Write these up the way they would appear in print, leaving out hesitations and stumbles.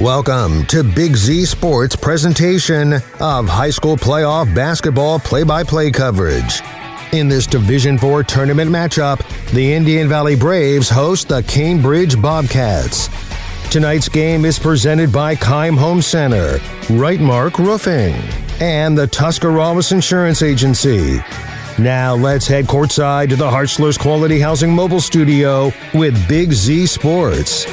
Welcome to Big Z Sports presentation of high school playoff basketball play-by-play coverage. In this Division IV tournament matchup, the Indian Valley Braves host the Cambridge Bobcats. Tonight's game is presented by Keim Home Center, Rightmark Roofing, and the Tuscarawas Insurance Agency. Now let's head courtside to the Hartzler's Quality Housing Mobile Studio with Big Z Sports.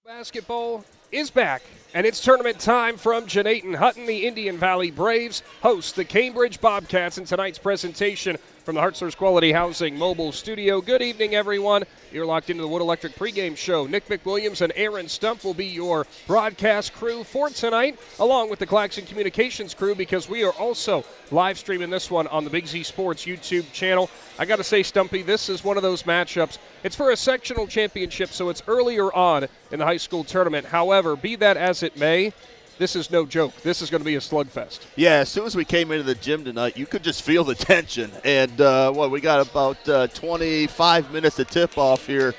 Basketball is back, and it's tournament time from Gnadenhutten. The Indian Valley Braves host the Cambridge Bobcats in tonight's presentation from the Hartzler's Quality Housing Mobile Studio. Good evening, everyone. You're locked into the Wood Electric pregame show. Nick McWilliams and Aaron Stump will be your broadcast crew for tonight, along with the Claxon Communications crew, because we are also live streaming this one on the Big Z Sports YouTube channel. I got to say, Stumpy, this is one of those matchups. It's for a sectional championship, so it's earlier on in the high school tournament. However, be that as it may, this is no joke. This is going to be a slugfest. Yeah, as soon as we came into the gym tonight, you could just feel the tension. And, we got about 25 minutes to tip off here.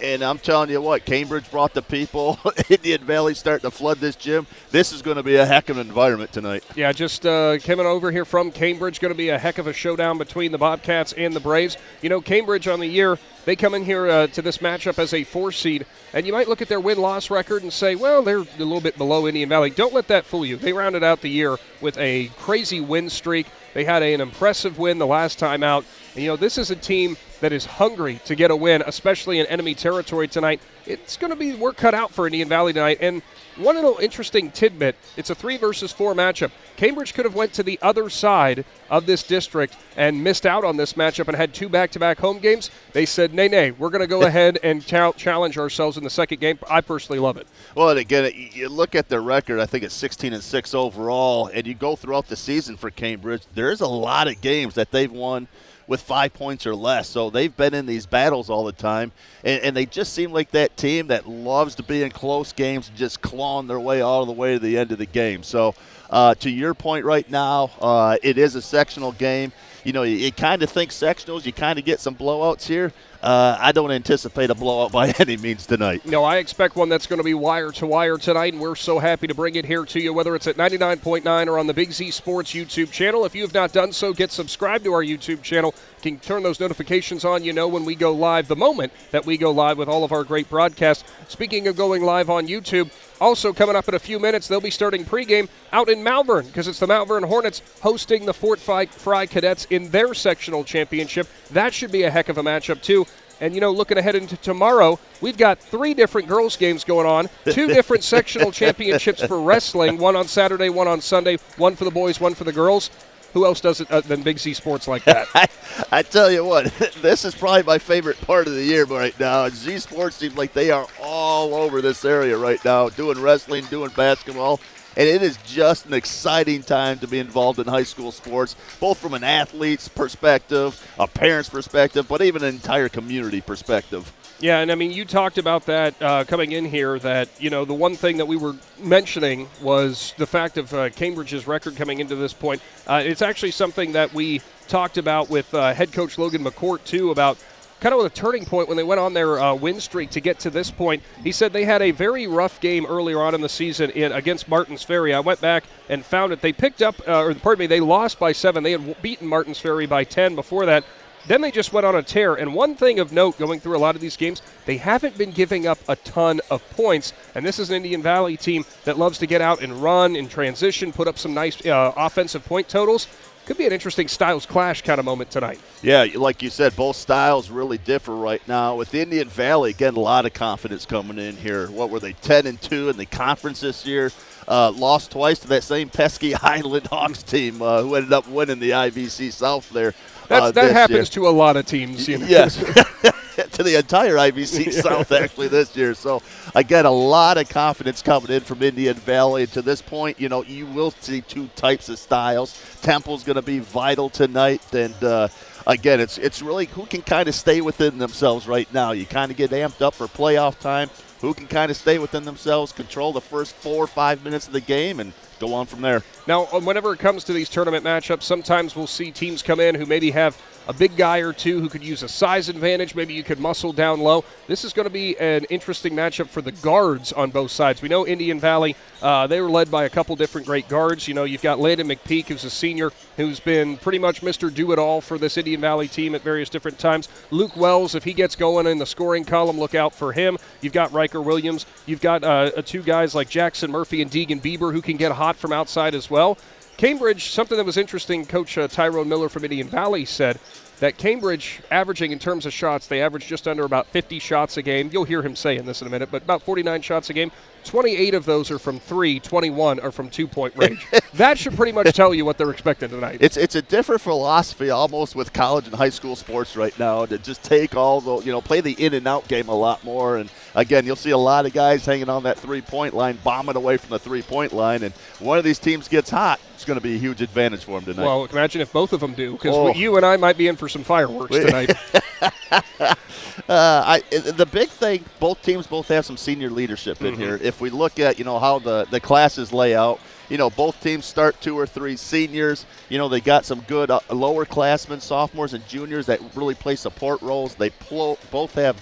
And I'm telling you what, Cambridge brought the people. Indian Valley starting to flood this gym. This is going to be a heck of an environment tonight. Yeah, just coming over here from Cambridge, going to be a heck of a showdown between the Bobcats and the Braves. You know, Cambridge on the year, they come in here to this matchup as a 4 seed, and you might look at their win-loss record and say, well, they're a little bit below Indian Valley. Don't let that fool you. They rounded out the year with a crazy win streak. They had an impressive win the last time out. And, you know, this is a team that is hungry to get a win, especially in enemy territory tonight. It's going to be work cut out for Indian Valley tonight. And one little interesting tidbit, it's a 3 versus 4 matchup. Cambridge could have went to the other side of this district and missed out on this matchup and had 2 back-to-back home games. They said, nay, we're going to go ahead and challenge ourselves in the second game. I personally love it. Well, and again, you look at their record, I think it's 16-6 overall, and you go throughout the season for Cambridge, there's a lot of games that they've won with 5 points or less. So they've been in these battles all the time, and they just seem like that team that loves to be in close games, just clawing their way all the way to the end of the game. So to your point right now, it is a sectional game. You know, you kind of think sectionals, you kind of get some blowouts here. I don't anticipate a blowout by any means tonight. No, I expect one that's going to be wire-to-wire tonight, and we're so happy to bring it here to you, whether it's at 99.9 or on the Big Z Sports YouTube channel. If you have not done so, get subscribed to our YouTube channel. You can turn those notifications on, you know, when we go live, the moment that we go live with all of our great broadcasts. Speaking of going live on YouTube, also coming up in a few minutes, they'll be starting pregame out in Malvern, because it's the Malvern Hornets hosting the Fort Fry Cadets in their sectional championship. That should be a heck of a matchup, too. And, you know, looking ahead into tomorrow, we've got 3 different girls' games going on, 2 different sectional championships for wrestling, one on Saturday, one on Sunday, one for the boys, one for the girls. Who else does it than Big Z Sports like that? I tell you what, this is probably my favorite part of the year right now. Z Sports seems like they are all over this area right now, doing wrestling, doing basketball. And it is just an exciting time to be involved in high school sports, both from an athlete's perspective, a parent's perspective, but even an entire community perspective. Yeah, and I mean, you talked about that coming in here, that, you know, the one thing that we were mentioning was the fact of Cambridge's record coming into this point. It's actually something that we talked about with head coach Logan McCourt, too, about kind of a turning point when they went on their win streak to get to this point. He said they had a very rough game earlier on in the season against Martins Ferry. I went back and found it. They picked up, they lost by 7. They had beaten Martins Ferry by 10 before that. Then they just went on a tear. And one thing of note going through a lot of these games, they haven't been giving up a ton of points. And this is an Indian Valley team that loves to get out and run and transition, put up some nice offensive point totals. Could be an interesting styles clash kind of moment tonight. Yeah, like you said, both styles really differ right now. With Indian Valley, again, a lot of confidence coming in here. What were they, 10-2 in the conference this year? Lost twice to that same pesky Highland Hawks team who ended up winning the IVC South there. That happens to a lot of teams. You know? Yes, to the entire IVC South actually this year. So, again, a lot of confidence coming in from Indian Valley. And to this point, you know, you will see 2 types of styles. Temple's going to be vital tonight. And, again, it's really who can kind of stay within themselves right now. You kind of get amped up for playoff time. who can kind of stay within themselves, control the first 4 or 5 minutes of the game, and go on from there. Now, whenever it comes to these tournament matchups, sometimes we'll see teams come in who maybe have a big guy or two who could use a size advantage. Maybe you could muscle down low. This is going to be an interesting matchup for the guards on both sides. We know Indian Valley, they were led by a couple different great guards. You know, you've got Landon McPeak, who's a senior, who's been pretty much Mr. Do-It-All for this Indian Valley team at various different times. Luke Wells, if he gets going in the scoring column, look out for him. You've got Riker Williams. You've got two guys like Jackson Murphy and Deegan Bieber who can get hot from outside as well. Cambridge, something that was interesting, Coach Tyrone Miller from Indian Valley said that Cambridge, averaging in terms of shots, they average just under about 50 shots a game. You'll hear him saying this in a minute, but about 49 shots a game. 28 of those are from 3, 21 are from 2-point range. That should pretty much tell you what they're expecting tonight. It's a different philosophy almost with college and high school sports right now to just take all the, play the in and out game a lot more. And again, you'll see a lot of guys hanging on that 3-point line, bombing away from the 3-point line. And one of these teams gets hot, it's going to be a huge advantage for them tonight. Well, imagine if both of them do, because you and I might be in for some fireworks tonight. The big thing, both teams have some senior leadership in here. If we look at, how the classes lay out, both teams start 2 or 3 seniors. They got some good lower classmen, sophomores and juniors that really play support roles. They both have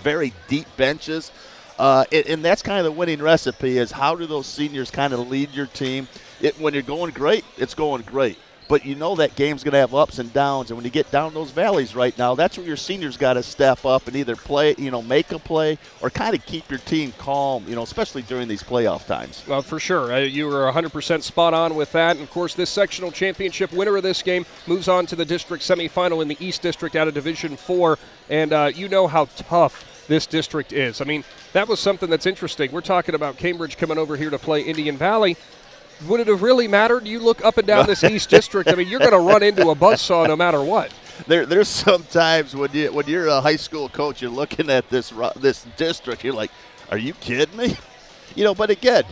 very deep benches. And that's kind of the winning recipe is how do those seniors kind of lead your team. When you're going great, it's going great. But that game's going to have ups and downs, and when you get down those valleys right now, that's where your seniors got to step up and either play, make a play or kind of keep your team calm, especially during these playoff times. Well, for sure. You were 100% spot on with that. And, of course, this sectional championship winner of this game moves on to the district semifinal in the East District out of Division 4. And you know how tough this district is. I mean, that was something that's interesting. We're talking about Cambridge coming over here to play Indian Valley. Would it have really mattered? You look up and down this East District, I mean, you're going to run into a buzzsaw no matter what. There's sometimes when you're a high school coach, you're looking at this district, you're like, are you kidding me? But again,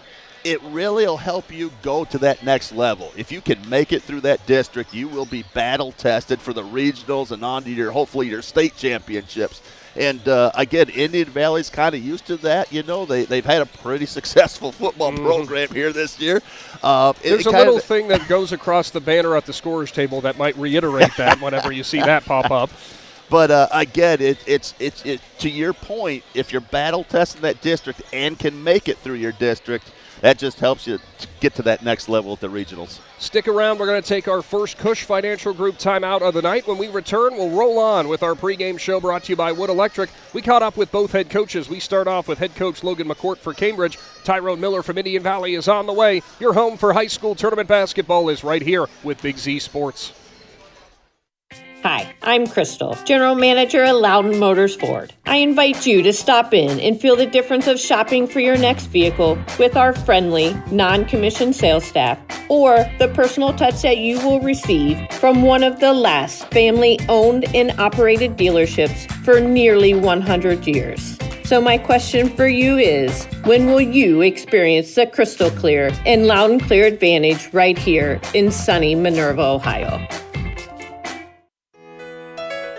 it really will help you go to that next level. If you can make it through that district, you will be battle tested for the regionals and on to hopefully your state championships. And, again, Indian Valley's kind of used to that. They've had a pretty successful football program here this year. There's a little thing that goes across the banner at the scorer's table that might reiterate that whenever you see that pop up. But, again, it's to your point, if you're battle testing that district and can make it through your district, that just helps you to get to that next level at the regionals. Stick around. We're going to take our first Cush Financial Group timeout of the night. When we return, we'll roll on with our pregame show brought to you by Wood Electric. We caught up with both head coaches. We start off with head coach Logan McCourt for Cambridge. Tyrone Miller from Indian Valley is on the way. Your home for high school tournament basketball is right here with Big Z Sports. Hi, I'm Crystal, General Manager at Loudon Motors Ford. I invite you to stop in and feel the difference of shopping for your next vehicle with our friendly, non-commissioned sales staff, or the personal touch that you will receive from one of the last family-owned and operated dealerships for nearly 100 years. So my question for you is, when will you experience the crystal clear and loud and clear advantage right here in sunny Minerva, Ohio?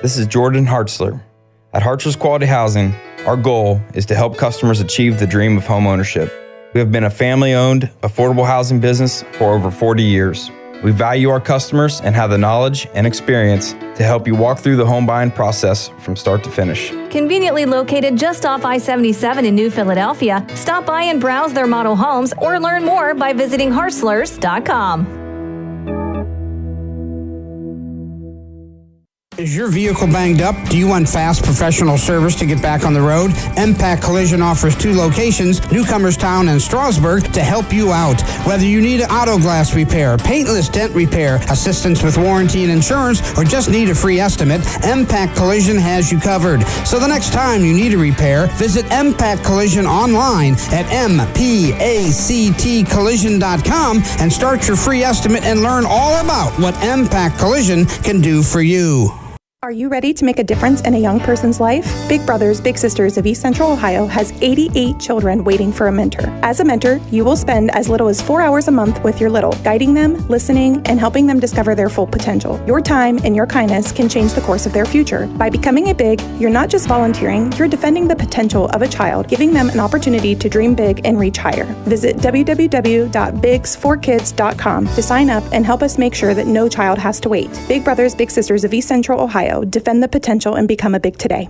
This is Jordan Hartzler. At Hartzler's Quality Housing, our goal is to help customers achieve the dream of home ownership. We have been a family-owned, affordable housing business for over 40 years. We value our customers and have the knowledge and experience to help you walk through the home buying process from start to finish. Conveniently located just off I-77 in New Philadelphia, stop by and browse their model homes or learn more by visiting hartzlers.com. Is your vehicle banged up? Do you want fast professional service to get back on the road? MPAC Collision offers 2 locations, Newcomerstown and Strasburg, to help you out. Whether you need auto glass repair, paintless dent repair, assistance with warranty and insurance, or just need a free estimate, MPAC Collision has you covered. So the next time you need a repair, visit MPAC Collision online at mpactcollision.com and start your free estimate and learn all about what MPAC Collision can do for you. Are you ready to make a difference in a young person's life? Big Brothers Big Sisters of East Central Ohio has 88 children waiting for a mentor. As a mentor, you will spend as little as 4 hours a month with your little, guiding them, listening, and helping them discover their full potential. Your time and your kindness can change the course of their future. By becoming a Big, you're not just volunteering, you're defending the potential of a child, giving them an opportunity to dream big and reach higher. Visit www.bigs4kids.com to sign up and help us make sure that no child has to wait. Big Brothers Big Sisters of East Central Ohio. Defend the potential and become a Big today.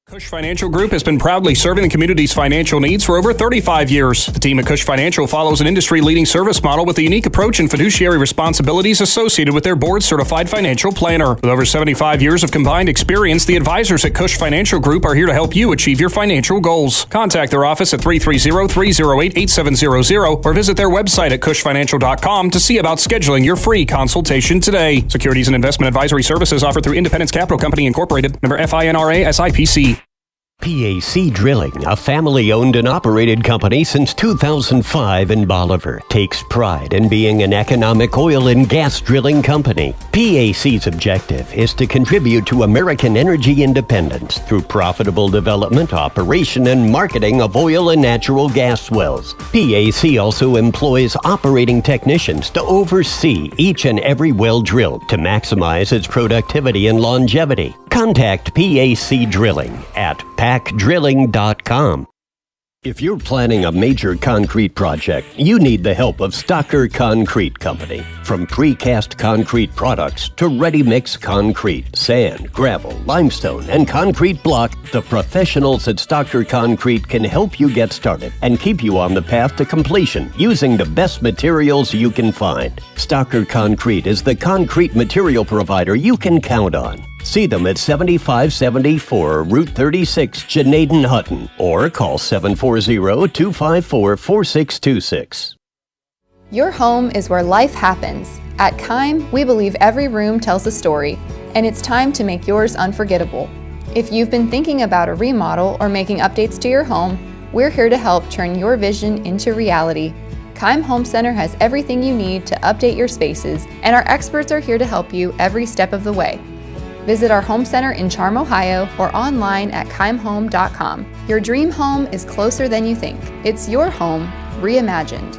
Cush Financial Group has been proudly serving the community's financial needs for over 35 years. The team at Cush Financial follows an industry-leading service model with a unique approach and fiduciary responsibilities associated with their board-certified financial planner. With over 75 years of combined experience, the advisors at Cush Financial Group are here to help you achieve your financial goals. Contact their office at 330-308-8700 or visit their website at cushfinancial.com to see about scheduling your free consultation today. Securities and investment advisory services offered through Independence Capital Company Incorporated, member FINRA SIPC. PAC Drilling, a family-owned and operated company since 2005 in Bolivar, takes pride in being an economic oil and gas drilling company. PAC's objective is to contribute to American energy independence through profitable development, operation, and marketing of oil and natural gas wells. PAC also employs operating technicians to oversee each and every well drilled to maximize its productivity and longevity. Contact PAC Drilling at pacdrilling.com. If you're planning a major concrete project, you need the help of Stocker Concrete Company. From precast concrete products to ready-mix concrete, sand, gravel, limestone, and concrete block, the professionals at Stocker Concrete can help you get started and keep you on the path to completion using the best materials you can find. Stocker Concrete is the concrete material provider you can count on. See them at 7574 Route 36, Gnadenhutten, or call 740-254-4626. Your home is where life happens. At Kime, we believe every room tells a story, and it's time to make yours unforgettable. If you've been thinking about a remodel or making updates to your home, we're here to help turn your vision into reality. Kime Home Center has everything you need to update your spaces, and our experts are here to help you every step of the way. Visit our home center in Charm, Ohio, or online at kimehome.com. Your dream home is closer than you think. It's your home reimagined.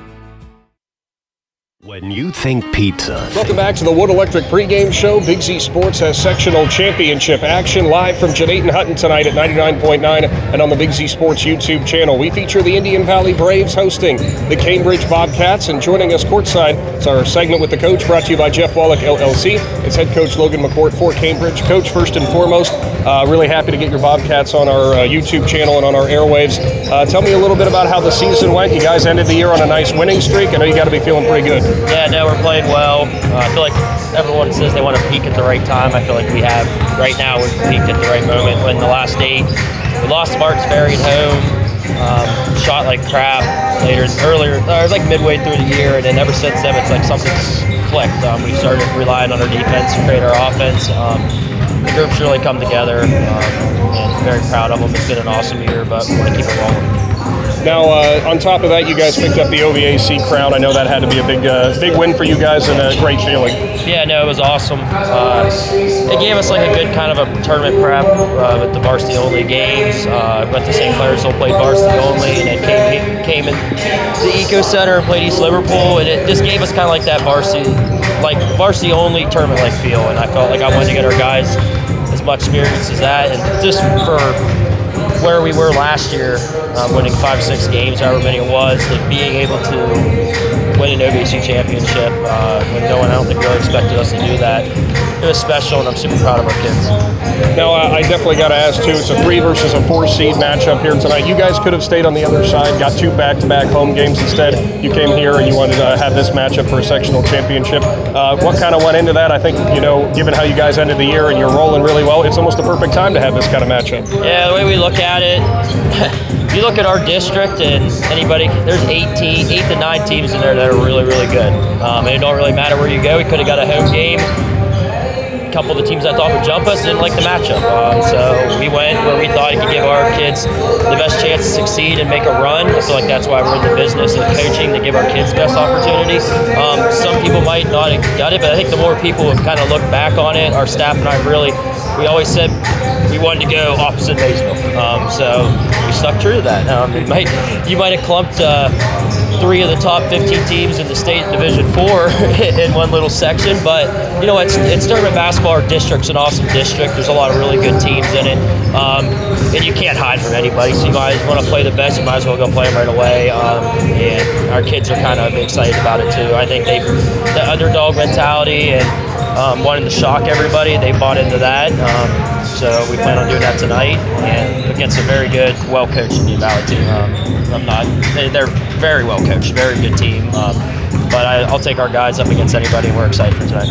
When you think pizza... Welcome back to the Wood Electric pregame show. Big Z Sports has sectional championship action live from Gnadenhutten tonight at 99.9 and on the Big Z Sports YouTube channel. We feature the Indian Valley Braves hosting the Cambridge Bobcats, and joining us courtside is our segment with the coach, brought to you by Jeff Wallach LLC. It's head coach Logan McCourt for Cambridge. Coach, first and foremost, really happy to get your Bobcats on our YouTube channel and on our airwaves. Tell me a little bit about how the season went. You guys ended the year on a nice winning streak. I know you got to be feeling pretty good. Yeah, no, we're playing well. I feel like everyone says they want to peak at the right time. I feel like we have. Right now, we've peaked at the right moment. When the last 8, we lost to Marks Ferry at home, shot like crap earlier. It was like midway through the year, and then ever since then, it's like something's clicked. We started relying on our defense to create our offense. The group's really come together, and very proud of them. It's been an awesome year, but we want to keep it rolling. Now, on top of that, you guys picked up the OVAC crown. I know that had to be a big win for you guys and a great feeling. Yeah, no, it was awesome. It gave us like a good kind of a tournament prep with the varsity-only games. But the St. Clair still played varsity-only, and then came in the Eco Center and played East Liverpool, and it just gave us kind of like that varsity-only tournament-like feel. And I felt like I wanted to get our guys as much experience as that, and just for where we were last year, winning 5 or 6 games, however many it was, to being able to win an OVC championship when no one, I don't think, really expected us to do that. It was special, and I'm super proud of our kids. Now, I definitely got to ask, too, it's a 3 versus a 4 seed matchup here tonight. You guys could have stayed on the other side, got 2 back-to-back home games instead. You came here and you wanted to have this matchup for a sectional championship. What kind of went into that? I think, given how you guys ended the year and you're rolling really well, it's almost the perfect time to have this kind of matchup. Yeah, the way we look at it, if you look at our district and anybody, there's 8 to 9 teams in there that are really, really good. And it don't really matter where you go. We could have got a home game. A couple of the teams I thought would jump us didn't like the matchup. So we went where we thought it could give our kids the best chance to succeed and make a run. I feel like that's why we're in the business of coaching, to give our kids the best opportunity. Some people might not have got it, but I think the more people have kind of looked back on it, our staff and I really we always said we wanted to go opposite Maysville. So we stuck true to that. You might have clumped 3 of the top 15 teams in the state Division 4 in one little section, but you know, it's tournament basketball. Our district's an awesome district. There's a lot of really good teams in it, and you can't hide from anybody. So you might want to play the best. You might as well go play them right away. And our kids are kind of excited about it too. I think the underdog mentality and wanting to shock everybody, they bought into that. So we plan on doing that tonight and against a very good, well-coached Indian Valley team. They're very well-coached, very good team. But I'll take our guys up against anybody, and we're excited for tonight.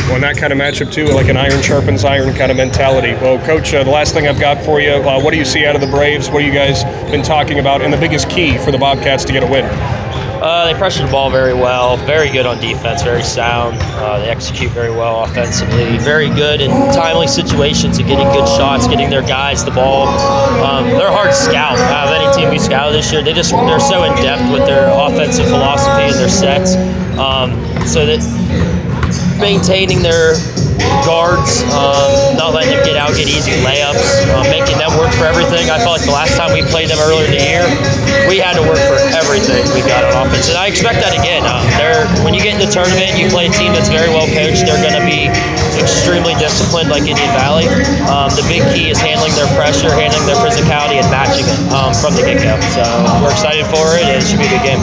Well, in that kind of matchup, too, like an iron sharpens iron kind of mentality. Well, Coach, the last thing I've got for you, what do you see out of the Braves? What have you guys been talking about? And the biggest key for the Bobcats to get a win? They pressure the ball very well, very good on defense, very sound. They execute very well offensively, very good in timely situations and getting good shots, getting their guys the ball. They're hard to scout. Out of any team we scouted this year, they're so in depth with their offensive philosophy and their sets, so that maintaining their guards, not letting them get easy layups, making them work for everything. I felt like the last time we played them earlier in the year, we had to work for everything we got on offense, and I expect that again. When you get in the tournament, you play a team that's very well coached. They're going to be extremely disciplined, like Indian Valley. The big key is handling their pressure, handling their physicality, and matching it from the get-go. So we're excited for it, and it should be a good game.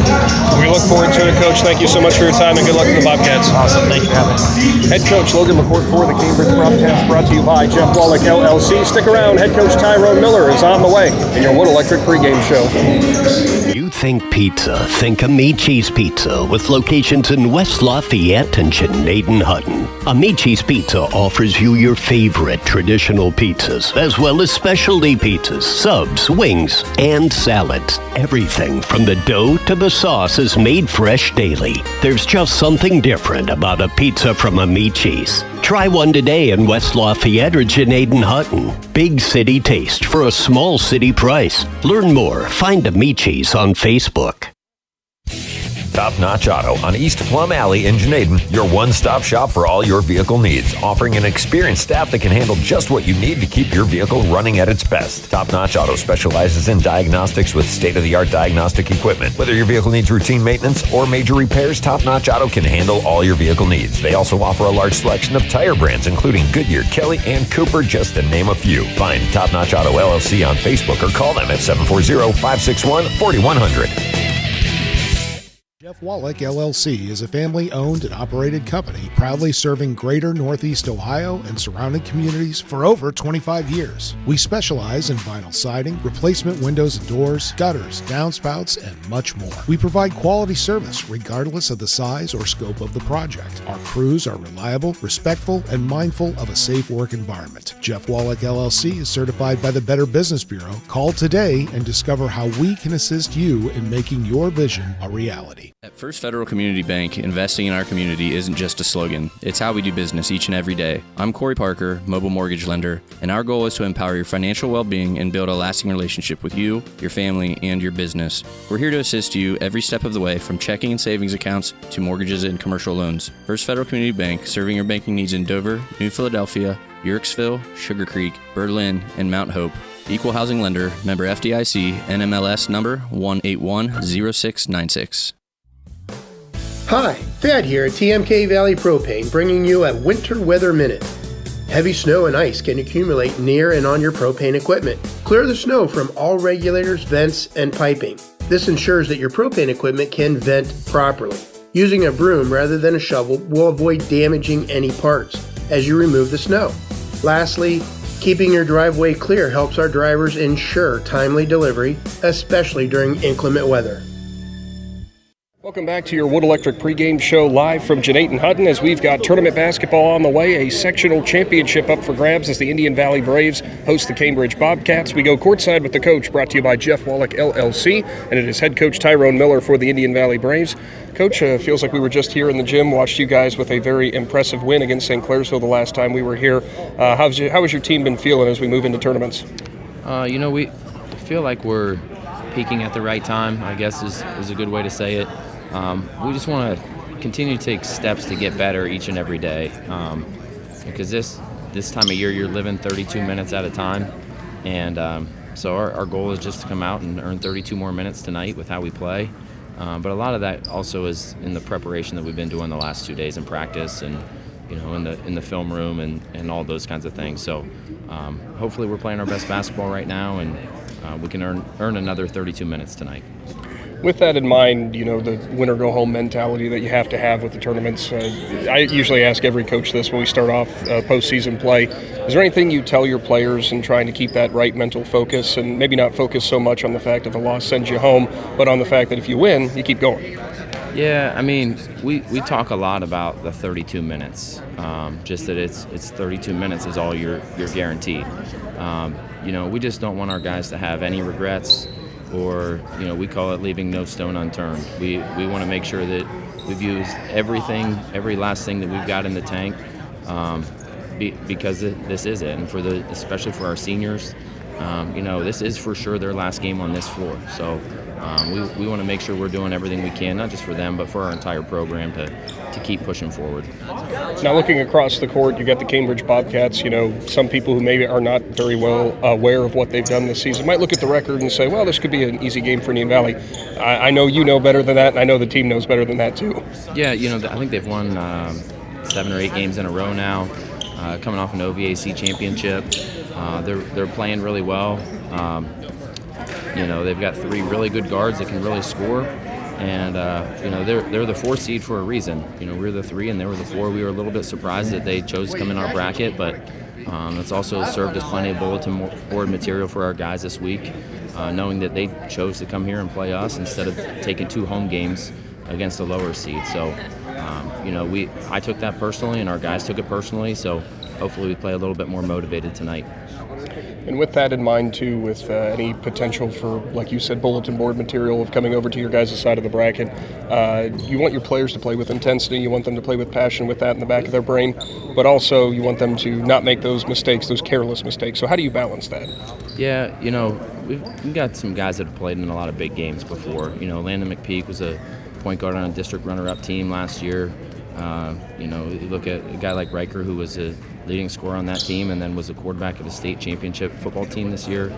We look forward to it, Coach. Thank you so much for your time, and good luck to the Bobcats. Awesome. Thank you for having me. Head Coach Logan McCourt for the Cambridge Bobcats, brought to you by Jeff Wallach, LLC. Stick around. Head Coach Tyrone Miller is on the way in your Wood Electric pregame show. You think pizza, think Amici's Pizza, with locations in West Lafayette and Gnadenhutten. Amici's Pizza offers you your favorite traditional pizzas, as well as specialty pizzas, subs, wings, and salads. Everything from the dough to the sauce is made fresh daily. There's just something different about a pizza from Amici's. Try one today in West Lafayette or Gnadenhutten. Big city taste for a small city price. Learn more. Find Amici's on Facebook. Top Notch Auto on East Plum Alley in Gnaden, your one-stop shop for all your vehicle needs, offering an experienced staff that can handle just what you need to keep your vehicle running at its best. Top Notch Auto specializes in diagnostics with state-of-the-art diagnostic equipment. Whether your vehicle needs routine maintenance or major repairs, Top Notch Auto can handle all your vehicle needs. They also offer a large selection of tire brands, including Goodyear, Kelly, and Cooper, just to name a few. Find Top Notch Auto LLC on Facebook or call them at 740-561-4100. Jeff Wallach, LLC is a family-owned and operated company proudly serving greater Northeast Ohio and surrounding communities for over 25 years. We specialize in vinyl siding, replacement windows and doors, gutters, downspouts, and much more. We provide quality service regardless of the size or scope of the project. Our crews are reliable, respectful, and mindful of a safe work environment. Jeff Wallach, LLC is certified by the Better Business Bureau. Call today and discover how we can assist you in making your vision a reality. At First Federal Community Bank, investing in our community isn't just a slogan. It's how we do business each and every day. I'm Corey Parker, mobile mortgage lender, and our goal is to empower your financial well-being and build a lasting relationship with you, your family, and your business. We're here to assist you every step of the way, from checking and savings accounts to mortgages and commercial loans. First Federal Community Bank, serving your banking needs in Dover, New Philadelphia, Yerkesville, Sugar Creek, Berlin, and Mount Hope. Equal housing lender, member FDIC, NMLS number 1810696. Hi, Thad here at TMK Valley Propane, bringing you a Winter Weather Minute. Heavy snow and ice can accumulate near and on your propane equipment. Clear the snow from all regulators, vents, and piping. This ensures that your propane equipment can vent properly. Using a broom rather than a shovel will avoid damaging any parts as you remove the snow. Lastly, keeping your driveway clear helps our drivers ensure timely delivery, especially during inclement weather. Welcome back to your Wood Electric pregame show live from Gnadenhutten as we've got tournament basketball on the way. A sectional championship up for grabs as the Indian Valley Braves host the Cambridge Bobcats. We go courtside with the coach, brought to you by Jeff Wallach, LLC, and it is head coach Tyrone Miller for the Indian Valley Braves. Coach, feels like we were just here in the gym, watched you guys with a very impressive win against St. Clairsville the last time we were here. How has your team been feeling as we move into tournaments? We feel like we're peaking at the right time, I guess is a good way to say it. We just want to continue to take steps to get better each and every day, because this this time of year, you're living 32 minutes at a time. And so our goal is just to come out and earn 32 more minutes tonight with how we play. But a lot of that also is in the preparation that we've been doing the last 2 days in practice and, in the film room and all those kinds of things. So hopefully we're playing our best basketball right now, and we can earn another 32 minutes tonight. With that in mind, the win-or-go-home mentality that you have to have with the tournaments, I usually ask every coach this when we start off postseason play. Is there anything you tell your players in trying to keep that right mental focus, and maybe not focus so much on the fact that the loss sends you home, but on the fact that if you win, you keep going? Yeah, I mean, we talk a lot about the 32 minutes, just that it's 32 minutes is all you're guaranteed. We just don't want our guys to have any regrets, or we call it leaving no stone unturned. We want to make sure that we've used everything, every last thing that we've got in the tank, because this is it, and especially for our seniors, this is for sure their last game on this floor. So we want to make sure we're doing everything we can, not just for them, but for our entire program to keep pushing forward. Now, looking across the court, you got the Cambridge Bobcats. Some people who maybe are not very well aware of what they've done this season might look at the record and say, well, this could be an easy game for Indian Valley. I know you know better than that, and I know the team knows better than that too. Yeah, I think they've won 7 or 8 games in a row now, coming off an OVAC championship. They're playing really well. They've got 3 really good guards that can really score. And, they're the 4th seed for a reason. We're the 3 and they were the 4. We were a little bit surprised that they chose to come in our bracket, but it's also served as plenty of bulletin board material for our guys this week, knowing that they chose to come here and play us instead of taking 2 home games against the lower seed. So, I took that personally and our guys took it personally, so hopefully we play a little bit more motivated tonight. And with that in mind, too, with any potential for, like you said, bulletin board material of coming over to your guys' side of the bracket, you want your players to play with intensity, you want them to play with passion with that in the back of their brain, but also you want them to not make those mistakes, those careless mistakes. So how do you balance that? Yeah, we've got some guys that have played in a lot of big games before. Landon McPeak was a point guard on a district runner-up team last year. You look at a guy like Riker, who was a leading scorer on that team and then was a quarterback of a state championship football team this year.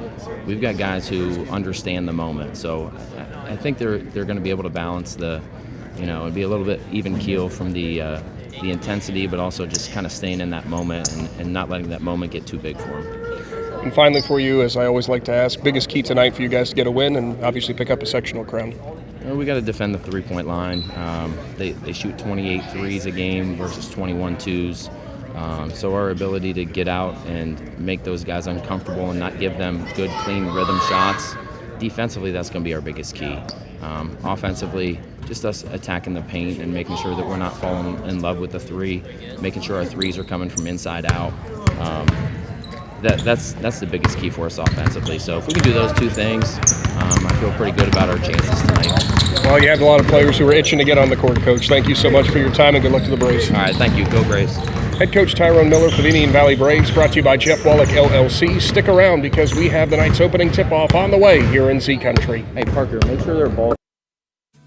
We've got guys who understand the moment. So I think they're going to be able to balance and be a little bit even keel from the intensity, but also just kind of staying in that moment and not letting that moment get too big for them. And finally for you, as I always like to ask, biggest key tonight for you guys to get a win and obviously pick up a sectional crown? We got to defend the 3-point line. They shoot 28 threes a game versus 21 twos. So our ability to get out and make those guys uncomfortable and not give them good, clean rhythm shots, defensively, that's going to be our biggest key. Offensively, just us attacking the paint and making sure that we're not falling in love with the 3, making sure our 3s are coming from inside out. That's the biggest key for us offensively. So if we can do those 2 things, I feel pretty good about our chances tonight. Well, you have a lot of players who are itching to get on the court, Coach. Thank you so much for your time and good luck to the Braves. All right, thank you. Go Braves. Head Coach Tyrone Miller for the Indian Valley Braves, brought to you by Jeff Wallach, LLC. Stick around because we have the night's opening tip-off on the way here in Z Country. Hey, Parker, make sure they're ball.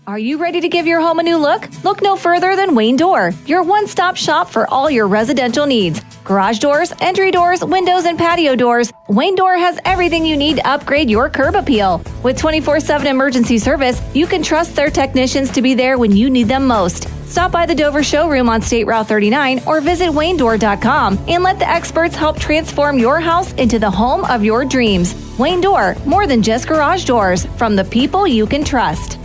Are you ready to give your home a new look? Look no further than Wayne Door, your one-stop shop for all your residential needs. Garage doors, entry doors, windows, and patio doors. Wayne Door has everything you need to upgrade your curb appeal. With 24/7 emergency service, you can trust their technicians to be there when you need them most. Stop by the Dover showroom on State Route 39 or visit WayneDoor.com and let the experts help transform your house into the home of your dreams. Wayne Door, more than just garage doors, from the people you can trust.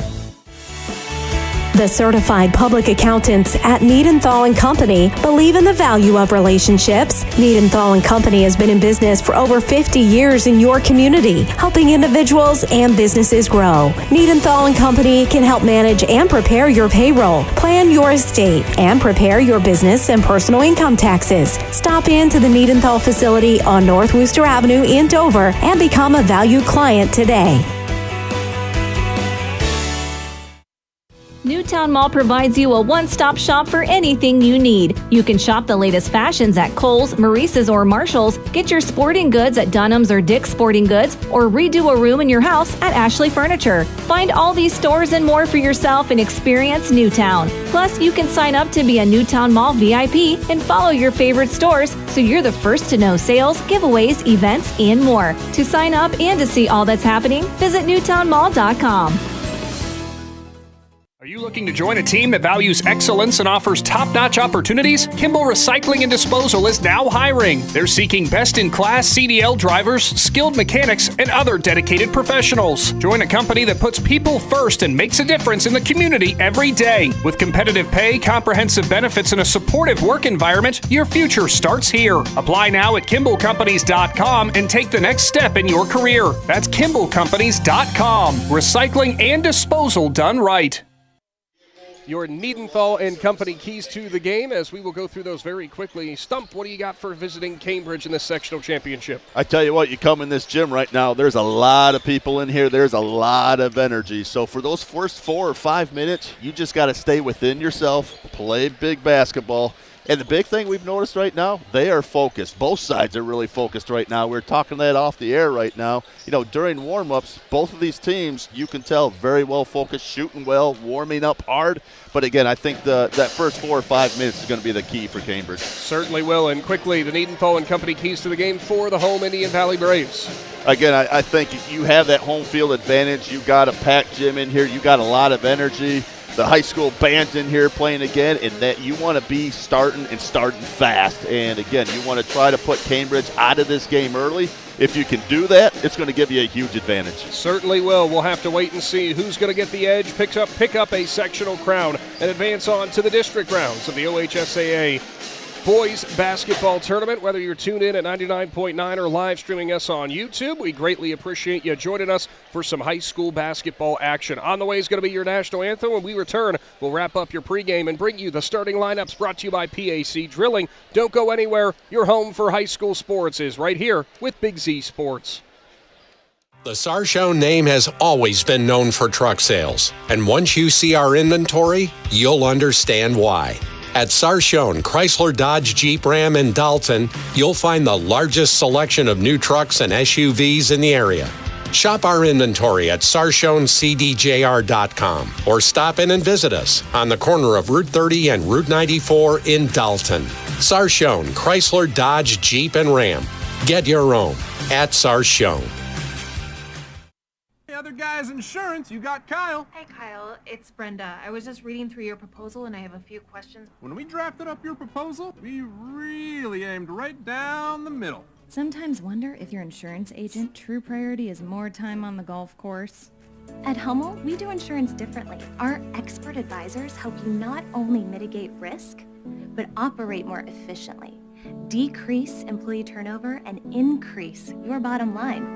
The certified public accountants at Gnadenhutten Company believe in the value of relationships. Gnadenhutten Company has been in business for over 50 years in your community, helping individuals and businesses grow. Gnadenhutten Company can help manage and prepare your payroll, plan your estate, and prepare your business and personal income taxes. Stop into the Gnadenhutten facility on North Worcester Avenue in Dover and become a valued client today. Newtown Mall provides you a one-stop shop for anything you need. You can shop the latest fashions at Kohl's, Maurice's, or Marshall's, get your sporting goods at Dunham's or Dick's Sporting Goods, or redo a room in your house at Ashley Furniture. Find all these stores and more for yourself and experience Newtown. Plus, you can sign up to be a Newtown Mall VIP and follow your favorite stores so you're the first to know sales, giveaways, events, and more. To sign up and to see all that's happening, visit newtownmall.com. Are you looking to join a team that values excellence and offers top-notch opportunities? Kimball Recycling and Disposal is now hiring. They're seeking best-in-class CDL drivers, skilled mechanics, and other dedicated professionals. Join a company that puts people first and makes a difference in the community every day. With competitive pay, comprehensive benefits, and a supportive work environment, your future starts here. Apply now at KimballCompanies.com and take the next step in your career. That's KimballCompanies.com. Recycling and disposal done right. Your Gnadenhutten and Company keys to the game, as we will go through those very quickly. Stump, what do you got for visiting Cambridge in this sectional championship? I tell you what, you come in this gym right now, there's a lot of people in here. There's a lot of energy. So for those first 4 or 5 minutes, you just got to stay within yourself, play big basketball. And the big thing we've noticed right now, they are focused. Both sides are really focused right now. We're talking that off the air right now. You know, during warm-ups, both of these teams, you can tell, very well focused, shooting well, warming up hard. But again, I think that first 4 or 5 minutes is going to be the key for Cambridge. Certainly will. And quickly, the Gnadenhutten and Company keys to the game for the home Indian Valley Braves. Again, I think you have that home field advantage. You got a packed gym in here. You got a lot of energy. The high school band's in here playing again, and that you want to be starting fast. And again, you want to try to put Cambridge out of this game early. If you can do that, it's going to give you a huge advantage. Certainly will. We'll have to wait and see who's going to get the edge, pick up a sectional crown, and advance on to the district rounds of the OHSAA Boys Basketball Tournament. Whether you're tuned in at 99.9 or live streaming us on YouTube, we greatly appreciate you joining us for some high school basketball action. On the way is going to be your national anthem. When we return, we'll wrap up your pregame and bring you the starting lineups brought to you by PAC Drilling. Don't go anywhere. Your home for high school sports is right here with Big Z Sports. The Sarchone name has always been known for truck sales, and once you see our inventory, you'll understand why. At Sarchone Chrysler Dodge Jeep Ram in Dalton, you'll find the largest selection of new trucks and SUVs in the area. Shop our inventory at SarchoneCDJR.com or stop in and visit us on the corner of Route 30 and Route 94 in Dalton. Sarchone Chrysler Dodge Jeep and Ram. Get your own at Sarchone. Other guy's insurance, you got Kyle. Hey Kyle, it's Brenda. I was just reading through your proposal and I have a few questions. When we drafted up your proposal, we really aimed right down the middle. Sometimes wonder if your insurance agent true priority is more time on the golf course. At Hummel, we do insurance differently. Our expert advisors help you not only mitigate risk, but operate more efficiently, decrease employee turnover, and increase your bottom line.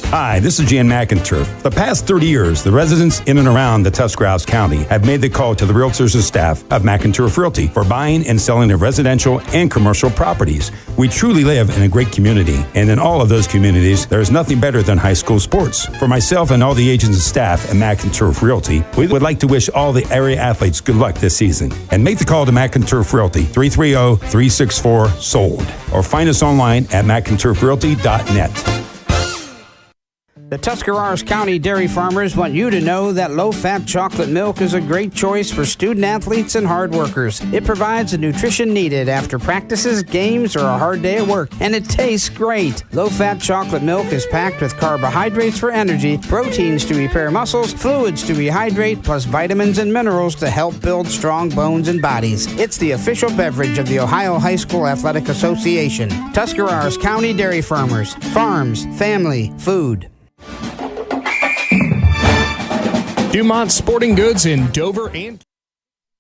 Hi, this is Jan McInturf. The past 30 years, the residents in and around the Tuscarawas County have made the call to the realtors and staff of McInturf Realty for buying and selling of residential and commercial properties. We truly live in a great community, and in all of those communities, there is nothing better than high school sports. For myself and all the agents and staff at McInturf Realty, we would like to wish all the area athletes good luck this season. And make the call to McInturf Realty, 330-364-SOLD, or find us online at McInturfRealty.net. The Tuscarawas County dairy farmers want you to know that low-fat chocolate milk is a great choice for student athletes and hard workers. It provides the nutrition needed after practices, games, or a hard day at work, and it tastes great. Low-fat chocolate milk is packed with carbohydrates for energy, proteins to repair muscles, fluids to rehydrate, plus vitamins and minerals to help build strong bones and bodies. It's the official beverage of the Ohio High School Athletic Association. Tuscarawas County Dairy Farmers. Farms, family, food. Dumont Sporting Goods in Dover and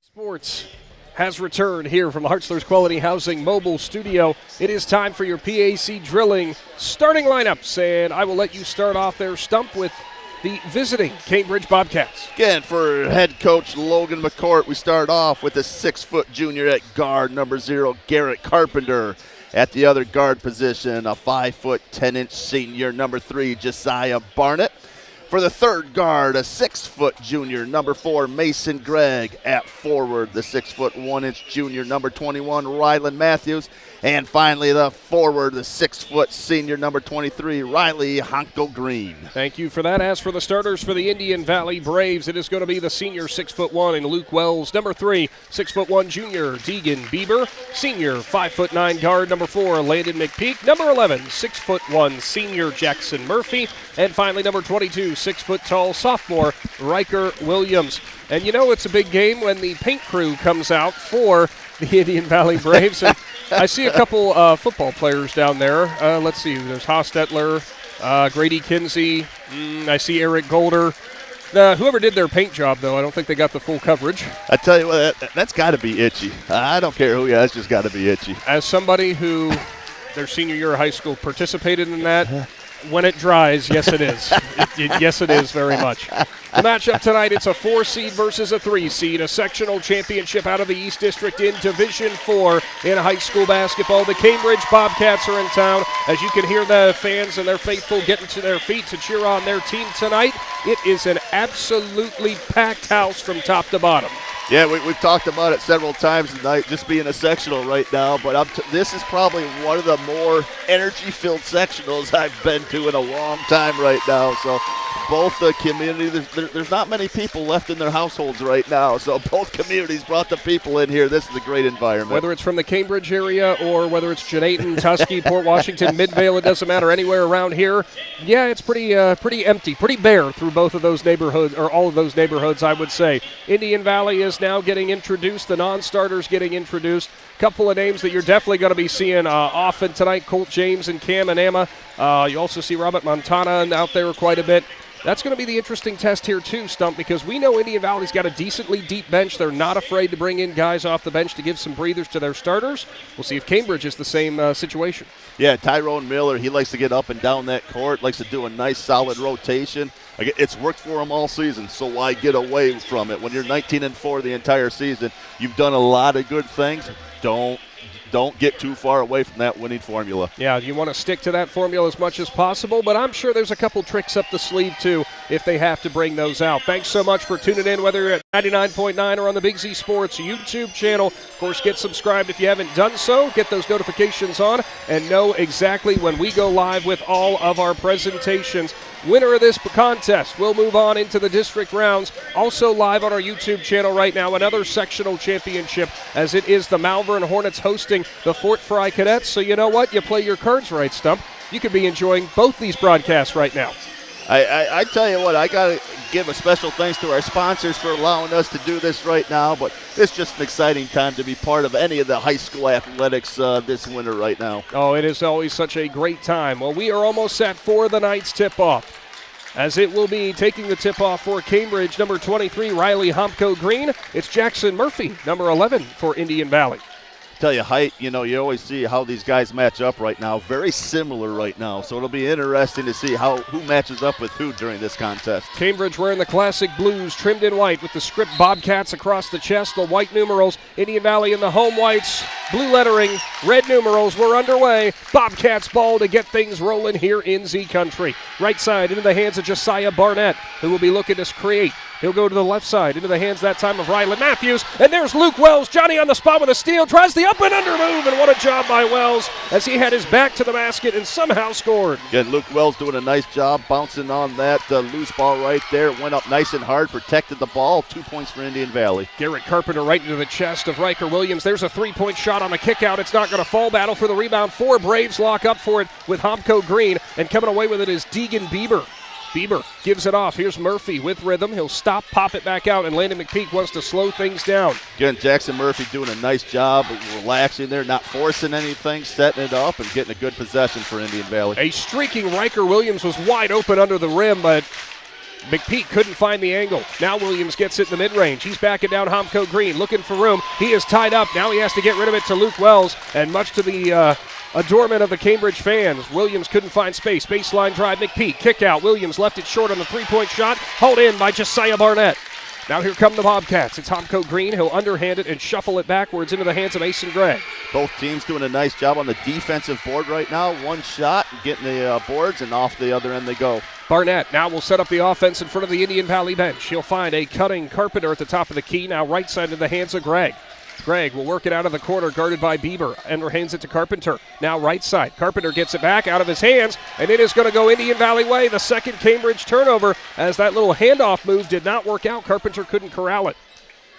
Sports has returned here from Hartzler's Quality Housing Mobile Studio. It is time for your PAC Drilling starting lineups, and I will let you start off there, Stump, with the visiting Cambridge Bobcats. Again, for head coach Logan McCourt, we start off with a 6-foot junior at guard, number 0, Garrett Carpenter. At the other guard position, a 5-foot, 10-inch senior, number 3, Josiah Barnett. For the third guard, a 6-foot junior, number 4, Mason Gregg. At forward, the 6-foot 1-inch junior, number 21, Rylan Matthews. And finally, the forward, the 6-foot senior, number 23, Riley Honko Green. Thank you for that. As for the starters for the Indian Valley Braves, it is going to be the senior 6'1" in Luke Wells, number 3, 6'1" junior Deegan Bieber, senior 5'9" guard, number 4, Landon McPeak, number 11, 6'1" senior Jackson Murphy, and finally number 22, 6-foot-tall sophomore Riker Williams. And you know it's a big game when the paint crew comes out for the Indian Valley Braves. And I see a couple football players down there. Let's see. There's Hostetler, Grady Kinsey. I see Eric Golder. Whoever did their paint job, though, I don't think they got the full coverage. I tell you what, that's got to be itchy. I don't care who you are. That's just got to be itchy. As somebody who, their senior year of high school, participated in that, when it dries, yes, it is. Yes, it is very much. The matchup tonight, it's a 4-seed versus a 3-seed, a sectional championship out of the East District in Division 4 in high school basketball. The Cambridge Bobcats are in town. As you can hear the fans and their faithful getting to their feet to cheer on their team tonight. It is an absolutely packed house from top to bottom. Yeah, we've talked about it several times tonight, just being a sectional right now, but this is probably one of the more energy-filled sectionals I've been to in a long time right now. So both the community, there's not many people left in their households right now, so both communities brought the people in here. This is a great environment. Whether it's from the Cambridge area or whether it's Gnadenhutten, Tusky, Port Washington, Midvale, it doesn't matter, anywhere around here. Yeah, it's pretty empty, pretty bare through both of those neighborhoods, or all of those neighborhoods, I would say. Indian Valley is now getting introduced, the non-starters getting introduced. Couple of names that you're definitely going to be seeing often tonight, Colt James and Cam and Emma. You also see Robert Montana out there quite a bit. That's going to be the interesting test here too, Stump, because we know Indian Valley's got a decently deep bench. They're not afraid to bring in guys off the bench to give some breathers to their starters. We'll see if Cambridge is the same situation. Yeah, Tyrone Miller, he likes to get up and down that court, likes to do a nice solid rotation. It's worked for him all season, so why get away from it? When you're 19-4 the entire season, you've done a lot of good things. Don't get too far away from that winning formula. Yeah, you want to stick to that formula as much as possible, but I'm sure there's a couple tricks up the sleeve, too, if they have to bring those out. Thanks so much for tuning in, whether you're at 99.9 or on the Big Z Sports YouTube channel. Of course, get subscribed if you haven't done so. Get those notifications on and know exactly when we go live with all of our presentations. Winner of this contest will move on into the district rounds. Also live on our YouTube channel right now, another sectional championship, as it is the Malvern Hornets hosting the Fort Fry Cadets. So you know what? You play your cards right, Stump. You could be enjoying both these broadcasts right now. I tell you what, I got to give a special thanks to our sponsors for allowing us to do this right now, but it's just an exciting time to be part of any of the high school athletics this winter right now. Oh, it is always such a great time. Well, we are almost set for the night's tip-off, as it will be taking the tip-off for Cambridge, number 23, Riley Homko Green. It's Jackson Murphy, number 11 for Indian Valley. Tell you, height, you always see how these guys match up right now. Very similar right now, so it'll be interesting to see who matches up with who during this contest. Cambridge wearing the classic blues, trimmed in white with the script Bobcats across the chest, the white numerals. Indian Valley in the home whites, blue lettering, red numerals. We're underway. Bobcats ball to get things rolling here in Z Country. Right side into the hands of Josiah Barnett, who will be looking to create. He'll go to the left side, into the hands that time of Rylan Matthews. And there's Luke Wells. Johnny on the spot with a steal. Tries the up and under move, and what a job by Wells as he had his back to the basket and somehow scored. Again, Luke Wells doing a nice job bouncing on that loose ball right there. Went up nice and hard, protected the ball. 2 points for Indian Valley. Garrett Carpenter right into the chest of Riker Williams. There's a three-point shot on the kick out. It's not going to fall. Battle for the rebound. 4 Braves lock up for it with Homko Green, and coming away with it is Deegan Bieber. Bieber gives it off. Here's Murphy with rhythm. He'll stop, pop it back out, and Landon McPeak wants to slow things down. Again, Jackson Murphy doing a nice job of relaxing there, not forcing anything, setting it up, and getting a good possession for Indian Valley. A streaking Riker Williams was wide open under the rim, but McPeak couldn't find the angle. Now Williams gets it in the mid-range. He's backing down Homko Green, looking for room. He is tied up. Now he has to get rid of it to Luke Wells, and much to the adornment of the Cambridge fans, Williams couldn't find space. Baseline drive, McPeak, kick out. Williams left it short on the three-point shot. Hauled in by Josiah Barnett. Now here come the Bobcats. It's Homko Green. He'll underhand it and shuffle it backwards into the hands of Mason Gregg. Both teams doing a nice job on the defensive board right now. One shot, getting the boards, and off the other end they go. Barnett now will set up the offense in front of the Indian Valley bench. He'll find a cutting Carpenter at the top of the key. Now right side in the hands of Gregg. Gregg will work it out of the corner, guarded by Bieber, and hands it to Carpenter. Now right side. Carpenter gets it back out of his hands, and it is going to go Indian Valley way. The second Cambridge turnover, as that little handoff move did not work out. Carpenter couldn't corral it.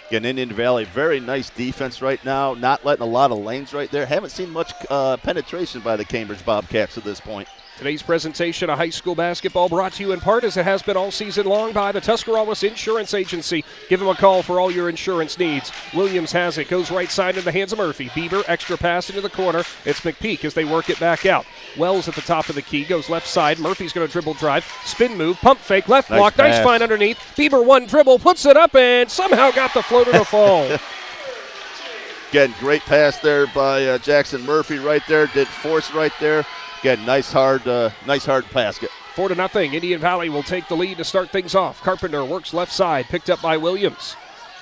Again, Indian Valley, very nice defense right now, not letting a lot of lanes right there. Haven't seen much penetration by the Cambridge Bobcats at this point. Today's presentation of high school basketball brought to you in part, as it has been all season long, by the Tuscarawas Insurance Agency. Give them a call for all your insurance needs. Williams has it, goes right side in the hands of Murphy. Bieber, extra pass into the corner. It's McPeak as they work it back out. Wells at the top of the key, goes left side. Murphy's going to dribble drive, spin move, pump fake, left block, nice find underneath. Bieber one dribble, puts it up, and somehow got the floater to fall. Again, great pass there by Jackson Murphy right there, did force right there. Again, nice hard basket. 4-0. Indian Valley will take the lead to start things off. Carpenter works left side, picked up by Williams.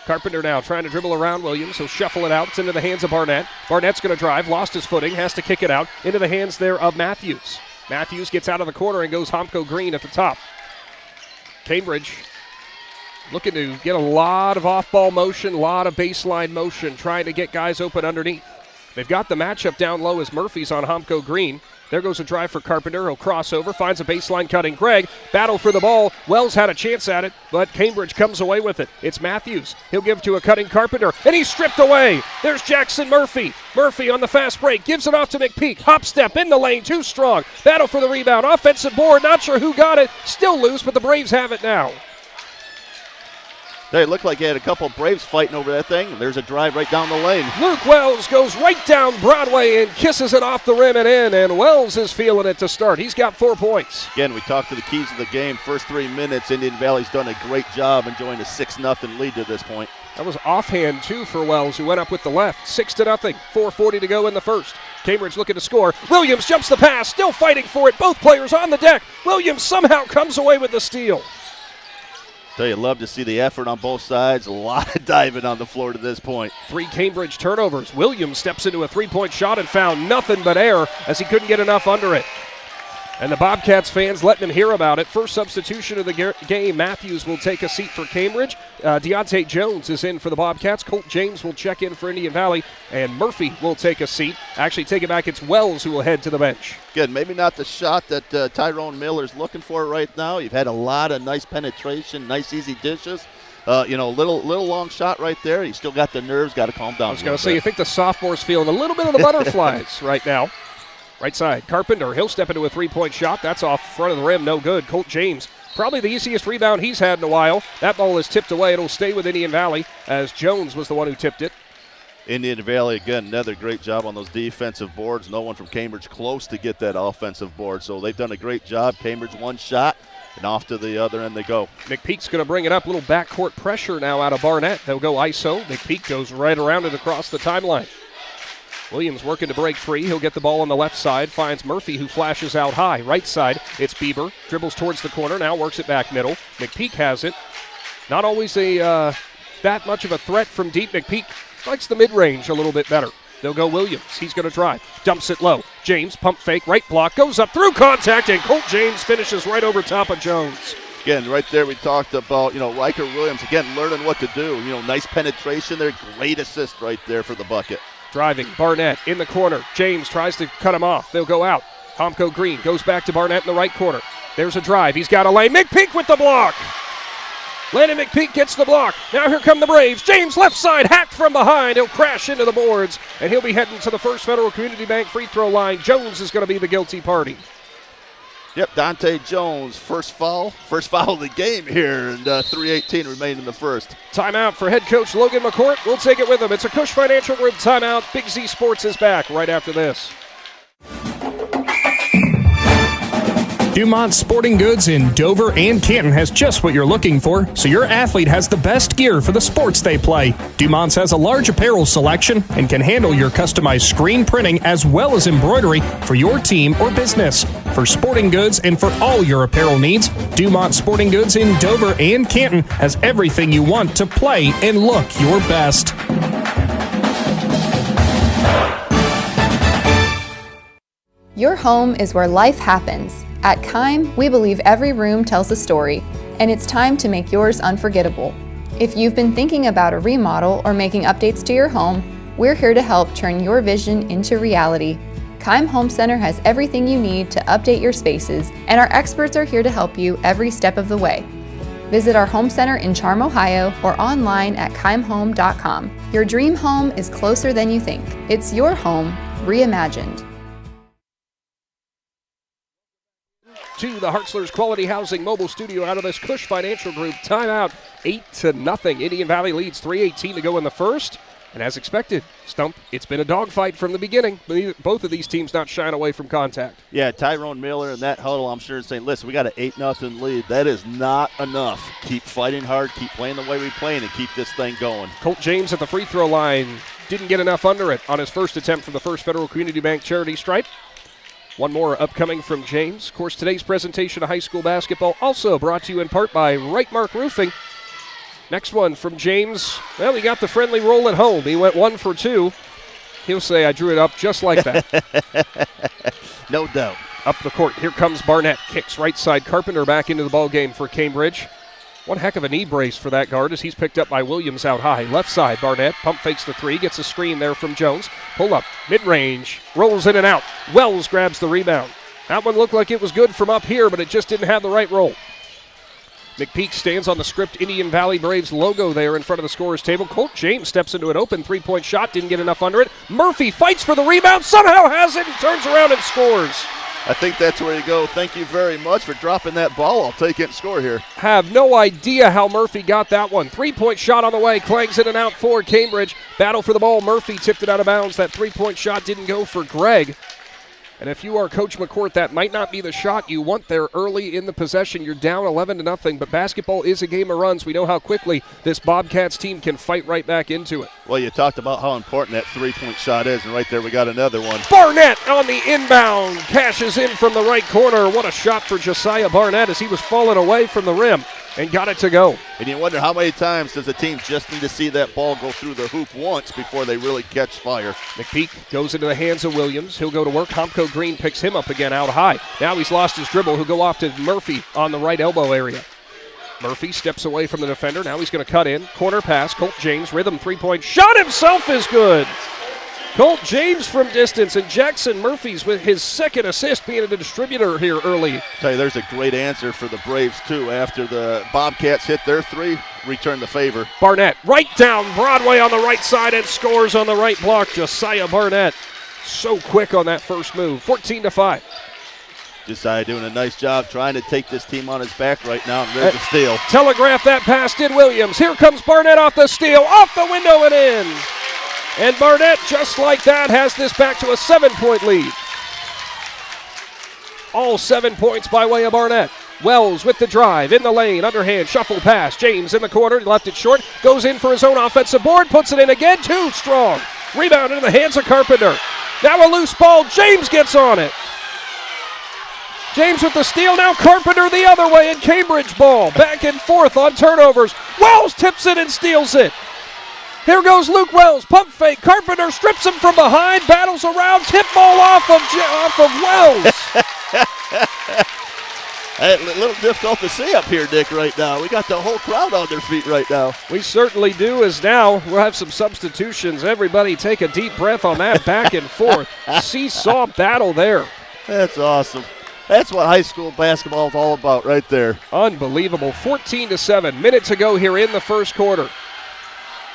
Carpenter now trying to dribble around Williams. He'll shuffle it out. It's into the hands of Barnett. Barnett's going to drive, lost his footing, has to kick it out into the hands there of Matthews. Matthews gets out of the corner and goes Homko Green at the top. Cambridge looking to get a lot of off-ball motion, a lot of baseline motion, trying to get guys open underneath. They've got the matchup down low as Murphy's on Homko Green. There goes a drive for Carpenter. He'll cross over, finds a baseline cutting Gregg. Battle for the ball. Wells had a chance at it, but Cambridge comes away with it. It's Matthews. He'll give to a cutting Carpenter, and he's stripped away. There's Jackson Murphy. Murphy on the fast break, gives it off to McPeak. Hop step in the lane, too strong. Battle for the rebound. Offensive board, not sure who got it. Still loose, but the Braves have it now. They looked like they had a couple of Braves fighting over that thing. There's a drive right down the lane. Luke Wells goes right down Broadway and kisses it off the rim and in, and Wells is feeling it to start. He's got 4 points. Again, we talked to the keys of the game. First 3 minutes, Indian Valley's done a great job enjoying a 6-0 lead to this point. That was offhand, too, for Wells, who went up with the left. 6-0, 4:40 to go in the first. Cambridge looking to score. Williams jumps the pass, still fighting for it. Both players on the deck. Williams somehow comes away with the steal. Tell you, love to see the effort on both sides. A lot of diving on the floor to this point. 3 Cambridge turnovers. Williams steps into a 3-point shot and found nothing but air as he couldn't get enough under it. And the Bobcats fans letting him hear about it. First substitution of the game. Matthews will take a seat for Cambridge. Deontay Jones is in for the Bobcats. Colt James will check in for Indian Valley. And Murphy will take a seat. Actually, take it back. It's Wells who will head to the bench. Good. Maybe not the shot that Tyrone Miller's looking for right now. You've had a lot of nice penetration, nice easy dishes. Little long shot right there. He's still got the nerves. Got to calm down. I was going to say, you think the sophomore's feeling a little bit of the butterflies right now. Right side, Carpenter, he'll step into a 3-point shot. That's off front of the rim, no good. Colt James, probably the easiest rebound he's had in a while. That ball is tipped away. It'll stay with Indian Valley, as Jones was the one who tipped it. Indian Valley, again, another great job on those defensive boards. No one from Cambridge close to get that offensive board, so they've done a great job. Cambridge one shot, and off to the other end they go. McPeak's going to bring it up. A little backcourt pressure now out of Barnett. They'll go ISO. McPeak goes right around it across the timeline. Williams working to break free. He'll get the ball on the left side. Finds Murphy, who flashes out high. Right side, it's Bieber. Dribbles towards the corner. Now works it back middle. McPeak has it. Not always that much of a threat from deep. McPeak likes the mid-range a little bit better. They'll go Williams. He's going to drive. Dumps it low. James, pump fake, right block. Goes up through contact, and Colt James finishes right over top of Jones. Again, right there we talked about, Riker Williams, again, learning what to do. Nice penetration there. Great assist right there for the bucket. Driving, Barnett in the corner. James tries to cut him off. They'll go out. Homko Green goes back to Barnett in the right corner. There's a drive. He's got a lane. McPeak with the block. Landon McPeak gets the block. Now here come the Braves. James left side, hacked from behind. He'll crash into the boards, and he'll be heading to the First Federal Community Bank free throw line. Jones is going to be the guilty party. Yep, Dante Jones, first foul of the game here, and 3:18 remain in the first. Timeout for head coach Logan McCourt. We'll take it with him. It's a Cush Financial Group timeout. Big Z Sports is back right after this. Dumont Sporting Goods in Dover and Canton has just what you're looking for, so your athlete has the best gear for the sports they play. Dumont's has a large apparel selection and can handle your customized screen printing as well as embroidery for your team or business. For sporting goods and for all your apparel needs, Dumont Sporting Goods in Dover and Canton has everything you want to play and look your best. Your home is where life happens. At Kime, we believe every room tells a story, and it's time to make yours unforgettable. If you've been thinking about a remodel or making updates to your home, we're here to help turn your vision into reality. Kime Home Center has everything you need to update your spaces, and our experts are here to help you every step of the way. Visit our home center in Charm, Ohio, or online at kimehome.com. Your dream home is closer than you think. It's your home reimagined. To the Hartzler's Quality Housing Mobile Studio out of this Cush Financial Group. Timeout 8-0. Indian Valley leads 3:18 to go in the first. And as expected, Stump, it's been a dogfight from the beginning. Both of these teams not shying away from contact. Yeah, Tyrone Miller in that huddle, I'm sure, is saying, listen, we got an 8-0 lead. That is not enough. Keep fighting hard, keep playing the way we play, and keep this thing going. Colt James at the free throw line didn't get enough under it on his first attempt for the First Federal Community Bank charity stripe. One more upcoming from James. Of course, today's presentation of high school basketball also brought to you in part by Right Mark Roofing. Next one from James. Well, he got the friendly roll at home. He went 1 for 2. He'll say, I drew it up just like that. No doubt. Up the court. Here comes Barnett. Kicks right side. Carpenter back into the ball game for Cambridge. One heck of a knee brace for that guard as he's picked up by Williams out high. Left side, Barnett pump fakes the three, gets a screen there from Jones. Pull up, mid-range, rolls in and out. Wells grabs the rebound. That one looked like it was good from up here, but it just didn't have the right roll. McPeak stands on the script Indian Valley Braves logo there in front of the scorer's table. Colt James steps into an open three-point shot, didn't get enough under it. Murphy fights for the rebound, somehow has it, and turns around and scores. I think that's where you go. Thank you very much for dropping that ball. I'll take it and score here. Have no idea how Murphy got that one. Three-point shot on the way. Clangs in and out for Cambridge. Battle for the ball. Murphy tipped it out of bounds. That three-point shot didn't go for Greg. And if you are Coach McCourt, that might not be the shot you want there early in the possession. You're down 11-0, but basketball is a game of runs. We know how quickly this Bobcats team can fight right back into it. Well, you talked about how important that three-point shot is, and right there we got another one. Barnett on the inbound. Cashes in from the right corner. What a shot for Josiah Barnett as he was falling away from the rim and got it to go. And you wonder how many times does a team just need to see that ball go through the hoop once before they really catch fire. McPeak goes into the hands of Williams. He'll go to work. Homko Green picks him up again out high. Now he's lost his dribble. He'll go off to Murphy on the right elbow area. Murphy steps away from the defender. Now he's going to cut in. Corner pass. Colt James, rhythm three-point shot himself is good. Colt James from distance, and Jackson Murphy's with his second assist being a distributor here early. Tell you, there's a great answer for the Braves, too. After the Bobcats hit their three, return the favor. Barnett right down Broadway on the right side and scores on the right block. Josiah Barnett so quick on that first move. 14-5. Josiah doing a nice job trying to take this team on his back right now and ready to steal. Telegraph that pass, did Williams. Here comes Barnett off the steal, off the window and in. And Barnett, just like that, has this back to a 7-point lead. All 7 points by way of Barnett. Wells with the drive, in the lane, underhand, shuffle pass. James in the corner, left it short, goes in for his own offensive board, puts it in again, too strong. Rebound into the hands of Carpenter. Now a loose ball, James gets on it. James with the steal, now Carpenter the other way, and Cambridge ball. Back and forth on turnovers. Wells tips it and steals it. Here goes Luke Wells, pump fake. Carpenter strips him from behind, battles around, tip ball off of Wells. A little difficult to see up here, Dick, right now. We got the whole crowd on their feet right now. We certainly do, as now we'll have some substitutions. Everybody take a deep breath on that back and forth. Seesaw battle there. That's awesome. That's what high school basketball is all about right there. Unbelievable. 14-7. Minute to go here in the first quarter.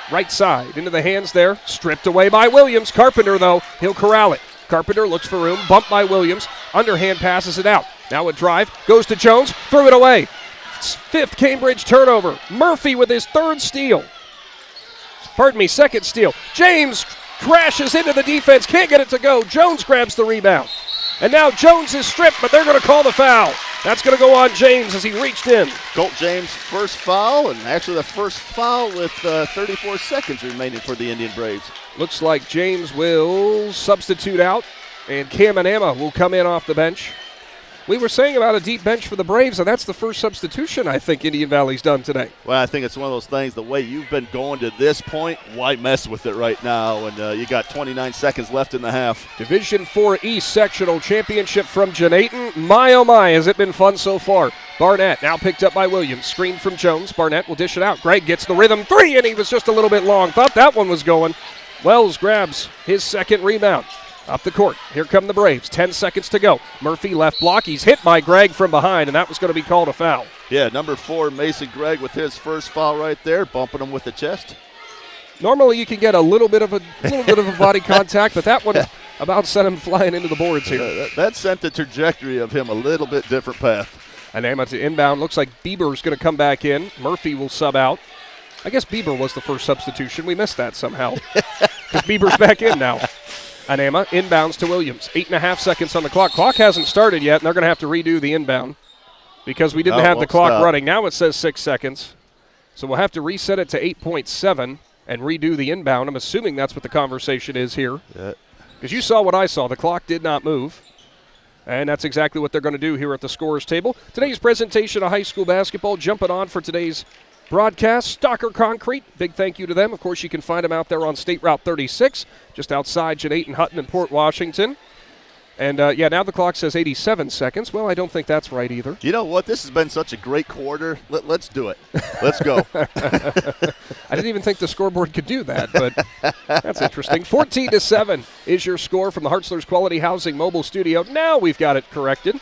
Right side, into the hands there, stripped away by Williams. Carpenter, though, he'll corral it. Carpenter looks for room, bumped by Williams. Underhand passes it out. Now a drive, goes to Jones, threw it away. Fifth Cambridge turnover. Murphy with his third steal. Second steal. James crashes into the defense, can't get it to go. Jones grabs the rebound. And now Jones is stripped, but they're going to call the foul. That's going to go on James as he reached in. Colt James' first foul, and actually the first foul with 34 seconds remaining for the Indian Braves. Looks like James will substitute out, and Cam Anama will come in off the bench. We were saying about a deep bench for the Braves, and that's the first substitution I think Indian Valley's done today. Well, I think it's one of those things, the way you've been going to this point, why mess with it right now? And you got 29 seconds left in the half. Division IV East Sectional Championship from Gnadenhutten. My, oh my, has it been fun so far. Barnett now picked up by Williams. Screen from Jones. Barnett will dish it out. Greg gets the rhythm. 3, and he was just a little bit long. Thought that one was going. Wells grabs his second rebound. Up the court. Here come the Braves. 10 seconds to go. Murphy left block. He's hit by Gregg from behind, and that was going to be called a foul. Yeah, number 4, Mason Gregg with his first foul right there, bumping him with the chest. Normally you can get a little bit of a body contact, but that one about sent him flying into the boards here. That sent the trajectory of him a little bit different path. Anema to inbound. Looks like Bieber's going to come back in. Murphy will sub out. I guess Bieber was the first substitution. We missed that somehow because Bieber's back in now. Anema inbounds to Williams. 8.5 seconds on the clock. Clock hasn't started yet, and they're going to have to redo the inbound because we didn't have the clock running. Now it says 6 seconds. So we'll have to reset it to 8.7 and redo the inbound. I'm assuming that's what the conversation is here. Because you saw what I saw. The clock did not move. And that's exactly what they're going to do here at the scorer's table. Today's presentation of high school basketball, jumping on for today's broadcast, Stocker Concrete. Big thank you to them. Of course, you can find them out there on State Route 36, just outside Gnadenhutten and Port Washington. And, now the clock says 87 seconds. Well, I don't think that's right either. You know what? This has been such a great quarter. Let's do it. Let's go. I didn't even think the scoreboard could do that, but that's interesting. 14-7 is your score from the Hartzler's Quality Housing Mobile Studio. Now we've got it corrected,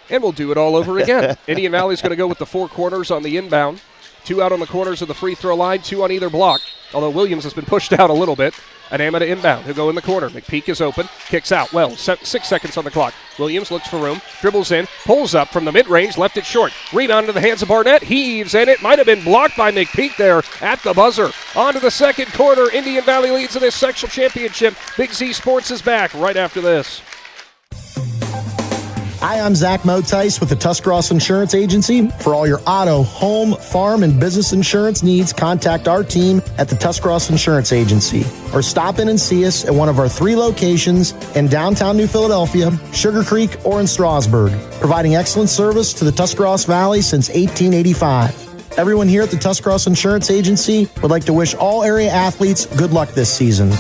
and we'll do it all over again. Indian Valley's going to go with the 4 corners on the inbound. 2 out on the corners of the free throw line, 2 on either block, although Williams has been pushed out a little bit. Anema to inbound. He'll go in the corner. McPeak is open. Kicks out. Well, 6 seconds on the clock. Williams looks for room. Dribbles in. Pulls up from the mid-range. Left it short. Rebound into the hands of Barnett. Heaves, and it might have been blocked by McPeak there at the buzzer. On to the second quarter. Indian Valley leads in this sectional championship. Big Z Sports is back right after this. Hi, I'm Zach Motice with the Tuscarawas Insurance Agency. For all your auto, home, farm, and business insurance needs, contact our team at the Tuscarawas Insurance Agency. Or stop in and see us at one of our 3 locations in downtown New Philadelphia, Sugar Creek, or in Strasburg, providing excellent service to the Tuscarawas Valley since 1885. Everyone here at the Tuscarawas Insurance Agency would like to wish all area athletes good luck this season.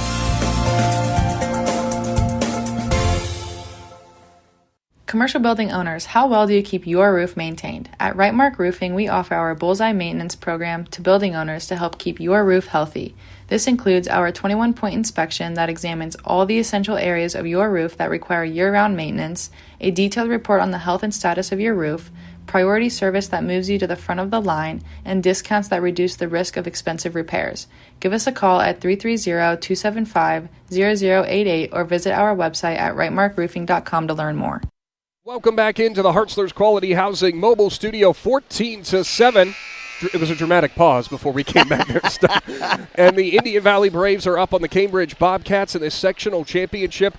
Commercial building owners, how well do you keep your roof maintained? At Rightmark Roofing, we offer our Bullseye Maintenance Program to building owners to help keep your roof healthy. This includes our 21-point inspection that examines all the essential areas of your roof that require year-round maintenance, a detailed report on the health and status of your roof, priority service that moves you to the front of the line, and discounts that reduce the risk of expensive repairs. Give us a call at 330-275-0088 or visit our website at rightmarkroofing.com to learn more. Welcome back into the Hartzler's Quality Housing Mobile Studio, 14-7. It was a dramatic pause before we came back there. And the Indian Valley Braves are up on the Cambridge Bobcats in this sectional championship.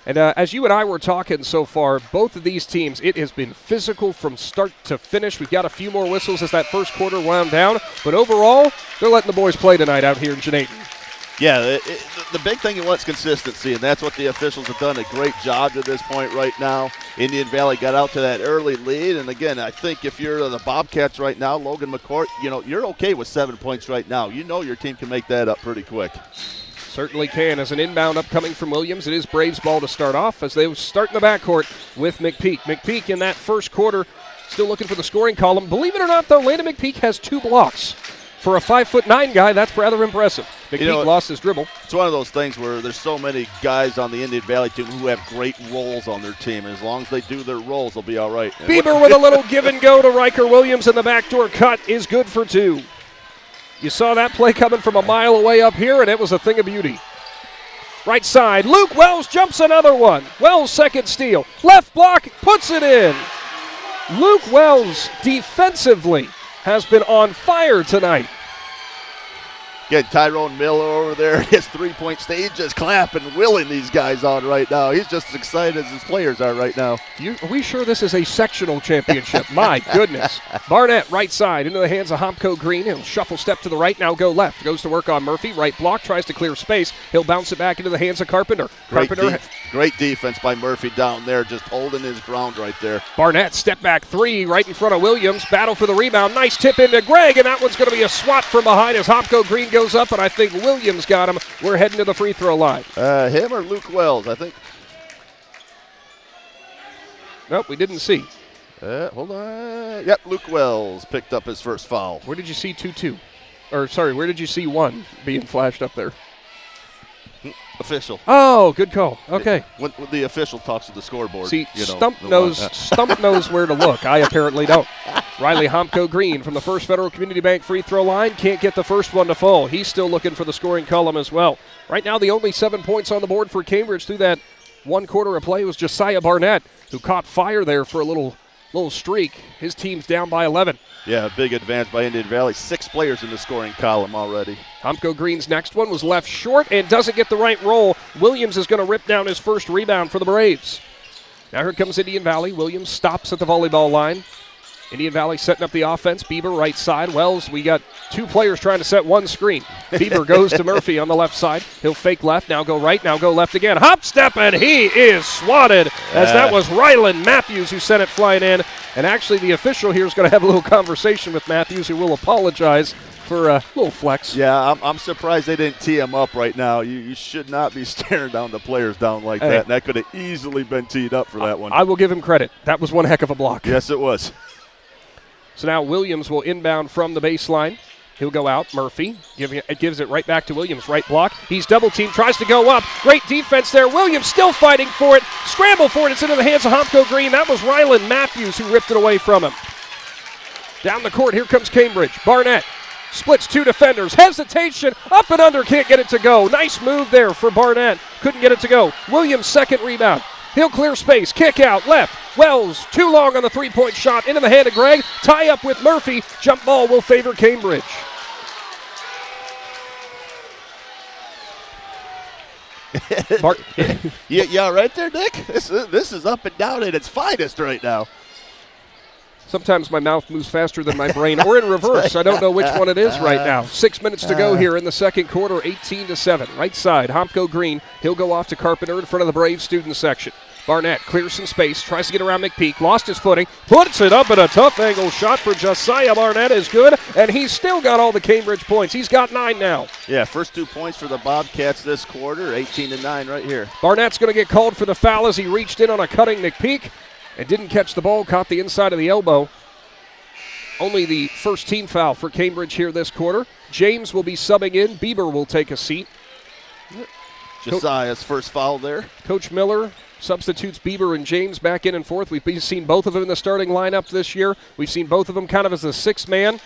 And as you and I were talking so far, both of these teams, it has been physical from start to finish. We've got a few more whistles as that first quarter wound down. But overall, they're letting the boys play tonight out here in Gnadenhutten. Yeah, the big thing you want is consistency, and that's what the officials have done a great job to this point right now. Indian Valley got out to that early lead, and again, I think if you're the Bobcats right now, Logan McCourt, you're okay with 7 points right now. You know your team can make that up pretty quick. Certainly can. As an inbound upcoming from Williams, it is Braves ball to start off as they start in the backcourt with McPeak. McPeak in that first quarter still looking for the scoring column. Believe it or not, though, Landon McPeak has 2 blocks. For a 5'9" guy, that's rather impressive. McPeak lost his dribble. It's one of those things where there's so many guys on the Indian Valley team who have great roles on their team. As long as they do their roles, they'll be all right. Bieber with a little give and go to Riker Williams, and the backdoor cut is good for 2. You saw that play coming from a mile away up here, and it was a thing of beauty. Right side, Luke Wells jumps another one. Wells' second steal. Left block, puts it in. Luke Wells defensively has been on fire tonight. Again, Tyrone Miller over there at his three-point stage, just clapping, willing these guys on right now. He's just as excited as his players are right now. Are we sure this is a sectional championship? My goodness. Barnett, right side, into the hands of Hopko Green. He'll shuffle step to the right, now go left. Goes to work on Murphy. Right block, tries to clear space. He'll bounce it back into the hands of Carpenter. Great defense by Murphy down there, just holding his ground right there. Barnett, step back three, right in front of Williams. Battle for the rebound. Nice tip into Gregg, and that one's going to be a swat from behind as Hopko Green goes up, and I think Williams got him. We're heading to the free throw line. Him or Luke Wells, I think. Nope, we didn't see. Hold on. Yep, Luke Wells picked up his first foul. Where did you see 2-2? Or, sorry, where did you see 1 being flashed up there? Official. Oh, good call. Okay. When the official talks to the scoreboard. See, Stump knows where to look. I apparently don't. Riley Hopko Green from the First Federal Community Bank free throw line can't get the first one to fall. He's still looking for the scoring column as well. Right now, the only 7 points on the board for Cambridge through that 1 quarter of play was Josiah Barnett, who caught fire there for a little streak. His team's down by 11. Yeah, a big advance by Indian Valley. 6 players in the scoring column already. Hopko Green's next one was left short and doesn't get the right roll. Williams is going to rip down his first rebound for the Braves. Now here comes Indian Valley. Williams stops at the volleyball line. Indian Valley setting up the offense. Bieber right side. Wells, we got 2 players trying to set 1 screen. Bieber goes to Murphy on the left side. He'll fake left, now go right, now go left again. Hop step, and he is swatted as that was Rylan Matthews who sent it flying in. And actually the official here is going to have a little conversation with Matthews, who will apologize for a little flex. Yeah, I'm surprised they didn't tee him up right now. You should not be staring down the players down like that. And that could have easily been teed up for that one. I will give him credit. That was one heck of a block. Yes, it was. So now Williams will inbound from the baseline. He'll go out. Murphy gives it right back to Williams. Right block. He's double-teamed. Tries to go up. Great defense there. Williams still fighting for it. Scramble for it. It's into the hands of Hopko Green. That was Rylan Matthews who ripped it away from him. Down the court. Here comes Cambridge. Barnett splits 2 defenders. Hesitation. Up and under. Can't get it to go. Nice move there for Barnett. Couldn't get it to go. Williams' second rebound. He'll clear space. Kick out. Left. Wells, too long on the three-point shot. Into the hand of Gregg. Tie up with Murphy. Jump ball will favor Cambridge. Yeah, right there, Nick. This is up and down at its finest right now. Sometimes my mouth moves faster than my brain, or in reverse. I don't know which one it is right now. 6 minutes to go here in the second quarter, 18-7. Right side, Hopko Green. He'll go off to Carpenter in front of the Brave student section. Barnett clears some space, tries to get around McPeak, lost his footing, puts it up, and a tough angle shot for Josiah Barnett is good, and he's still got all the Cambridge points. He's got 9 now. Yeah, first 2 points for the Bobcats this quarter, 18-9 right here. Barnett's going to get called for the foul as he reached in on a cutting McPeak and didn't catch the ball, caught the inside of the elbow. Only the first team foul for Cambridge here this quarter. James will be subbing in. Bieber will take a seat. Josiah's first foul there. Coach Miller substitutes Bieber and James back in and forth. We've seen both of them in the starting lineup this year. We've seen both of them kind of as a sixth man.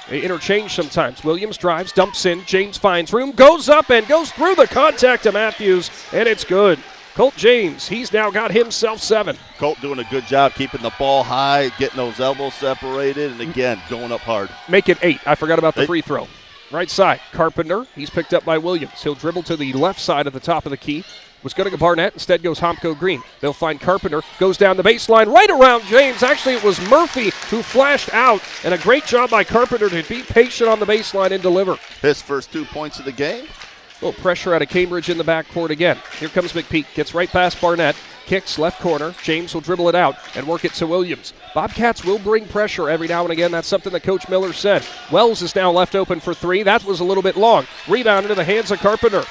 They interchange sometimes. Williams drives, dumps in. James finds room, goes up and goes through the contact to Matthews, and it's good. Colt James, he's now got himself 7. Colt doing a good job keeping the ball high, getting those elbows separated, and again, going up hard. Make it 8. I forgot about the free throw. Right side, Carpenter. He's picked up by Williams. He'll dribble to the left side at the top of the key. Was going to go Barnett. Instead goes Hopko Green. They'll find Carpenter. Goes down the baseline right around James. Actually, it was Murphy who flashed out. And a great job by Carpenter to be patient on the baseline and deliver. His first 2 points of the game. A little pressure out of Cambridge in the backcourt again. Here comes McPeak. Gets right past Barnett. Kicks left corner. James will dribble it out and work it to Williams. Bobcats will bring pressure every now and again. That's something that Coach Miller said. Wells is now left open for 3. That was a little bit long. Rebound into the hands of Carpenter.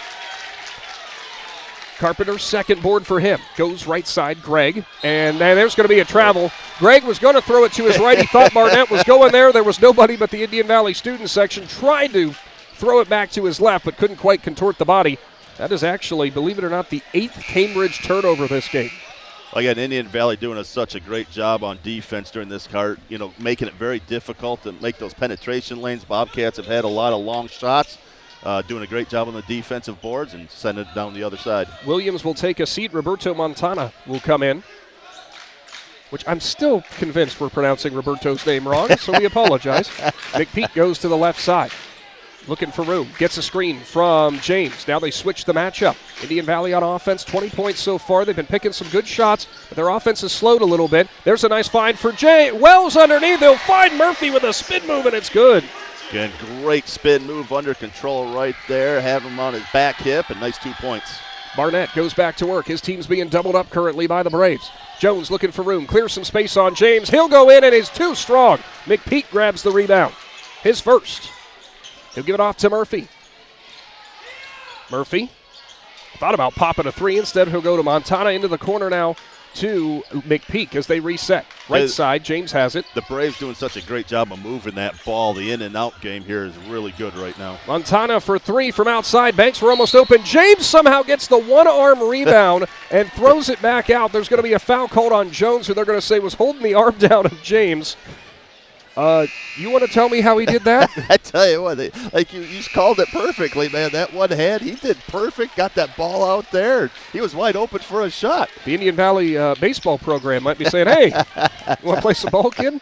Carpenter's second board for him. Goes right side, Gregg. And there's going to be a travel. Gregg was going to throw it to his right. He thought Barnett was going there. There was nobody but the Indian Valley student section. Tried to throw it back to his left, but couldn't quite contort the body. That is actually, believe it or not, the 8th Cambridge turnover this game. Again, Indian Valley doing such a great job on defense during this cart, making it very difficult to make those penetration lanes. Bobcats have had a lot of long shots, doing a great job on the defensive boards and sending it down the other side. Williams will take a seat. Roberto Montana will come in, which I'm still convinced we're pronouncing Roberto's name wrong, so we apologize. McPeak goes to the left side. looking for room. Gets a screen from James. Now they switch the matchup. Indian Valley on offense, 20 points so far. They've been picking some good shots, but their offense has slowed a little bit. There's a nice find for Wells underneath. They'll find Murphy with a spin move, and it's good. Again, great spin move under control right there. Have him on his back hip, and nice 2 points. Barnett goes back to work. His team's being doubled up currently by the Braves. Jones looking for room. Clears some space on James. He'll go in, and is too strong. McPeak grabs the rebound. His first. He'll give it off to Murphy. Murphy thought about popping a three. Instead, he'll go to Montana into the corner now to McPeak as they reset. Right side, James has it. The Braves doing such a great job of moving that ball. The in and out game here is really good right now. Montana for three from outside. Banks were almost open. James somehow gets the one-arm rebound and throws it back out. There's going to be a foul called on Jones, who they're going to say was holding the arm down of James. You want to tell me how he did that? I tell you what, you called it perfectly, man. That one hand, he did perfect, got that ball out there. He was wide open for a shot. The Indian Valley baseball program might be saying, hey, you want to play some ball, kid?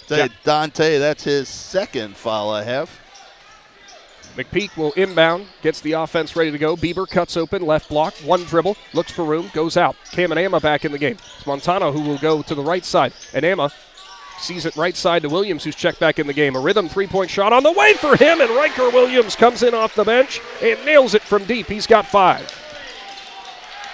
Say, Dante, that's his second foul I have. McPeak will inbound, gets the offense ready to go. Bieber cuts open, left block, one dribble, looks for room, goes out. Cam and Amma back in the game. It's Montano who will go to the right side, and Amma sees it right side to Williams, who's checked back in the game. A rhythm three-point shot on the way for him, and Riker Williams comes in off the bench and nails it from deep. He's got 5.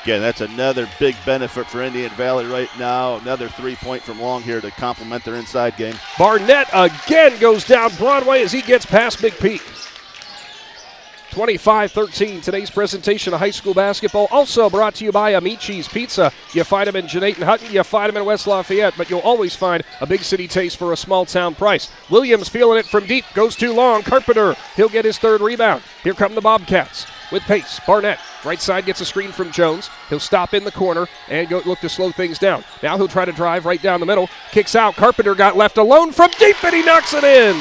Again, that's another big benefit for Indian Valley right now. Another 3-point from long here to complement their inside game. Barnett again goes down Broadway as he gets past McPeak. 25-13, today's presentation of high school basketball. Also brought to you by Amici's Pizza. You find them in Gnadenhutten, you find them in West Lafayette, but you'll always find a big city taste for a small town price. Williams feeling it from deep, goes too long. Carpenter, he'll get his third rebound. Here come the Bobcats with pace. Barnett, right side, gets a screen from Jones. He'll stop in the corner and look to slow things down. Now he'll try to drive right down the middle. Kicks out. Carpenter got left alone from deep, and he knocks it in.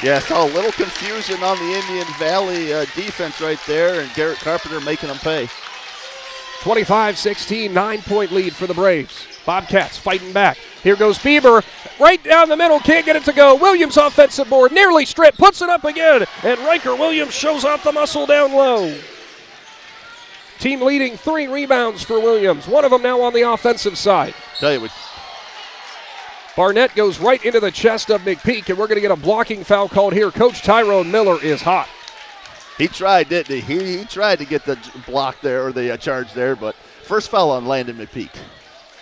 Yeah, I saw a little confusion on the Indian Valley defense right there, and Garrett Carpenter making them pay. 25-16, 9-point lead for the Braves. Bobcats fighting back. Here goes Bieber, right down the middle, can't get it to go. Williams offensive board, nearly stripped, puts it up again, and Riker Williams shows off the muscle down low. Team leading 3 rebounds for Williams, one of them now on the offensive side. Tell you what. Barnett goes right into the chest of McPeak, and we're going to get a blocking foul called here. Coach Tyrone Miller is hot. He tried, didn't he? He tried to get the block there, or the charge there, but first foul on Landon McPeak.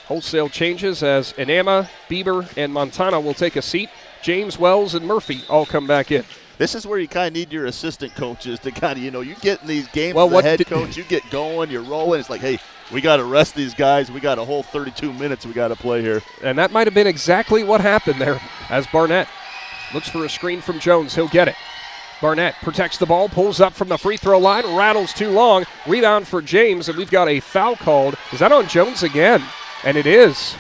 Wholesale changes as Anama, Bieber, and Montana will take a seat. James, Wells, and Murphy all come back in. This is where you kind of need your assistant coaches to kind of, you get in these games as the head coach, you get going, you're rolling. It's like, hey, we got to rest these guys. We got a whole 32 minutes we got to play here. And that might have been exactly what happened there as Barnett looks for a screen from Jones. He'll get it. Barnett protects the ball, pulls up from the free throw line, rattles too long. Rebound for James, and we've got a foul called. Is that on Jones again? And it is.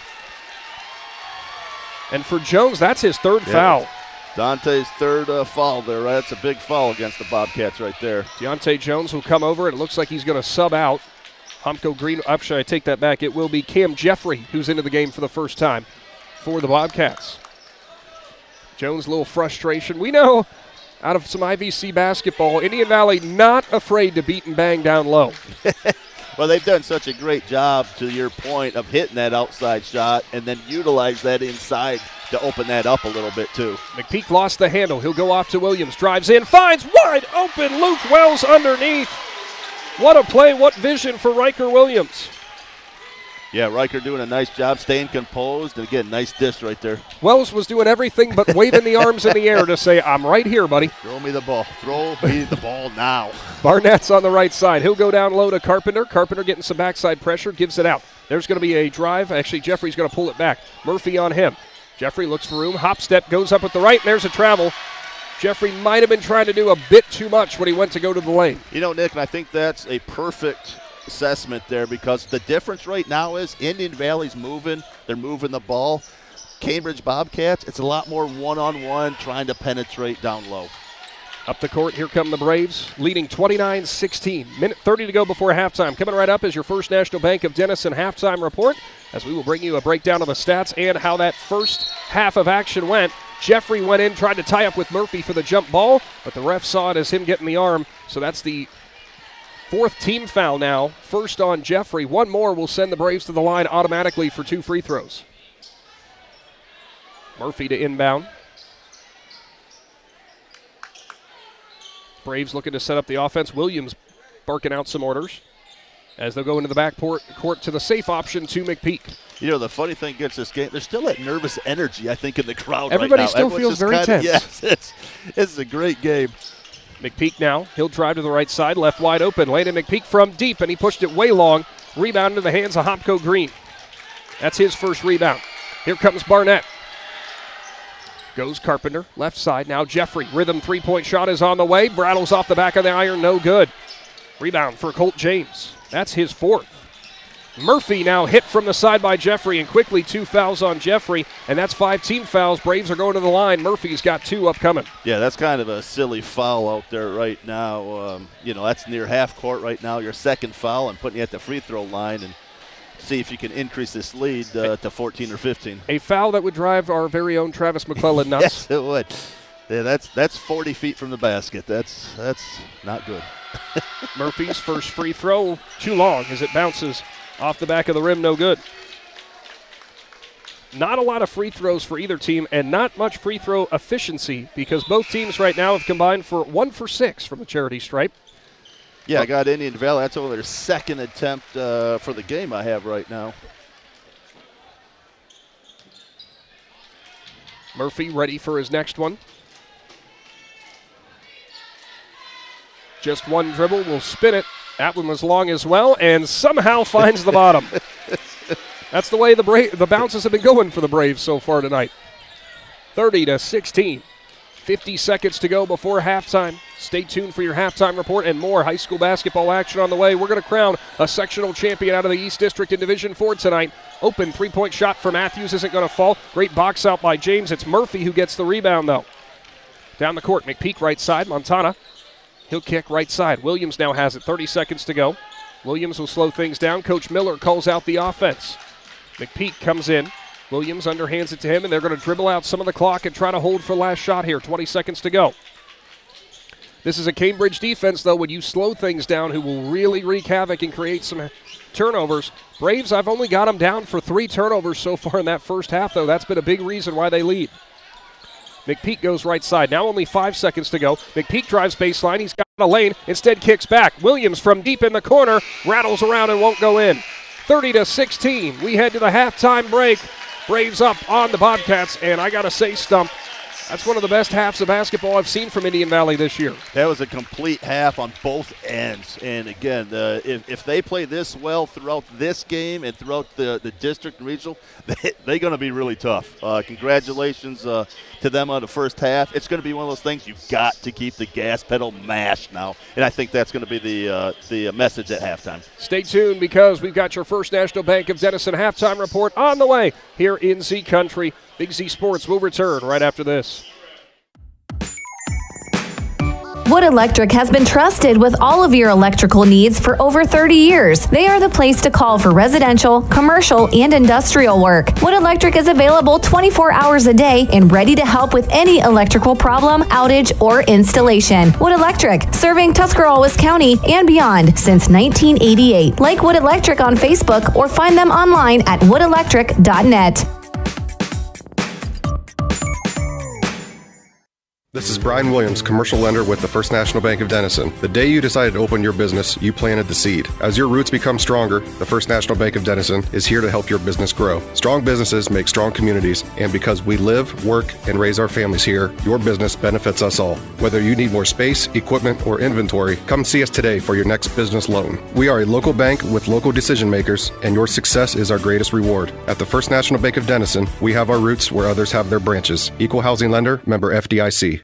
And for Jones, that's his third foul. Dante's third foul there, right? That's a big foul against the Bobcats right there. Deontay Jones will come over, and it looks like he's going to sub out. Humko Green, should I take that back? It will be Cam Jeffrey who's into the game for the first time for the Bobcats. Jones, a little frustration. We know out of some IVC basketball, Indian Valley not afraid to beat and bang down low. Well, they've done such a great job, to your point, of hitting that outside shot and then utilize that inside to open that up a little bit, too. McPeak lost the handle. He'll go off to Williams. Drives in, finds wide open Luke Wells underneath. What a play, what vision for Riker Williams. Yeah, Riker doing a nice job staying composed. And, again, nice dish right there. Wells was doing everything but waving the arms in the air to say, I'm right here, buddy. Throw me the ball. Throw me the ball now. Barnett's on the right side. He'll go down low to Carpenter. Carpenter getting some backside pressure, gives it out. There's going to be a drive. Actually, Jeffrey's going to pull it back. Murphy on him. Jeffrey looks for room. Hop step, goes up with the right, and there's a travel. Jeffrey might have been trying to do a bit too much when he went to go to the lane. Nick, and I think that's a perfect assessment there, because the difference right now is Indian Valley's moving. They're moving the ball. Cambridge Bobcats, it's a lot more one-on-one, trying to penetrate down low. Up the court, here come the Braves, leading 29-16. Minute 30 to go before halftime. Coming right up is your First National Bank of Denison halftime report, as we will bring you a breakdown of the stats and how that first half of action went. Jeffrey went in, tried to tie up with Murphy for the jump ball, but the ref saw it as him getting the arm. So that's the 4th team foul now. First on Jeffrey. One more will send the Braves to the line automatically for 2 free throws. Murphy to inbound. Braves looking to set up the offense. Williams barking out some orders as they'll go into the back court to the safe option to McPeak. You know, the funny thing against this game, there's still that nervous energy, I think, in the crowd Everybody right now. still feels very tense. Yes, it's a great game. McPeak now, he'll drive to the right side, left wide open. Landon McPeak from deep, and he pushed it way long. Rebound into the hands of Hopko Green. That's his first rebound. Here comes Barnett. Goes Carpenter, left side. Now Jeffrey, rhythm three-point shot is on the way. Rattles off the back of the iron, no good. Rebound for Colt James. That's his 4th. Murphy now hit from the side by Jeffrey, and quickly 2 fouls on Jeffrey, and that's 5 team fouls. Braves are going to the line. Murphy's got 2 upcoming. Yeah, that's kind of a silly foul out there right now. That's near half court right now. Your second foul and putting you at the free throw line and see if you can increase this lead to 14 or 15. A foul that would drive our very own Travis McClellan nuts. Yes, it would. Yeah, that's 40 feet from the basket. That's not good. Murphy's first free throw, too long as it bounces off the back of the rim, no good. Not a lot of free throws for either team, and not much free throw efficiency because both teams right now have combined for 1 for 6 from the charity stripe. Yeah, I got Indian Valley. That's only their second attempt for the game I have right now. Murphy ready for his next one. Just one dribble, will spin it. That one was long as well, and somehow finds the bottom. That's the way the bounces have been going for the Braves so far tonight. 30-16. 50 seconds to go before halftime. Stay tuned for your halftime report and more high school basketball action on the way. We're going to crown a sectional champion out of the East District in Division 4 tonight. Open three-point shot for Matthews isn't going to fall. Great box out by James. It's Murphy who gets the rebound, though. Down the court, McPeak right side. Montana, he'll kick right side. Williams now has it. 30 seconds to go. Williams will slow things down. Coach Miller calls out the offense. McPeak comes in. Williams underhands it to him, and they're going to dribble out some of the clock and try to hold for last shot here. 20 seconds to go. This is a Cambridge defense, though, when you slow things down, who will really wreak havoc and create some turnovers. Braves, I've only got them down for 3 turnovers so far in that first half, though. That's been a big reason why they lead. McPeak goes right side. Now only 5 seconds to go. McPeak drives baseline. He's got a lane. Instead kicks back. Williams from deep in the corner rattles around and won't go in. 30-16. We head to the halftime break. Braves up on the Bobcats, and I got to say, Stump, that's one of the best halves of basketball I've seen from Indian Valley this year. That was a complete half on both ends. And, again, if they play this well throughout this game and throughout the district and regional, they're going to be really tough. Congratulations to them on the first half. It's going to be one of those things you've got to keep the gas pedal mashed now. And I think that's going to be the message at halftime. Stay tuned because we've got your First National Bank of Denison halftime report on the way here in Z Country. Big Z Sports will return right after this. Wood Electric has been trusted with all of your electrical needs for over 30 years. They are the place to call for residential, commercial, and industrial work. Wood Electric is available 24 hours a day and ready to help with any electrical problem, outage, or installation. Wood Electric, serving Tuscarawas County and beyond since 1988. Like Wood Electric on Facebook or find them online at woodelectric.net. This is Brian Williams, commercial lender with the First National Bank of Denison. The day you decided to open your business, you planted the seed. As your roots become stronger, the First National Bank of Denison is here to help your business grow. Strong businesses make strong communities, and because we live, work, and raise our families here, your business benefits us all. Whether you need more space, equipment, or inventory, come see us today for your next business loan. We are a local bank with local decision makers, and your success is our greatest reward. At the First National Bank of Denison, we have our roots where others have their branches. Equal housing lender, member FDIC.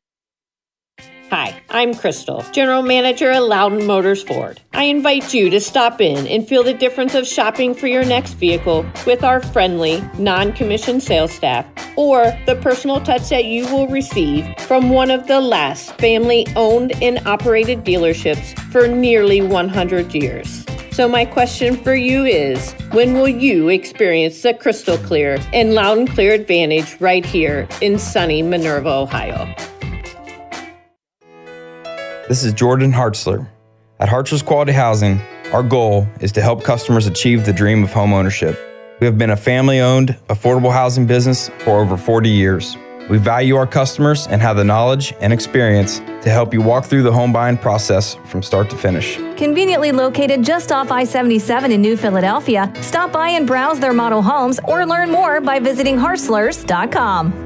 Hi, I'm Crystal, General Manager at Loudon Motors Ford. I invite you to stop in and feel the difference of shopping for your next vehicle with our friendly, non-commissioned sales staff, or the personal touch that you will receive from one of the last family-owned and operated dealerships for nearly 100 years. So my question for you is, when will you experience the crystal clear and loud and clear advantage right here in sunny Minerva, Ohio? This is Jordan Hartzler. At Hartzler's Quality Housing, our goal is to help customers achieve the dream of home ownership. We have been a family-owned, affordable housing business for over 40 years. We value our customers and have the knowledge and experience to help you walk through the home buying process from start to finish. Conveniently located just off I-77 in New Philadelphia, stop by and browse their model homes or learn more by visiting Hartzlers.com.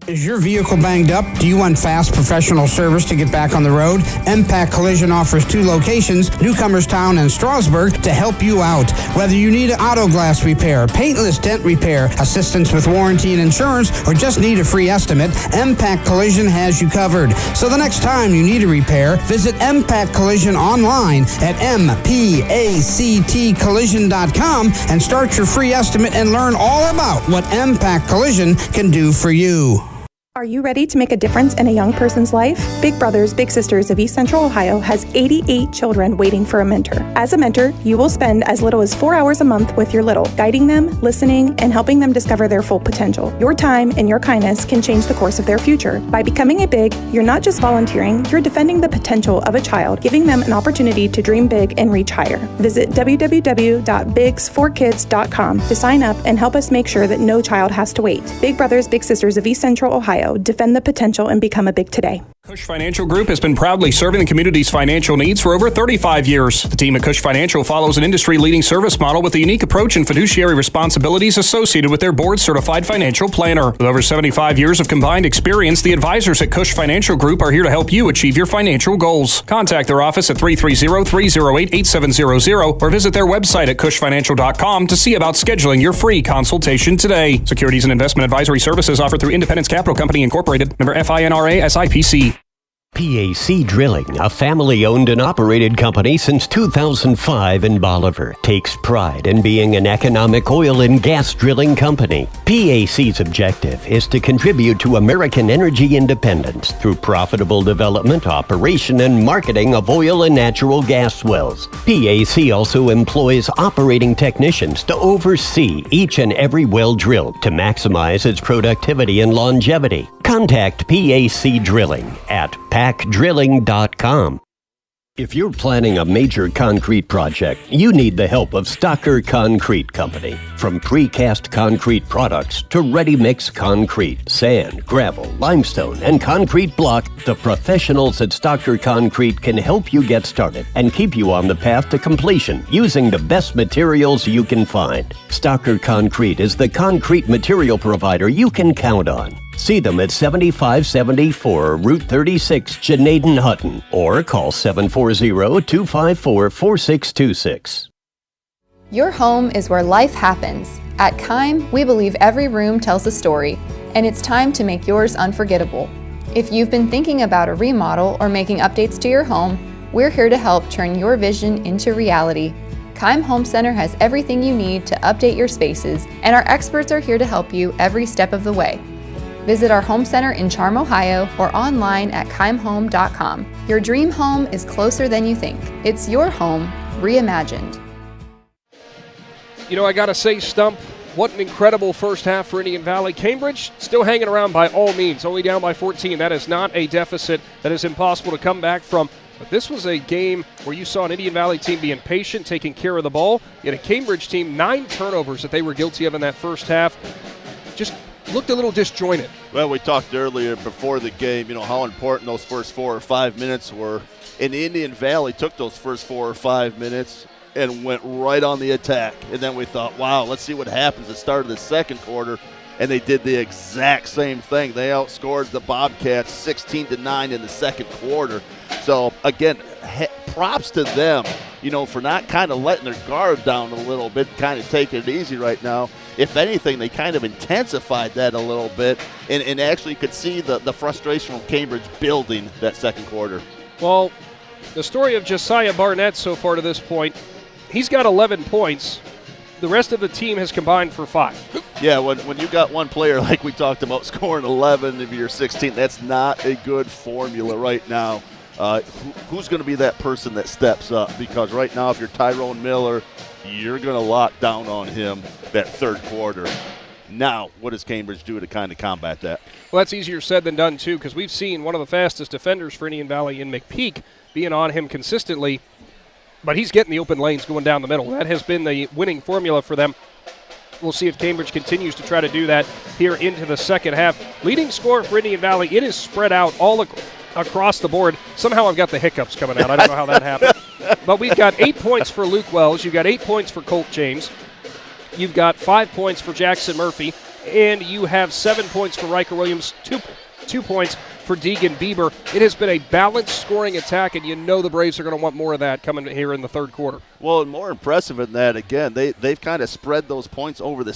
Is your vehicle banged up? Do you want fast professional service to get back on the road? MPAC Collision offers 2 locations, Newcomerstown and Strasburg, to help you out. Whether you need auto glass repair, paintless dent repair, assistance with warranty and insurance, or just need a free estimate, MPAC Collision has you covered. So the next time you need a repair, visit MPAC Collision online at mpactcollision.com and start your free estimate and learn all about what MPAC Collision can do for you. Are you ready to make a difference in a young person's life? Big Brothers Big Sisters of East Central Ohio has 88 children waiting for a mentor. As a mentor, you will spend as little as 4 hours a month with your little, guiding them, listening, and helping them discover their full potential. Your time and your kindness can change the course of their future. By becoming a Big, you're not just volunteering, you're defending the potential of a child, giving them an opportunity to dream big and reach higher. Visit www.bigs4kids.com to sign up and help us make sure that no child has to wait. Big Brothers Big Sisters of East Central Ohio. Defend the potential and become a Big today. Cush Financial Group has been proudly serving the community's financial needs for over 35 years. The team at Cush Financial follows an industry-leading service model with a unique approach and fiduciary responsibilities associated with their board-certified financial planner. With over 75 years of combined experience, the advisors at Cush Financial Group are here to help you achieve your financial goals. Contact their office at 330-308-8700 or visit their website at cushfinancial.com to see about scheduling your free consultation today. Securities and investment advisory services offered through Independence Capital Company Incorporated, member FINRA SIPC. PAC Drilling, a family-owned and operated company since 2005 in Bolivar, takes pride in being an economic oil and gas drilling company. PAC's objective is to contribute to American energy independence through profitable development, operation, and marketing of oil and natural gas wells. PAC also employs operating technicians to oversee each and every well drilled to maximize its productivity and longevity. Contact PAC Drilling at pacdrilling.com. If you're planning a major concrete project, you need the help of Stocker Concrete Company. From precast concrete products to ready-mix concrete, sand, gravel, limestone, and concrete block, the professionals at Stocker Concrete can help you get started and keep you on the path to completion using the best materials you can find. Stocker Concrete is the concrete material provider you can count on. See them at 7574 Route 36, Gnadenhutten, or call 740-254-4626. Your home is where life happens. At Kime, we believe every room tells a story, and it's time to make yours unforgettable. If you've been thinking about a remodel or making updates to your home, we're here to help turn your vision into reality. Kime Home Center has everything you need to update your spaces, and our experts are here to help you every step of the way. Visit our home center in Charm, Ohio, or online at kimehome.com. Your dream home is closer than you think. It's your home reimagined. You know, I got to say, Stump, what an incredible first half for Indian Valley. Cambridge still hanging around by all means, only down by 14. That is not a deficit that is impossible to come back from. But this was a game where you saw an Indian Valley team being patient, taking care of the ball. Yet a Cambridge team, 9 turnovers that they were guilty of in that first half. Just looked a little disjointed. Well, we talked earlier before the game, you know, how important those first 4 or 5 minutes were. And Indian Valley took those first 4 or 5 minutes and went right on the attack. And then we thought, wow, let's see what happens at the start of the second quarter. And they did the exact same thing. They outscored the Bobcats 16-9 in the second quarter. So, again, props to them, you know, for not kind of letting their guard down a little bit, kind of taking it easy right now. If anything, they kind of intensified that a little bit and actually could see the frustration from Cambridge building that second quarter. Well, the story of Josiah Barnett so far to this point, he's got 11 points. The rest of the team has combined for 5. Yeah, when you got one player like we talked about scoring 11 of your 16, that's not a good formula right now who's going to be that person that steps up? Because right now, if you're Tyrone Miller, you're going to lock down on him that third quarter. Now, what does Cambridge do to kind of combat that? Well, that's easier said than done, too, because we've seen one of the fastest defenders for Indian Valley in McPeak being on him consistently, but he's getting the open lanes going down the middle. That has been the winning formula for them. We'll see if Cambridge continues to try to do that here into the second half. Leading scorer for Indian Valley, it is spread out all across the board. Somehow I've got the hiccups coming out. I don't know how that happened. But we've got 8 points for Luke Wells. You've got 8 points for Colt James. You've got 5 points for Jackson Murphy. And you have 7 points for Riker Williams, 2 points for Deegan Bieber. It has been a balanced scoring attack, and you know the Braves are going to want more of that coming here in the third quarter. Well, and more impressive than that, again, they've kind of spread those points over the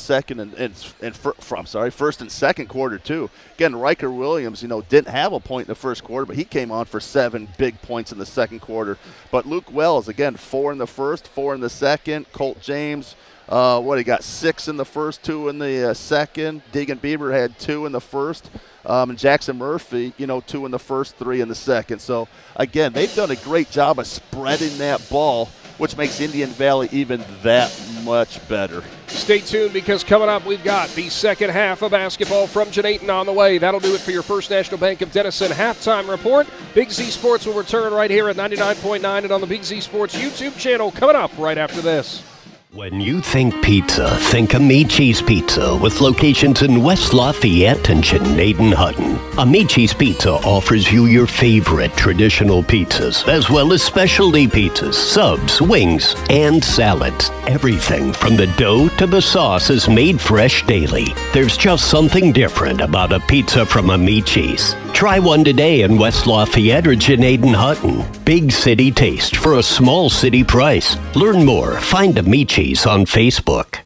first and second quarter too. Again, Riker Williams, didn't have a point in the first quarter, but he came on for 7 big points in the second quarter. But Luke Wells, again, 4 in the first, 4 in the second. Colt James, he got 6 in the first, 2 in the second. Deegan Bieber had 2 in the first. And Jackson Murphy, 2 in the first, 3 in the second. So, again, they've done a great job of spreading that ball, which makes Indian Valley even that much better. Stay tuned, because coming up we've got the second half of basketball from Gnadenhutten on the way. That'll do it for your First National Bank of Denison halftime report. Big Z Sports will return right here at 99.9 and on the Big Z Sports YouTube channel coming up right after this. When you think pizza, think Amici's Pizza, with locations in West Lafayette and Gnadenhutten. Amici's Pizza offers you your favorite traditional pizzas, as well as specialty pizzas, subs, wings, and salads. Everything from the dough to the sauce is made fresh daily. There's just something different about a pizza from Amici's. Try one today in West Lafayette or Gnadenhutten. Big city taste for a small city price. Learn more. Find Amici's on Facebook.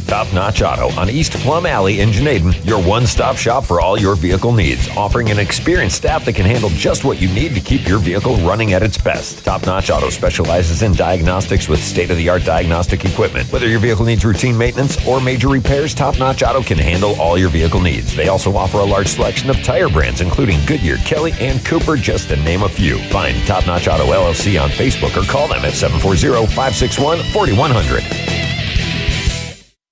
Top Notch Auto on East Plum Alley in Gnaden, your one-stop shop for all your vehicle needs, offering an experienced staff that can handle just what you need to keep your vehicle running at its best. Top Notch Auto specializes in diagnostics with state-of-the-art diagnostic equipment. Whether your vehicle needs routine maintenance or major repairs, Top Notch Auto can handle all your vehicle needs. They also offer a large selection of tire brands, including Goodyear, Kelly, and Cooper, just to name a few. Find Top Notch Auto LLC on Facebook or call them at 740-561-4100.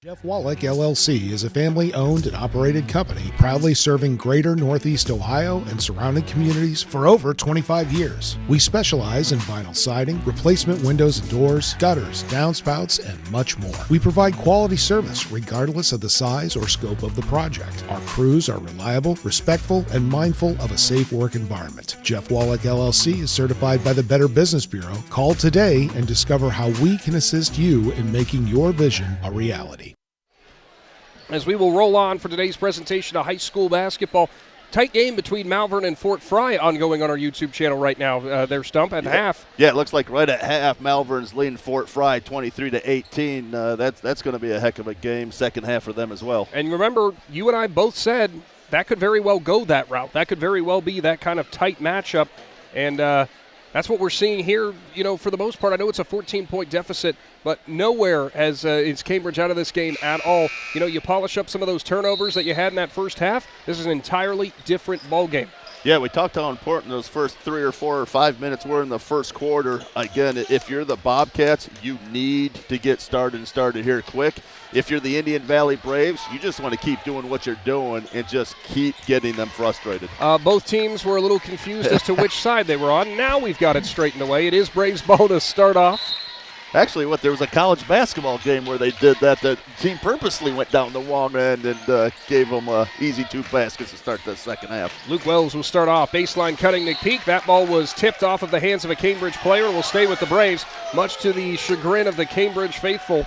Jeff Wallach LLC is a family-owned and operated company proudly serving greater Northeast Ohio and surrounding communities for over 25 years. We specialize in vinyl siding, replacement windows and doors, gutters, downspouts, and much more. We provide quality service regardless of the size or scope of the project. Our crews are reliable, respectful, and mindful of a safe work environment. Jeff Wallach LLC is certified by the Better Business Bureau. Call today and discover how we can assist you in making your vision a reality. As we will roll on for today's presentation of high school basketball. Tight game between Malvern and Fort Fry ongoing on our YouTube channel right now. Their Stump at half. Yeah, it looks like right at half, Malvern's leading Fort Fry 23-18. That's going to be a heck of a game. Second half for them as well. And remember, you and I both said that could very well go that route. That could very well be that kind of tight matchup. And that's what we're seeing here, for the most part. I know it's a 14-point deficit, but nowhere is Cambridge out of this game at all. You polish up some of those turnovers that you had in that first half. This is an entirely different ball game. Yeah, we talked how important those first 3 or 4 or 5 minutes were in the first quarter. Again, if you're the Bobcats, you need to get started here quick. If you're the Indian Valley Braves, you just want to keep doing what you're doing and just keep getting them frustrated. Both teams were a little confused as to which side they were on. Now we've got it straightened away. It is Braves ball to start off. Actually, there was a college basketball game where they did that. The team purposely went down the wrong end and gave them easy 2 baskets to start the second half. Luke Wells will start off. Baseline cutting McPeak. That ball was tipped off of the hands of a Cambridge player and will stay with the Braves, much to the chagrin of the Cambridge faithful.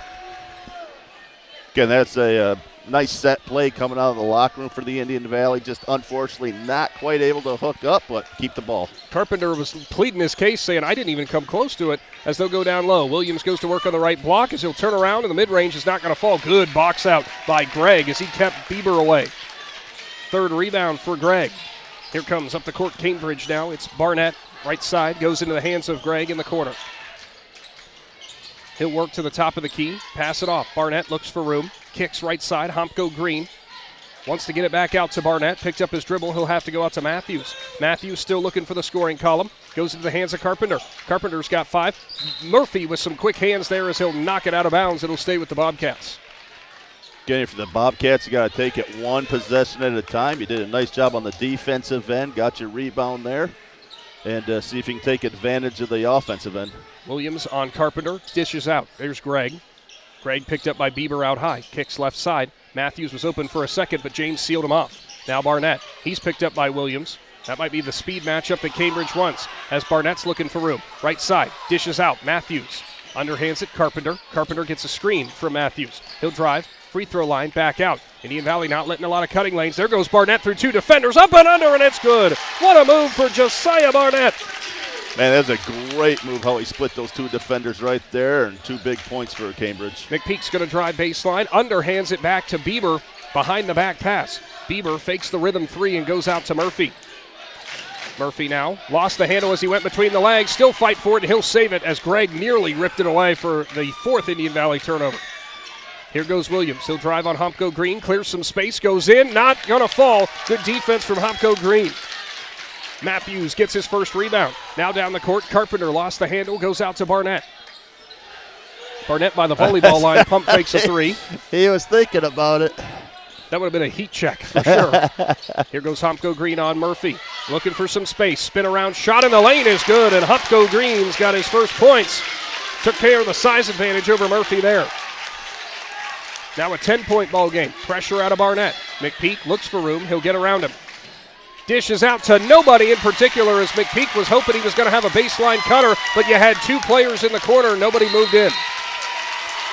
Again, that's a nice set play coming out of the locker room for the Indian Valley. Just unfortunately not quite able to hook up, but keep the ball. Carpenter was pleading his case, saying, I didn't even come close to it, as they'll go down low. Williams goes to work on the right block as he'll turn around, and the mid-range is not going to fall. Good box out by Gregg as he kept Bieber away. Third rebound for Gregg. Here comes up the court Cambridge now. It's Barnett, right side, goes into the hands of Gregg in the corner. He'll work to the top of the key, pass it off. Barnett looks for room, kicks right side, Humpko Green. Wants to get it back out to Barnett. Picked up his dribble. He'll have to go out to Matthews. Matthews still looking for the scoring column. Goes into the hands of Carpenter. Carpenter's got 5. Murphy with some quick hands there as he'll knock it out of bounds. It'll stay with the Bobcats. Again, for the Bobcats, you got to take it one possession at a time. You did a nice job on the defensive end. Got your rebound there. And see if you can take advantage of the offensive end. Williams on Carpenter. Dishes out. There's Gregg. Gregg picked up by Bieber out high. Kicks left side. Matthews was open for a second, but James sealed him off. Now Barnett. He's picked up by Williams. That might be the speed matchup that Cambridge wants, as Barnett's looking for room. Right side. Dishes out. Matthews. Underhands it. Carpenter. Carpenter gets a screen from Matthews. He'll drive. Free throw line. Back out. Indian Valley not letting a lot of cutting lanes. There goes Barnett through 2 defenders. Up and under, and it's good. What a move for Josiah Barnett. Man, that's a great move how he split those 2 defenders right there, and 2 big points for Cambridge. McPeak's going to drive baseline, underhands it back to Bieber behind the back pass. Bieber fakes the rhythm 3 and goes out to Murphy. Murphy now lost the handle as he went between the legs, still fight for it, and he'll save it as Gregg nearly ripped it away for the 4th Indian Valley turnover. Here goes Williams. He'll drive on Hopko Green, clears some space, goes in, not going to fall. Good defense from Hopko Green. Matthews gets his first rebound. Now down the court, Carpenter lost the handle, goes out to Barnett. Barnett by the volleyball line, pump fakes a 3. He was thinking about it. That would have been a heat check for sure. Here goes Hopko Green on Murphy. Looking for some space. Spin around, shot in the lane is good, and Hopko Green's got his first points. Took care of the size advantage over Murphy there. Now a 10-point ball game. Pressure out of Barnett. McPeak looks for room. He'll get around him. Dishes out to nobody in particular as McPeak was hoping he was going to have a baseline cutter, but you had 2 players in the corner and nobody moved in.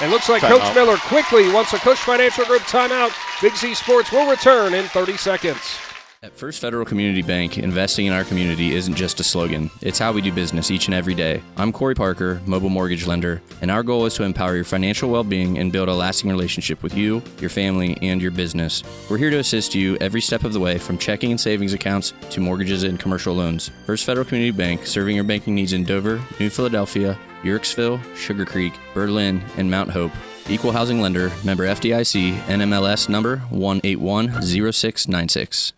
And looks like Coach Miller quickly wants a Cush Financial Group timeout. Big Z Sports will return in 30 seconds. At First Federal Community Bank, investing in our community isn't just a slogan. It's how we do business each and every day. I'm Corey Parker, mobile mortgage lender, and our goal is to empower your financial well-being and build a lasting relationship with you, your family, and your business. We're here to assist you every step of the way, from checking and savings accounts to mortgages and commercial loans. First Federal Community Bank, serving your banking needs in Dover, New Philadelphia, Yorksville, Sugar Creek, Berlin, and Mount Hope. Equal housing lender, member FDIC, NMLS number 1810696.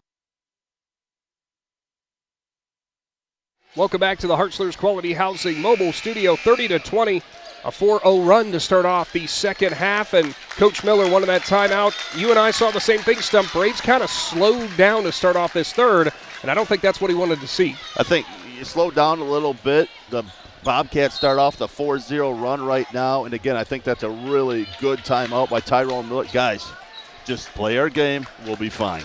Welcome back to the Hartzler's Quality Housing Mobile Studio. 30-20, a 4-0 run to start off the second half, and Coach Miller wanted that timeout. You and I saw the same thing, Stump. Braves kind of slowed down to start off this third, and I don't think that's what he wanted to see. I think you slow down a little bit. The Bobcats start off the 4-0 run right now, and again, I think that's a really good timeout by Tyrone Miller. Guys, just play our game. We'll be fine.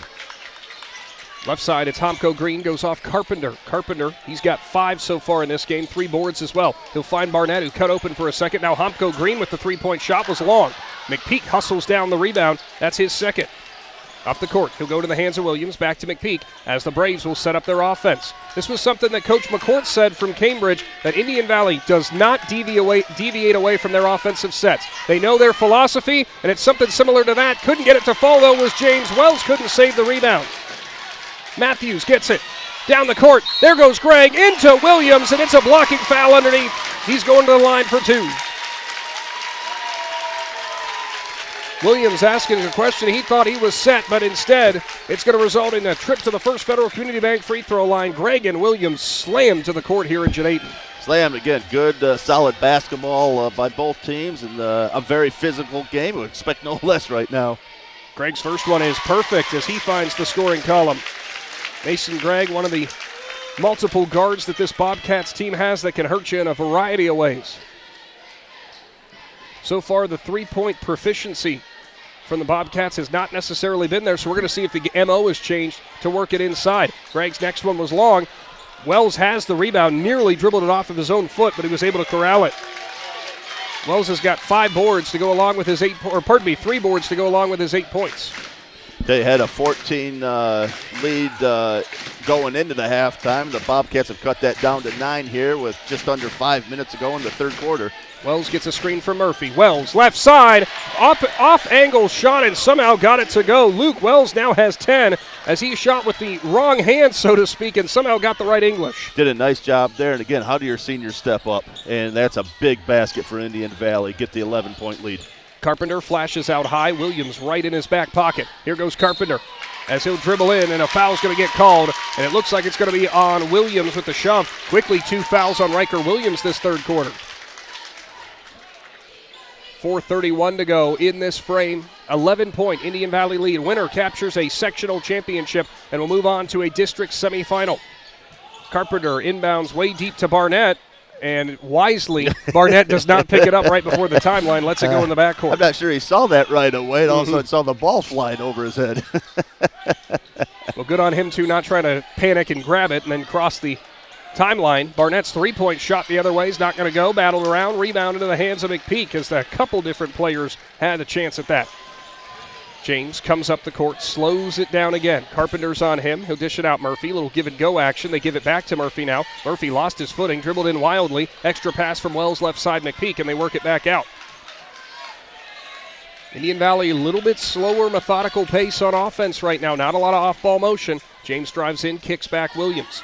Left side, it's Hopko Green, goes off Carpenter. Carpenter, he's got 5 so far in this game, 3 boards as well. He'll find Barnett, who cut open for a second. Now Hopko Green with the 3-point shot was long. McPeak hustles down the rebound. That's his second. Up the court, he'll go to the hands of Williams, back to McPeak, as the Braves will set up their offense. This was something that Coach McCourt said from Cambridge, that Indian Valley does not deviate away from their offensive sets. They know their philosophy, and it's something similar to that. Couldn't get it to fall, though, was James Wells. Couldn't save the rebound. Matthews gets it down the court. There goes Gregg into Williams, and it's a blocking foul underneath. He's going to the line for 2. Williams asking a question. He thought he was set, but instead it's going to result in a trip to the First Federal Community Bank free throw line. Gregg and Williams slammed to the court here in Gnadenhutten. Slam again. Good, solid basketball by both teams, and a very physical game. We expect no less right now. Gregg's first one is perfect as he finds the scoring column. Mason Gregg, one of the multiple guards that this Bobcats team has that can hurt you in a variety of ways. So far, the 3-point proficiency from the Bobcats has not necessarily been there, so we're going to see if the MO has changed to work it inside. Gregg's next one was long. Wells has the rebound, nearly dribbled it off of his own foot, but he was able to corral it. Wells has got 5 boards to go along with his 3 boards to go along with his 8 points. They had a 14 lead going into the halftime. The Bobcats have cut that down to 9 here with just under 5 minutes to go in the third quarter. Wells gets a screen from Murphy. Wells, left side, off-angle shot, and somehow got it to go. Luke Wells now has 10 as he shot with the wrong hand, so to speak, and somehow got the right English. Did a nice job there, and again, how do your seniors step up? And that's a big basket for Indian Valley. Get the 11-point lead. Carpenter flashes out high. Williams right in his back pocket. Here goes Carpenter as he'll dribble in, and a foul's going to get called, and it looks like it's going to be on Williams with the shove. Quickly, 2 fouls on Riker Williams this third quarter. 4:31 to go in this frame. 11-point Indian Valley lead. Winner captures a sectional championship and will move on to a district semifinal. Carpenter inbounds way deep to Barnett, and wisely, Barnett does not pick it up right before the timeline, lets it go in the backcourt. I'm not sure he saw that right away, and all of a sudden saw the ball flying over his head. Well, good on him, too, not trying to panic and grab it and then cross the timeline. Barnett's three-point shot the other way is not going to go. Battled around, rebound into the hands of McPeak as a couple different players had a chance at that. James comes up the court, slows it down again. Carpenter's on him. He'll dish it out Murphy. Little give-and-go action. They give it back to Murphy now. Murphy lost his footing, dribbled in wildly. Extra pass from Wells left side McPeak, and they work it back out. Indian Valley a little bit slower, methodical pace on offense right now. Not a lot of off-ball motion. James drives in, kicks back Williams.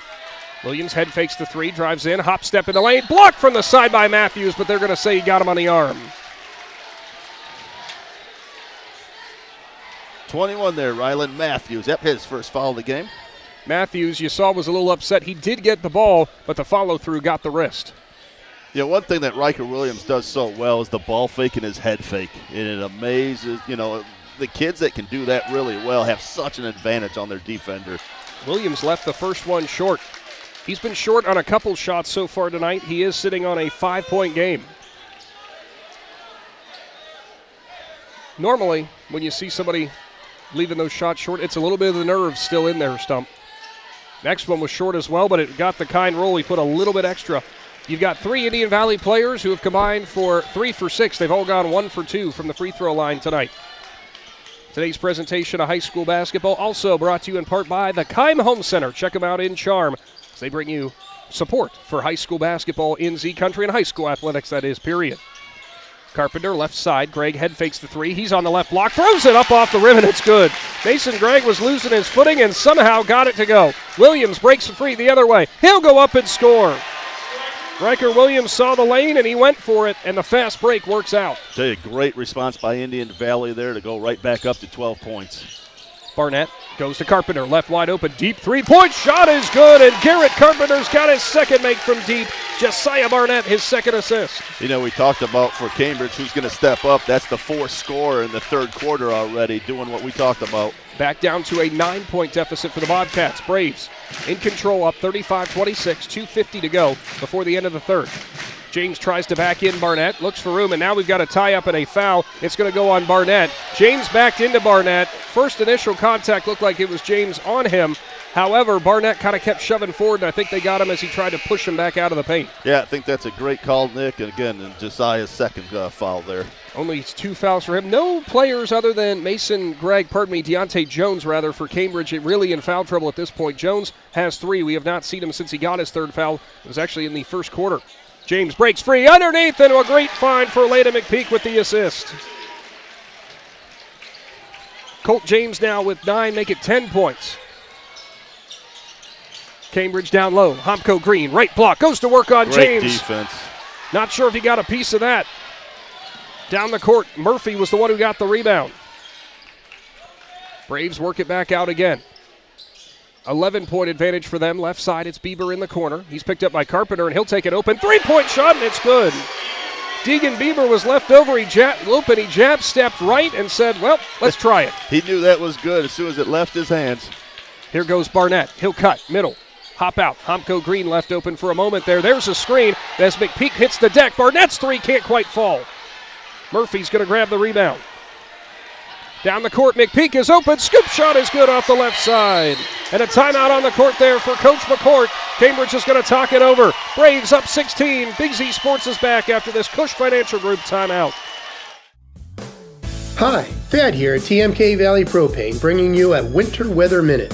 Williams head fakes the three, drives in, hop step in the lane. Blocked from the side by Matthews, but they're going to say he got him on the arm. 21 there, Ryland Matthews. Yep, his first foul of the game. Matthews, you saw, was a little upset. He did get the ball, but the follow-through got the wrist. Yeah, one thing that Riker Williams does so well is the ball fake and his head fake. And it amazes, the kids that can do that really well have such an advantage on their defender. Williams left the first one short. He's been short on a couple shots so far tonight. He is sitting on a 5-point game. Normally, when you see somebody leaving those shots short, it's a little bit of the nerves still in there, Stump. Next one was short as well, but it got the kind roll. He put a little bit extra. You've got 3 Indian Valley players who have combined for 3 for 6. They've all gone 1 for 2 from the free throw line tonight. Today's presentation of high school basketball also brought to you in part by the Keim Home Center. Check them out in Charm as they bring you support for high school basketball in Z Country and high school athletics, that is, period. Carpenter, left side. Gregg head fakes the three. He's on the left block. Throws it up off the rim, and it's good. Mason Gregg was losing his footing and somehow got it to go. Williams breaks the free the other way. He'll go up and score. Riker Williams saw the lane, and he went for it, and the fast break works out. Tell you, great response by Indian Valley there to go right back up to 12 points. Barnett goes to Carpenter, left wide open, deep three-point shot is good, and Garrett Carpenter's got his second make from deep. Josiah Barnett, his second assist. We talked about for Cambridge who's going to step up. That's the 4th scorer in the third quarter already, doing what we talked about. Back down to a 9-point deficit for the Bobcats. Braves in control, up 35-26, 2:50 to go before the end of the third. James tries to back in Barnett, looks for room, and now we've got a tie-up and a foul. It's going to go on Barnett. James backed into Barnett. First initial contact looked like it was James on him. However, Barnett kind of kept shoving forward, and I think they got him as he tried to push him back out of the paint. Yeah, I think that's a great call, Nick. And again, Josiah's second foul there. Only 2 fouls for him. No players other than Deontay Jones, for Cambridge, really in foul trouble at this point. Jones has 3. We have not seen him since he got his third foul. It was actually in the first quarter. James breaks free underneath, and a great find for Leda McPeak with the assist. Colt James now with 9, make it 10 points. Cambridge down low. Homko Green, right block, goes to work on Great James. Defense. Not sure if he got a piece of that. Down the court, Murphy was the one who got the rebound. Braves work it back out again. 11-point advantage for them. Left side, it's Bieber in the corner. He's picked up by Carpenter, and he'll take it open. 3-point shot, and it's good. Deegan Bieber was left over. He jab stepped right and said, well, let's try it. He knew that was good as soon as it left his hands. Here goes Barnett. He'll cut, middle. Hop out. Homko Green left open for a moment there. There's a screen as McPeak hits the deck. Barnett's 3 can't quite fall. Murphy's going to grab the rebound. Down the court, McPeak is open. Scoop shot is good off the left side. And a timeout on the court there for Coach McCourt. Cambridge is going to talk it over. Braves up 16. Big Z Sports is back after this Cush Financial Group timeout. Hi, Thad here at TMK Valley Propane, bringing you a Winter Weather Minute.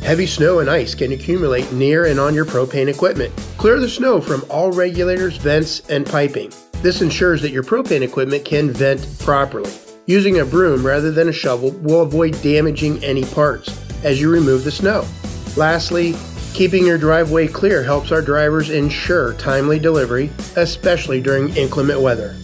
Heavy snow and ice can accumulate near and on your propane equipment. Clear the snow from all regulators, vents, and piping. This ensures that your propane equipment can vent properly. Using a broom rather than a shovel will avoid damaging any parts as you remove the snow. Lastly, keeping your driveway clear helps our drivers ensure timely delivery, especially during inclement weather.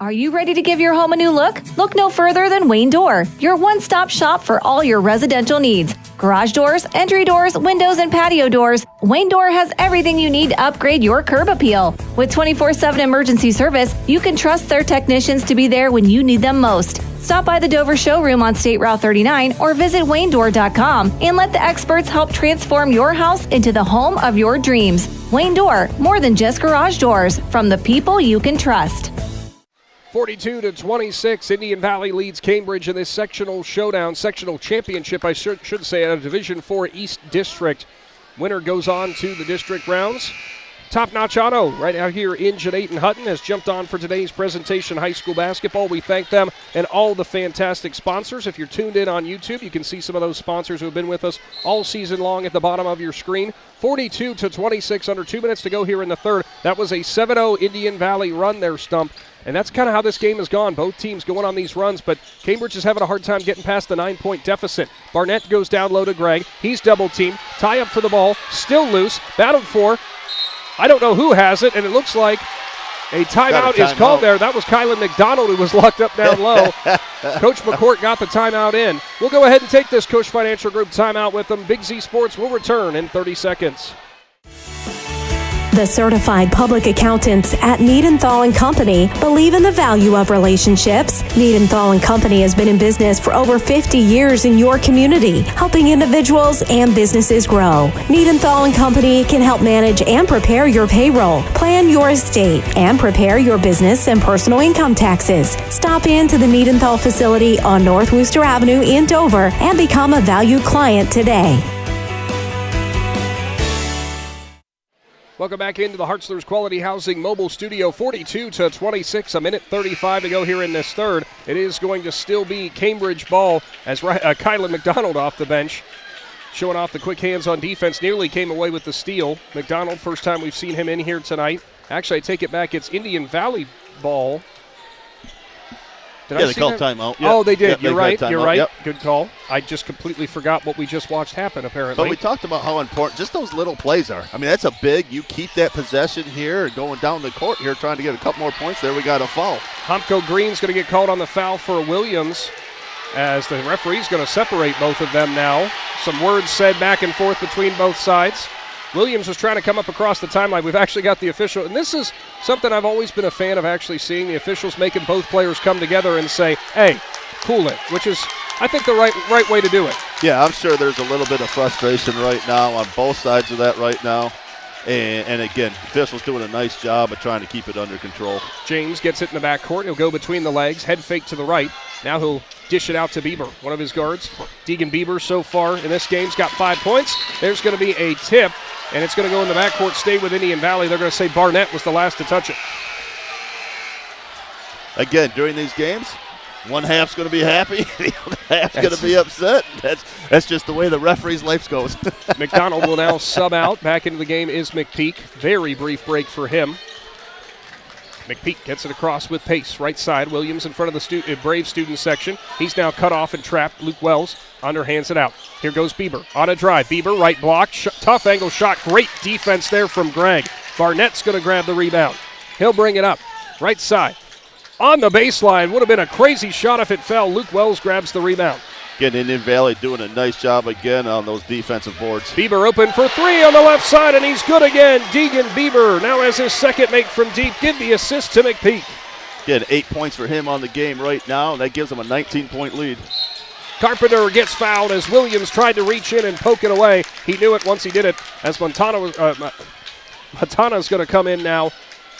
Are you ready to give your home a new look? Look no further than Wayne Door, your one-stop shop for all your residential needs. Garage doors, entry doors, windows, and patio doors, Wayne Door has everything you need to upgrade your curb appeal. With 24/7 emergency service, you can trust their technicians to be there when you need them most. Stop by the Dover showroom on State Route 39 or visit WayneDoor.com and let the experts help transform your house into the home of your dreams. Wayne Door, more than just garage doors, from the people you can trust. 42-26, Indian Valley leads Cambridge in this sectional showdown, sectional championship, I should say, at a Division IV East District. Winner goes on to the district rounds. Top Notch Auto, right out here in Gnadenhutten, has jumped on for today's presentation, high school basketball. We thank them and all the fantastic sponsors. If you're tuned in on YouTube, you can see some of those sponsors who have been with us all season long at the bottom of your screen. 42-26, under 2 minutes to go here in the third. That was a 7-0 Indian Valley run there, Stump. And that's kind of how this game has gone. Both teams going on these runs, but Cambridge is having a hard time getting past the 9-point deficit. Barnett goes down low to Gregg. He's double-teamed. Tie up for the ball. Still loose. Battled for. I don't know who has it, and it looks like a timeout is called there. That was Kylan McDonald who was locked up down low. Coach McCourt got the timeout in. We'll go ahead and take this Cush Financial Group timeout with them. Big Z Sports will return in 30 seconds. The certified public accountants at Gnadenhutten & Company believe in the value of relationships. Gnadenhutten & Company has been in business for over 50 years in your community, helping individuals and businesses grow. Gnadenhutten & Company can help manage and prepare your payroll, plan your estate, and prepare your business and personal income taxes. Stop in to the Gnadenhutten facility on North Wooster Avenue in Dover and become a valued client today. Welcome back into the Hartzler's Quality Housing Mobile Studio. 42-26, a minute 35 to go here in this third. It is going to still be Cambridge ball as Kylan McDonald off the bench, showing off the quick hands on defense. Nearly came away with the steal. McDonald, first time we've seen him in here tonight. Actually, I take it back. It's Indian Valley ball. They called timeout. Yep. Oh, they did. Yep, You're right. You're right. Yep. Good call. I just completely forgot what we just watched happen, apparently. But we talked about how important just those little plays are. I mean, that's a big, you keep that possession here and going down the court here trying to get a couple more points there. We got a foul. Humko Green's going to get called on the foul for Williams as the referee's going to separate both of them now. Some words said back and forth between both sides. Williams was trying to come up across the timeline. We've actually got the official, and this is something I've always been a fan of, actually seeing the officials making both players come together and say, hey, cool it, which is, I think, the right way to do it. Yeah, I'm sure there's a little bit of frustration right now on both sides of that right now. And again, officials doing a nice job of trying to keep it under control. James gets it in the backcourt. He'll go between the legs, head fake to the right. Now he'll dish it out to Bieber, one of his guards. Deegan Bieber so far in this game's got 5 points. There's going to be a tip, and it's going to go in the backcourt, stay with Indian Valley. They're going to say Barnett was the last to touch it. Again, during these games, one half's going to be happy, the other half's going to be upset. That's just the way the referee's life goes. McDonald will now sub out. Back into the game is McPeak. Very brief break for him. McPeak gets it across with pace, right side. Williams in front of the Brave student section. He's now cut off and trapped. Luke Wells underhands it out. Here goes Bieber on a drive. Bieber, right block, tough angle shot. Great defense there from Gregg. Barnett's going to grab the rebound. He'll bring it up. Right side. On the baseline. Would have been a crazy shot if it fell. Luke Wells grabs the rebound. Again, Indian Valley doing a nice job again on those defensive boards. Bieber open for three on the left side, and he's good again. Deegan Bieber now has his second make from deep. Give the assist to McPeak. Again, 8 points for him on the game right now. That gives him a 19-point lead. Carpenter gets fouled as Williams tried to reach in and poke it away. He knew it once he did it, as Matana's going to come in now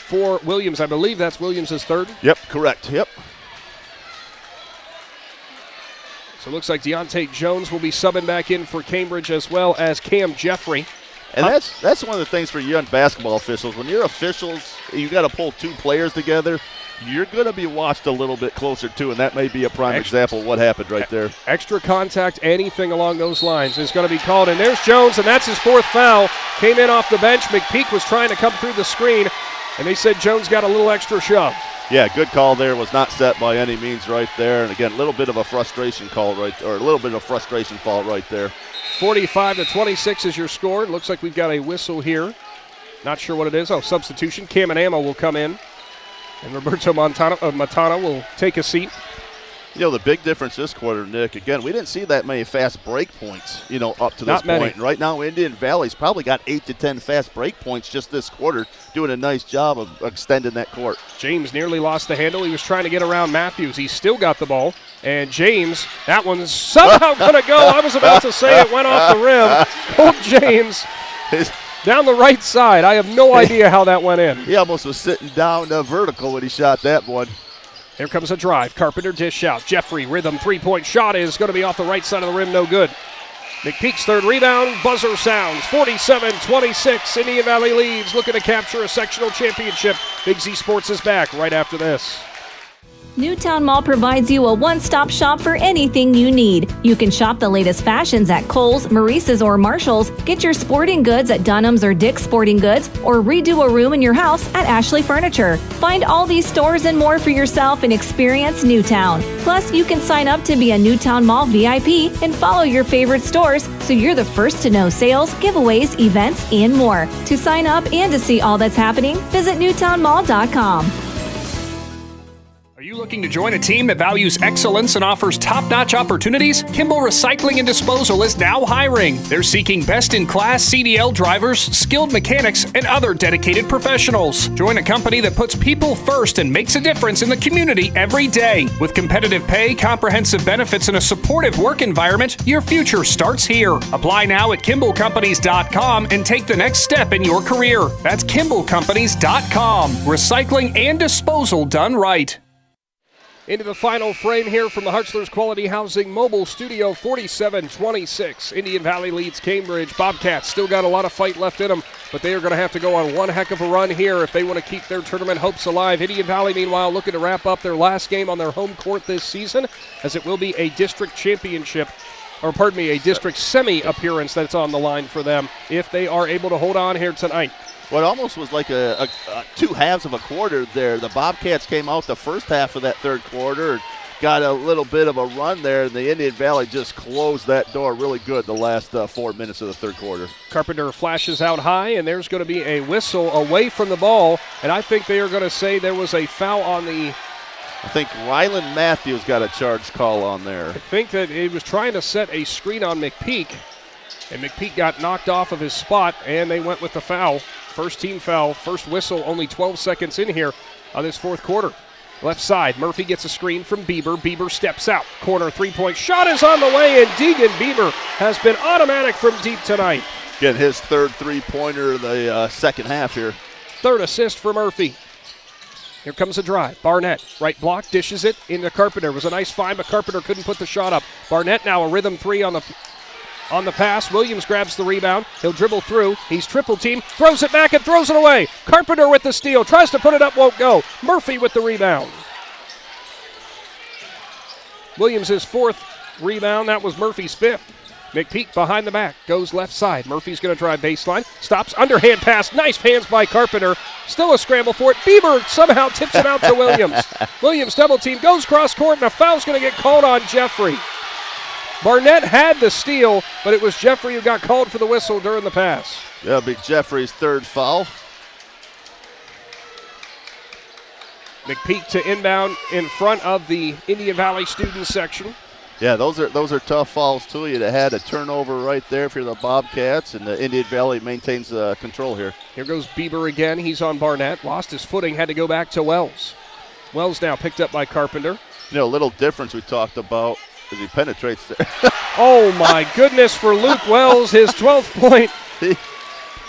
for Williams. I believe that's Williams' third. Yep, correct. Yep. So it looks like Deontay Jones will be subbing back in for Cambridge, as well as Cam Jeffrey. And that's one of the things for young basketball officials. When you're officials, you got to pull two players together. You're going to be watched a little bit closer, too, and that may be a prime example of what happened right there. Extra contact, anything along those lines is going to be called. And there's Jones, and that's his fourth foul. Came in off the bench. McPeak was trying to come through the screen, and they said Jones got a little extra shove. Yeah, good call there. Was not set by any means right there. And, again, a little bit of a frustration call or a little bit of a frustration fall right there. 45-26 is your score. It looks like we've got a whistle here. Not sure what it is. Oh, substitution. Cam and Ammo will come in. And Roberto Matana will take a seat. You know, the big difference this quarter, Nick, again, we didn't see that many fast break points, up to this Not many. point. And right now, Indian Valley's probably got 8 to 10 fast break points just this quarter, doing a nice job of extending that court. James nearly lost the handle. He was trying to get around Matthews. He still got the ball. And James, that one's somehow going to go. I was about to say it went off the rim. Colt James down the right side. I have no idea how that went in. He almost was sitting down vertical when he shot that one. Here comes a drive. Carpenter dish out. Jeffrey, rhythm, three-point shot is going to be off the right side of the rim. No good. McPeak's third rebound. Buzzer sounds. 47-26. Indian Valley leads. Looking to capture a sectional championship. Big Z Sports is back right after this. Newtown Mall provides you a one-stop shop for anything you need. You can shop the latest fashions at Kohl's, Maurice's, or Marshall's, get your sporting goods at Dunham's or Dick's Sporting Goods, or redo a room in your house at Ashley Furniture. Find all these stores and more for yourself and experience Newtown. Plus, you can sign up to be a Newtown Mall VIP and follow your favorite stores so you're the first to know sales, giveaways, events, and more. To sign up and to see all that's happening, visit newtownmall.com. Are you looking to join a team that values excellence and offers top-notch opportunities? Kimball Recycling and Disposal is now hiring. They're seeking best-in-class CDL drivers, skilled mechanics, and other dedicated professionals. Join a company that puts people first and makes a difference in the community every day. With competitive pay, comprehensive benefits, and a supportive work environment, your future starts here. Apply now at KimballCompanies.com and take the next step in your career. That's KimballCompanies.com. Recycling and disposal done right. Into the final frame here from the Hartzler's Quality Housing Mobile Studio, 47-26. Indian Valley leads Cambridge. Bobcats still got a lot of fight left in them, but they are going to have to go on one heck of a run here if they want to keep their tournament hopes alive. Indian Valley, meanwhile, looking to wrap up their last game on their home court this season, as it will be a district championship, a district semi-appearance that's on the line for them if they are able to hold on here tonight. Well, it almost was like a two halves of a quarter there. The Bobcats came out the first half of that third quarter, got a little bit of a run there, and the Indian Valley just closed that door really good the last 4 minutes of the third quarter. Carpenter flashes out high, and there's going to be a whistle away from the ball, and I think they are going to say there was a foul on the... I think Ryland Matthews got a charge call on there. I think that he was trying to set a screen on McPeak, and McPeak got knocked off of his spot, and they went with the foul. First team foul, first whistle, only 12 seconds in here on this fourth quarter. Left side, Murphy gets a screen from Bieber. Bieber steps out. Corner three-point shot is on the way, and Deegan Bieber has been automatic from deep tonight. Getting his third three-pointer of the second half here. Third assist for Murphy. Here comes a drive. Barnett, right block, dishes it into Carpenter. It was a nice find, but Carpenter couldn't put the shot up. Barnett now a rhythm three on the pass. Williams grabs the rebound. He'll dribble through. He's triple team. Throws it back and throws it away. Carpenter with the steal. Tries to put it up. Won't go. Murphy with the rebound. Williams' fourth rebound. That was Murphy's fifth. McPeak behind the back. Goes left side. Murphy's going to drive baseline. Stops. Underhand pass. Nice hands by Carpenter. Still a scramble for it. Bieber somehow tips it out to Williams. Williams double team. Goes cross court, and a foul's going to get called on Jeffrey. Barnett had the steal, but it was Jeffrey who got called for the whistle during the pass. That'll be Jeffrey's third foul. McPeak to inbound in front of the Indian Valley student section. Yeah, those are tough fouls too. You'd have had a turnover right there for the Bobcats, and the Indian Valley maintains control here. Here goes Bieber again. He's on Barnett. Lost his footing, had to go back to Wells. Wells now picked up by Carpenter. You know, a little difference we talked about as he penetrates there. Oh, my goodness, for Luke Wells, his 12th point.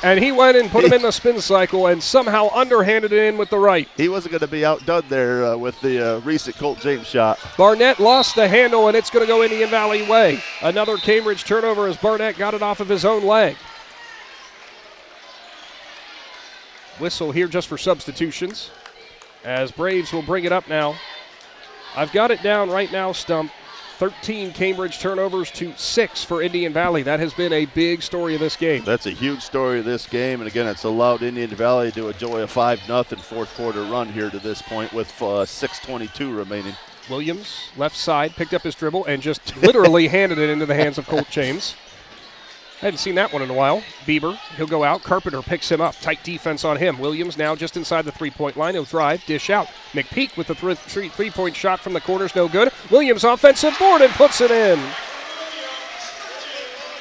And he went and put him in the spin cycle and somehow underhanded it in with the right. He wasn't going to be outdone there with the recent Colt James shot. Barnett lost the handle, and it's going to go Indian Valley way. Another Cambridge turnover as Barnett got it off of his own leg. Whistle here just for substitutions, as Braves will bring it up now. I've got it down right now, Stump. 13 Cambridge turnovers to 6 for Indian Valley. That has been a big story of this game. That's a huge story of this game, and again, it's allowed Indian Valley to enjoy a 5-0 fourth quarter run here to this point with 6:22 remaining. Williams, left side, picked up his dribble and just literally handed it into the hands of Colt James. Hadn't seen that one in a while. Bieber, he'll go out. Carpenter picks him up. Tight defense on him. Williams now just inside the three-point line. He'll drive, dish out. McPeak with the three-point shot from the corner's no good. Williams offensive board and puts it in.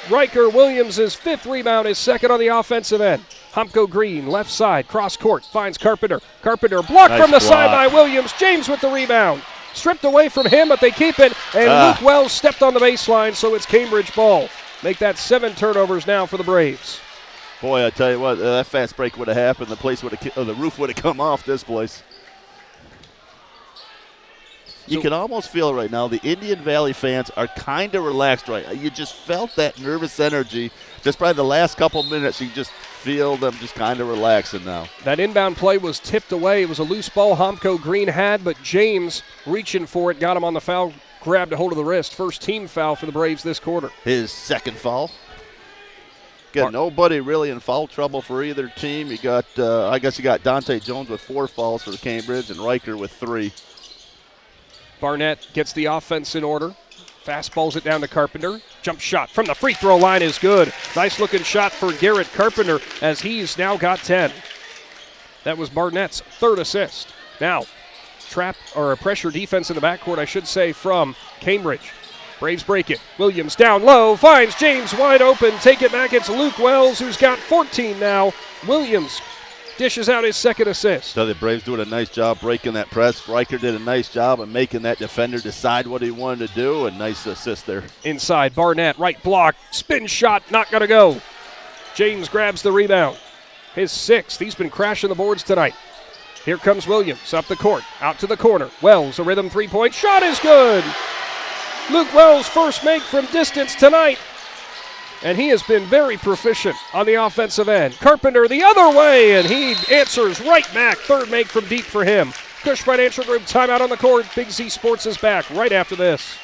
Riker Williams' fifth rebound is second on the offensive end. Humpko Green, left side, cross court, finds Carpenter. Carpenter blocked Nice from the block. side by Williams. James with the rebound. Stripped away from him, but they keep it. And Luke Wells stepped on the baseline, so it's Cambridge ball. Make that 7 turnovers now for the Braves. Boy, I tell you what, that fast break would have happened. The roof would have come off this place. You can almost feel right now the Indian Valley fans are kind of relaxed right now. You just felt that nervous energy. Just probably the last couple minutes, you just feel them just kind of relaxing now. That inbound play was tipped away. It was a loose ball Humpko Green had, but James reaching for it, got him on the foul, grabbed a hold of the wrist. First team foul for the Braves this quarter. His second foul. Got nobody really in foul trouble for either team. You got, I guess you got Dante Jones with 4 fouls for the Cambridge and Riker with 3. Barnett gets the offense in order. Fastballs it down to Carpenter. Jump shot from the free throw line is good. Nice looking shot for Garrett Carpenter as he's now got 10. That was Barnett's third assist. Now, pressure defense in the backcourt, I should say, from Cambridge. Braves break it. Williams down low, finds James wide open. Take it back. It's Luke Wells who's got 14 now. Williams dishes out his second assist. So the Braves doing a nice job breaking that press. Riker did a nice job of making that defender decide what he wanted to do. A nice assist there. Inside, Barnett, right block, spin shot, not going to go. James grabs the rebound. His 6th. He's been crashing the boards tonight. Here comes Williams up the court, out to the corner. Wells, a rhythm three-point shot is good. Luke Wells' first make from distance tonight. And he has been very proficient on the offensive end. Carpenter the other way, and he answers right back. Third make from deep for him. Cush Financial Group timeout on the court. Big Z Sports is back right after this.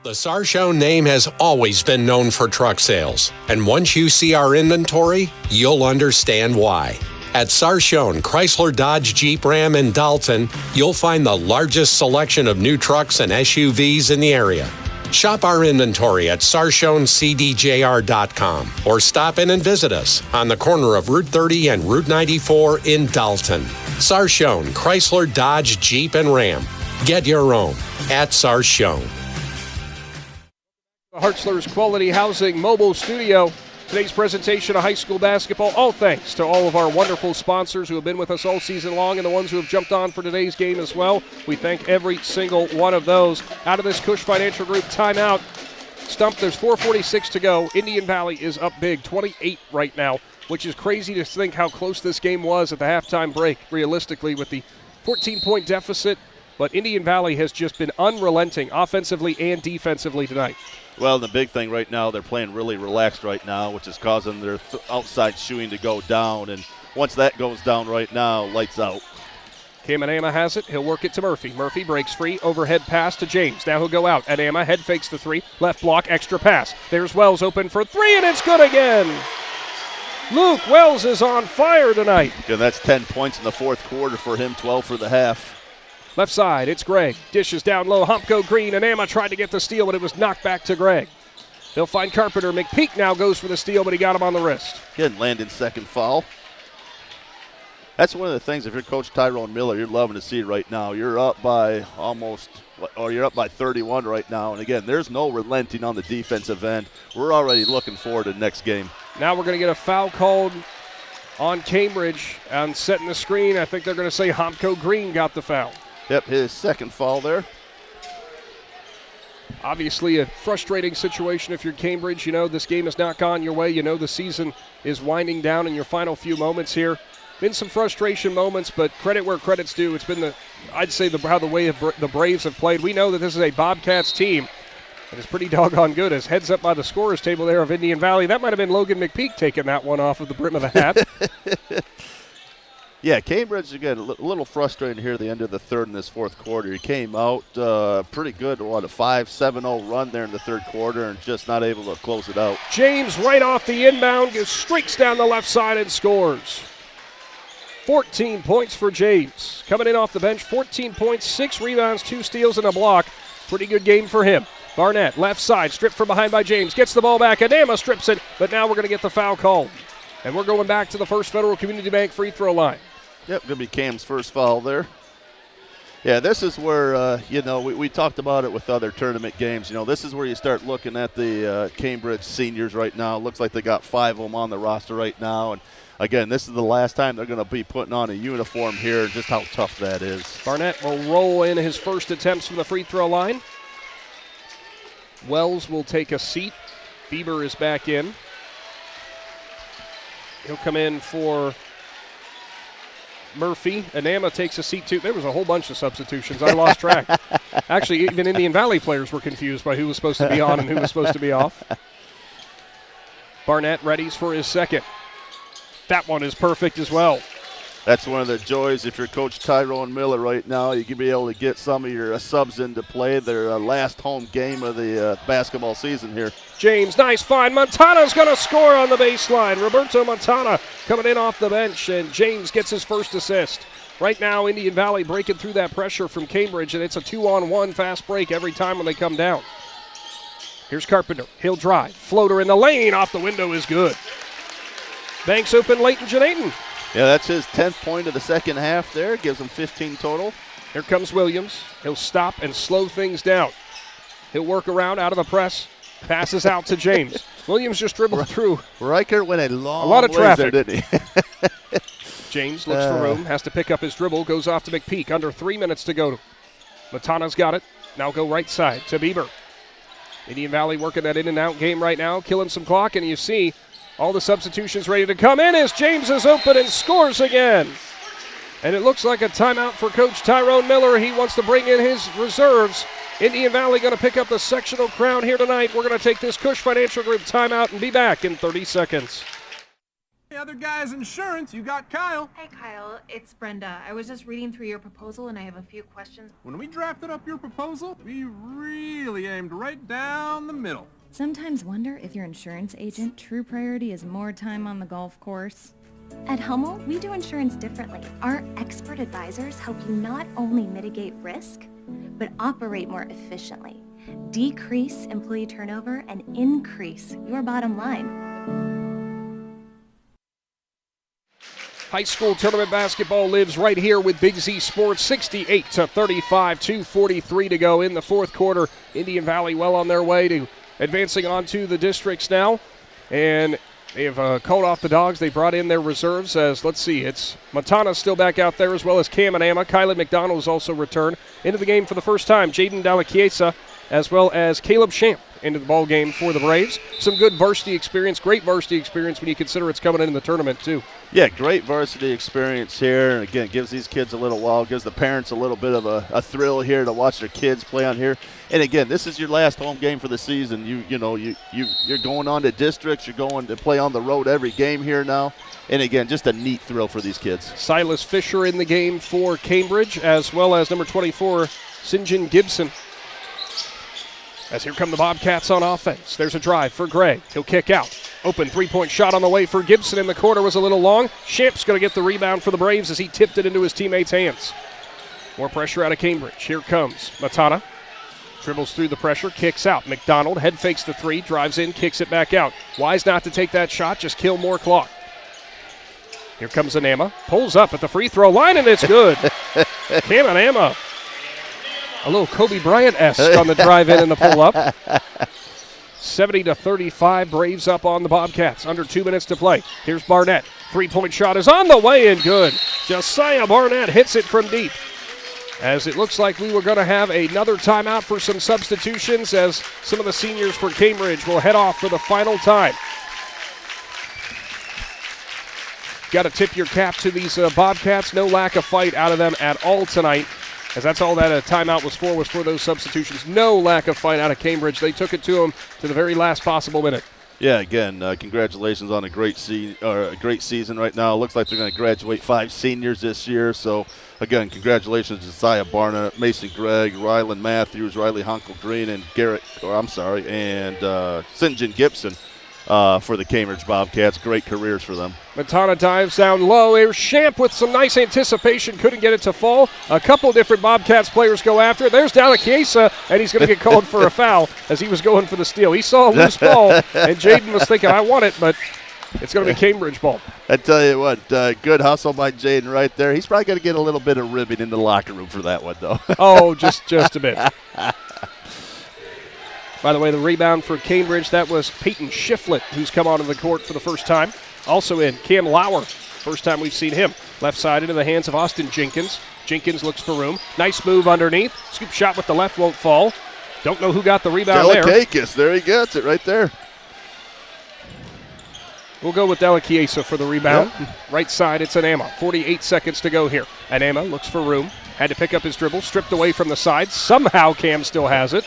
The Sarchone name has always been known for truck sales. And once you see our inventory, you'll understand why. At Sarchone, Chrysler, Dodge, Jeep, Ram, and Dalton, you'll find the largest selection of new trucks and SUVs in the area. Shop our inventory at sarshonecdjr.com or stop in and visit us on the corner of Route 30 and Route 94 in Dalton. Sarchone, Chrysler, Dodge, Jeep, and Ram. Get your own at Sarchone. Hartzler's Quality Housing Mobile Studio. Today's presentation of high school basketball, all thanks to all of our wonderful sponsors who have been with us all season long and the ones who have jumped on for today's game as well. We thank every single one of those. Out of this Cush Financial Group timeout, Stump, there's 4:46 to go. Indian Valley is up big, 28 right now, which is crazy to think how close this game was at the halftime break, realistically, with the 14-point deficit. But Indian Valley has just been unrelenting offensively and defensively tonight. Well, the big thing right now, they're playing really relaxed right now, which is causing their outside shooting to go down. And once that goes down right now, lights out. Kamanama has it. He'll work it to Murphy. Murphy breaks free. Overhead pass to James. Now he'll go out. Adama head fakes the 3. Left block, extra pass. There's Wells open for 3, and it's good again. Luke Wells is on fire tonight. And that's 10 points in the fourth quarter for him, 12 for the half. Left side, it's Gregg. Dishes down low. Humpko Green and Amma tried to get the steal, but it was knocked back to Gregg. They'll find Carpenter. McPeak now goes for the steal, but he got him on the wrist. Again, Landon's second foul. That's one of the things, if you're Coach Tyrone Miller, you're loving to see right now. You're up by you're up by 31 right now. And again, there's no relenting on the defensive end. We're already looking forward to the next game. Now we're going to get a foul called on Cambridge and setting the screen. I think they're going to say Humpko Green got the foul. Yep, his second foul there. Obviously a frustrating situation if you're Cambridge. You know this game has not gone your way. You know the season is winding down in your final few moments here. Been some frustration moments, but credit where credit's due. It's been the way the Braves have played. We know that this is a Bobcats team, and it's pretty doggone good. As heads up by the scorer's table there of Indian Valley, that might have been Logan McPeak taking that one off of the brim of the hat. Yeah, Cambridge, again, a little frustrating here at the end of the third in this fourth quarter. He came out pretty good, a 5-7-0 run there in the third quarter and just not able to close it out. James right off the inbound, streaks down the left side and scores. 14 points for James. Coming in off the bench, 14 points, 6 rebounds, 2 steals, and a block. Pretty good game for him. Barnett, left side, stripped from behind by James. Gets the ball back. Adama strips it, but now we're going to get the foul called. And we're going back to the First Federal Community Bank free throw line. Yep, going to be Cam's first foul there. Yeah, this is where, we talked about it with other tournament games. This is where you start looking at the Cambridge seniors right now. Looks like they got 5 of them on the roster right now. And, again, this is the last time they're going to be putting on a uniform here, just how tough that is. Barnett will roll in his first attempts from the free throw line. Wells will take a seat. Bieber is back in. He'll come in for Murphy. Anama takes a seat too. There was a whole bunch of substitutions. I lost track. Actually, even Indian Valley players were confused by who was supposed to be on and who was supposed to be off. Barnett readies for his second. That one is perfect as well. That's one of the joys if you're Coach Tyrone Miller right now. You can be able to get some of your subs into play. Their last home game of the basketball season here. James, nice find. Montana's going to score on the baseline. Roberto Montana coming in off the bench, and James gets his first assist. Right now, Indian Valley breaking through that pressure from Cambridge, and it's a 2-on-1 fast break every time when they come down. Here's Carpenter. He'll drive. Floater in the lane. Off the window is good. Banks open late in Gnadenhutten. Yeah, that's his 10th point of the second half there. Gives him 15 total. Here comes Williams. He'll stop and slow things down. He'll work around out of the press. Passes out to James. Williams just dribbled through. Riker went a lot of traffic there, didn't he? James looks for room. Has to pick up his dribble. Goes off to McPeak. Under 3 minutes to go. Matana's got it. Now go right side to Bieber. Indian Valley working that in and out game right now. Killing some clock. And you see all the substitutions ready to come in as James is open and scores again. And it looks like a timeout for Coach Tyrone Miller. He wants to bring in his reserves. Indian Valley going to pick up the sectional crown here tonight. We're going to take this Cush Financial Group timeout and be back in 30 seconds. The other guy's insurance, you got Kyle. Hey Kyle, it's Brenda. I was just reading through your proposal and I have a few questions. When we drafted up your proposal, we really aimed right down the middle. Sometimes wonder if your insurance agent true priority is more time on the golf course. At Hummel, we do insurance differently. Our expert advisors help you not only mitigate risk, but operate more efficiently, decrease employee turnover, and increase your bottom line. High school tournament basketball lives right here with Big Z Sports. 68-35, 2:43 to go in the fourth quarter. Indian Valley well on their way to advancing on to the districts now. And they have called off the Dogs. They brought in their reserves as, let's see, it's Montana still back out there as well as Cam and Amma. Kylan McDonald has also returned into the game for the first time. Jaden Dalachiesa as well as Caleb Champ into the ball game for the Braves. Some good varsity experience, great varsity experience when you consider it's coming in the tournament too. Yeah, great varsity experience here. And again, gives these kids a little while, gives the parents a little bit of a thrill here to watch their kids play on here. And again, this is your last home game for the season. You're going on to districts. You're going to play on the road every game here now. And again, just a neat thrill for these kids. Silas Fisher in the game for Cambridge, as well as number 24, Sinjin Gibson. As here come the Bobcats on offense. There's a drive for Gray. He'll kick out. Open three-point shot on the way for Gibson in the corner was a little long. Shamp's going to get the rebound for the Braves as he tipped it into his teammate's hands. More pressure out of Cambridge. Here comes Matana. Dribbles through the pressure, kicks out. McDonald head fakes the three, drives in, kicks it back out. Wise not to take that shot, just kill more clock. Here comes Anama. Pulls up at the free throw line, and it's good. Cam Anama. A little Kobe Bryant-esque on the drive-in and the pull-up. 70-35, Braves up on the Bobcats. Under 2 minutes to play. Here's Barnett. Three-point shot is on the way and good. Josiah Barnett hits it from deep. As it looks like we were going to have another timeout for some substitutions as some of the seniors for Cambridge will head off for the final time. Got to tip your cap to these Bobcats. No lack of fight out of them at all tonight. As that's all that timeout was for those substitutions. No lack of fight out of Cambridge. They took it to them to the very last possible minute. Yeah, again, congratulations on a great season right now. Looks like they're going to graduate 5 seniors this year. So, again, congratulations to Josiah Barnett, Mason Gregg, Rylan Matthews, Riley Hunkel Green, and Sinjin Gibson. for the Cambridge Bobcats. Great careers for them. Matana dives down low. Here's Shamp with some nice anticipation. Couldn't get it to fall. A couple different Bobcats players go after it. There's Dalachiesa, and he's going to get called for a foul as he was going for the steal. He saw a loose ball, and Jaden was thinking, I want it, but it's going to be Cambridge ball. I tell you what, good hustle by Jaden right there. He's probably going to get a little bit of ribbing in the locker room for that one, though. Oh, just a bit. By the way, the rebound for Cambridge, that was Peyton Shiflett, who's come onto the court for the first time. Also in, Cam Lauer, first time we've seen him. Left side into the hands of Austin Jenkins. Jenkins looks for room. Nice move underneath. Scoop shot with the left won't fall. Don't know who got the rebound there. Delakakis, there he gets it right there. We'll go with Dalachiesa for the rebound. Yep. Right side, it's Anama. 48 seconds to go here. Anama looks for room. Had to pick up his dribble, stripped away from the side. Somehow Cam still has it.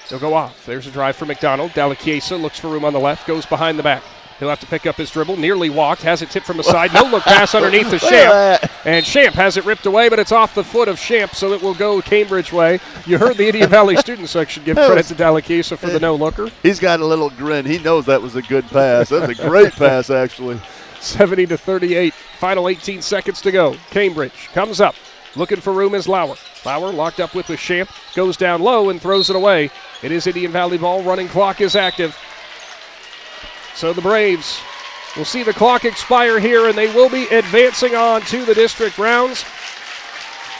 He'll go off. There's a drive for McDonald. Dalachiesa looks for room on the left, goes behind the back. He'll have to pick up his dribble. Nearly walked, has it tipped from the side. No look pass underneath to Shamp. And Shamp has it ripped away, but it's off the foot of Shamp, so it will go Cambridge way. You heard the Indian Valley student section give credit to Dalachiesa for the no-looker. He's got a little grin. He knows that was a good pass. That's a great pass, actually. 70-38. Final 18 seconds to go. Cambridge comes up. Looking for room is Lauer. Lauer locked up with Shamp. Goes down low and throws it away. It is Indian Valley ball. Running clock is active. So the Braves will see the clock expire here, and they will be advancing on to the district rounds.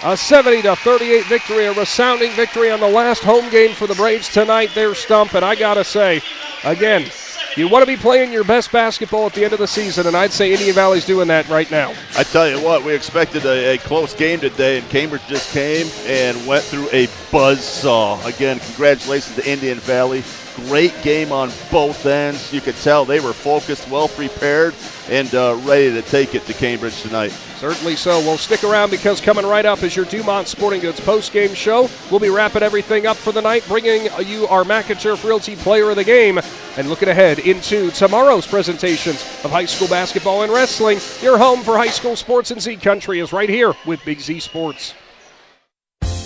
A 70-38 victory, a resounding victory on the last home game for the Braves tonight. Their stump, and I got to say, again, you want to be playing your best basketball at the end of the season, and I'd say Indian Valley's doing that right now. I tell you what, we expected a close game today, and Cambridge just came and went through a buzzsaw. Again, congratulations to Indian Valley. Great game on both ends. You could tell they were focused, well prepared, and ready to take it to Cambridge tonight. Certainly so. Well, stick around because coming right up is your Dumont Sporting Goods post-game show. We'll be wrapping everything up for the night, bringing you our McInturf Realty Player of the Game, and looking ahead into tomorrow's presentations of high school basketball and wrestling. Your home for high school sports in Z Country is right here with Big Z Sports.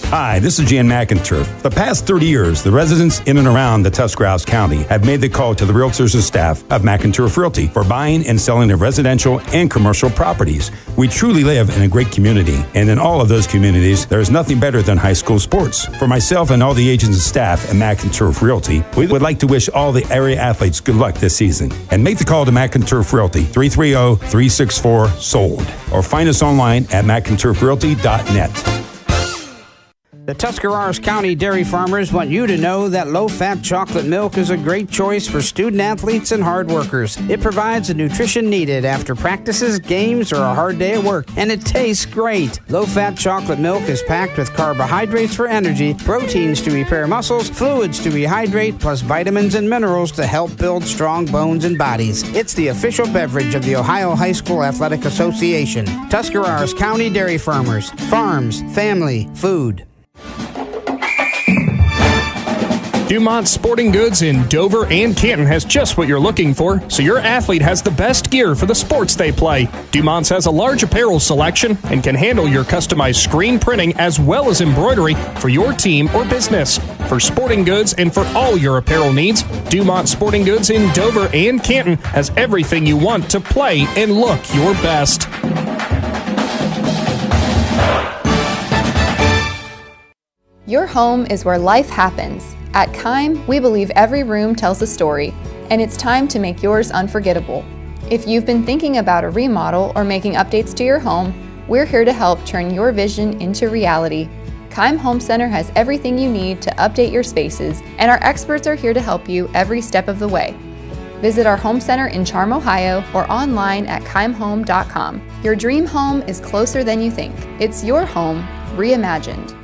Hi, this is Jan McInturf. The past 30 years, the residents in and around the Tuscarawas County have made the call to the realtors and staff of McInturf Realty for buying and selling of residential and commercial properties. We truly live in a great community, and in all of those communities, there is nothing better than high school sports. For myself and all the agents and staff at McInturf Realty, we would like to wish all the area athletes good luck this season. And make the call to McInturf Realty, 330-364-SOLD, or find us online at McInturfRealty.net. The Tuscarawas County dairy farmers want you to know that low-fat chocolate milk is a great choice for student athletes and hard workers. It provides the nutrition needed after practices, games, or a hard day at work, and it tastes great. Low-fat chocolate milk is packed with carbohydrates for energy, proteins to repair muscles, fluids to rehydrate, plus vitamins and minerals to help build strong bones and bodies. It's the official beverage of the Ohio High School Athletic Association. Tuscarawas County Dairy Farmers. Farms, family, food. Dumont Sporting Goods in Dover and Canton has just what you're looking for, so your athlete has the best gear for the sports they play. Dumont's has a large apparel selection and can handle your customized screen printing as well as embroidery for your team or business. For sporting goods and for all your apparel needs, Dumont Sporting Goods in Dover and Canton has everything you want to play and look your best. Your home is where life happens. At Kime, we believe every room tells a story, and it's time to make yours unforgettable. If you've been thinking about a remodel or making updates to your home, we're here to help turn your vision into reality. Kime Home Center has everything you need to update your spaces, and our experts are here to help you every step of the way. Visit our home center in Charm, Ohio, or online at kimehome.com. Your dream home is closer than you think. It's your home reimagined.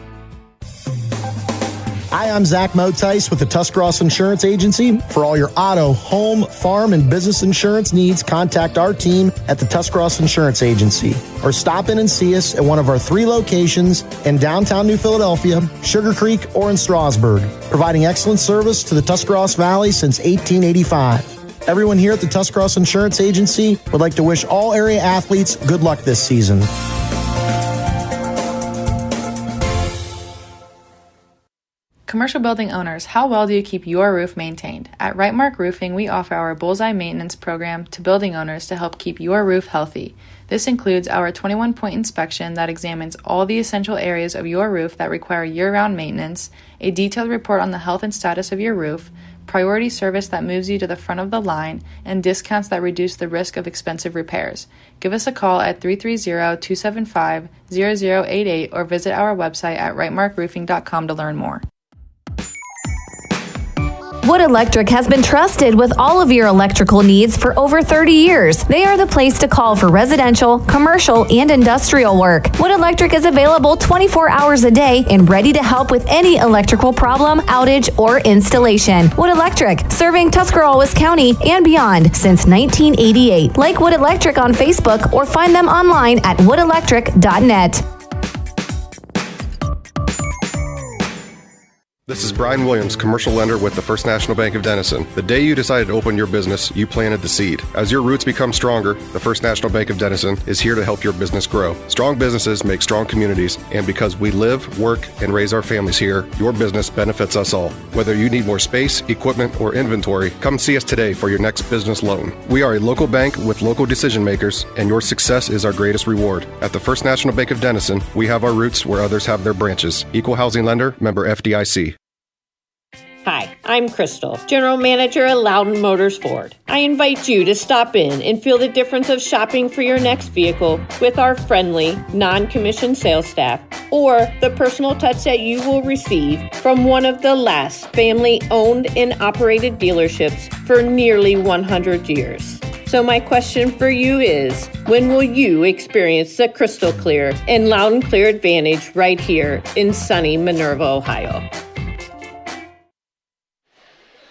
Hi, I'm Zach Motice with the Tuscarawas Insurance Agency. For all your auto, home, farm, and business insurance needs, contact our team at the Tuscarawas Insurance Agency. Or stop in and see us at one of our 3 locations in downtown New Philadelphia, Sugar Creek, or in Strasburg, providing excellent service to the Tuscarawas Valley since 1885. Everyone here at the Tuscarawas Insurance Agency would like to wish all area athletes good luck this season. Commercial building owners, how well do you keep your roof maintained? At Rightmark Roofing, we offer our Bullseye Maintenance Program to building owners to help keep your roof healthy. This includes our 21-point inspection that examines all the essential areas of your roof that require year-round maintenance, a detailed report on the health and status of your roof, priority service that moves you to the front of the line, and discounts that reduce the risk of expensive repairs. Give us a call at 330-275-0088 or visit our website at rightmarkroofing.com to learn more. Wood Electric has been trusted with all of your electrical needs for over 30 years. They are the place to call for residential, commercial, and industrial work. Wood Electric is available 24 hours a day and ready to help with any electrical problem, outage, or installation. Wood Electric, serving Tuscarawas County and beyond since 1988. Like Wood Electric on Facebook or find them online at woodelectric.net. This is Brian Williams, commercial lender with the First National Bank of Denison. The day you decided to open your business, you planted the seed. As your roots become stronger, the First National Bank of Denison is here to help your business grow. Strong businesses make strong communities, and because we live, work, and raise our families here, your business benefits us all. Whether you need more space, equipment, or inventory, come see us today for your next business loan. We are a local bank with local decision makers, and your success is our greatest reward. At the First National Bank of Denison, we have our roots where others have their branches. Equal housing lender, member FDIC. Hi, I'm Crystal, General Manager at Loudon Motors Ford. I invite you to stop in and feel the difference of shopping for your next vehicle with our friendly, non-commissioned sales staff, or the personal touch that you will receive from one of the last family-owned and operated dealerships for nearly 100 years. So my question for you is, when will you experience the crystal clear and loud and clear advantage right here in sunny Minerva, Ohio?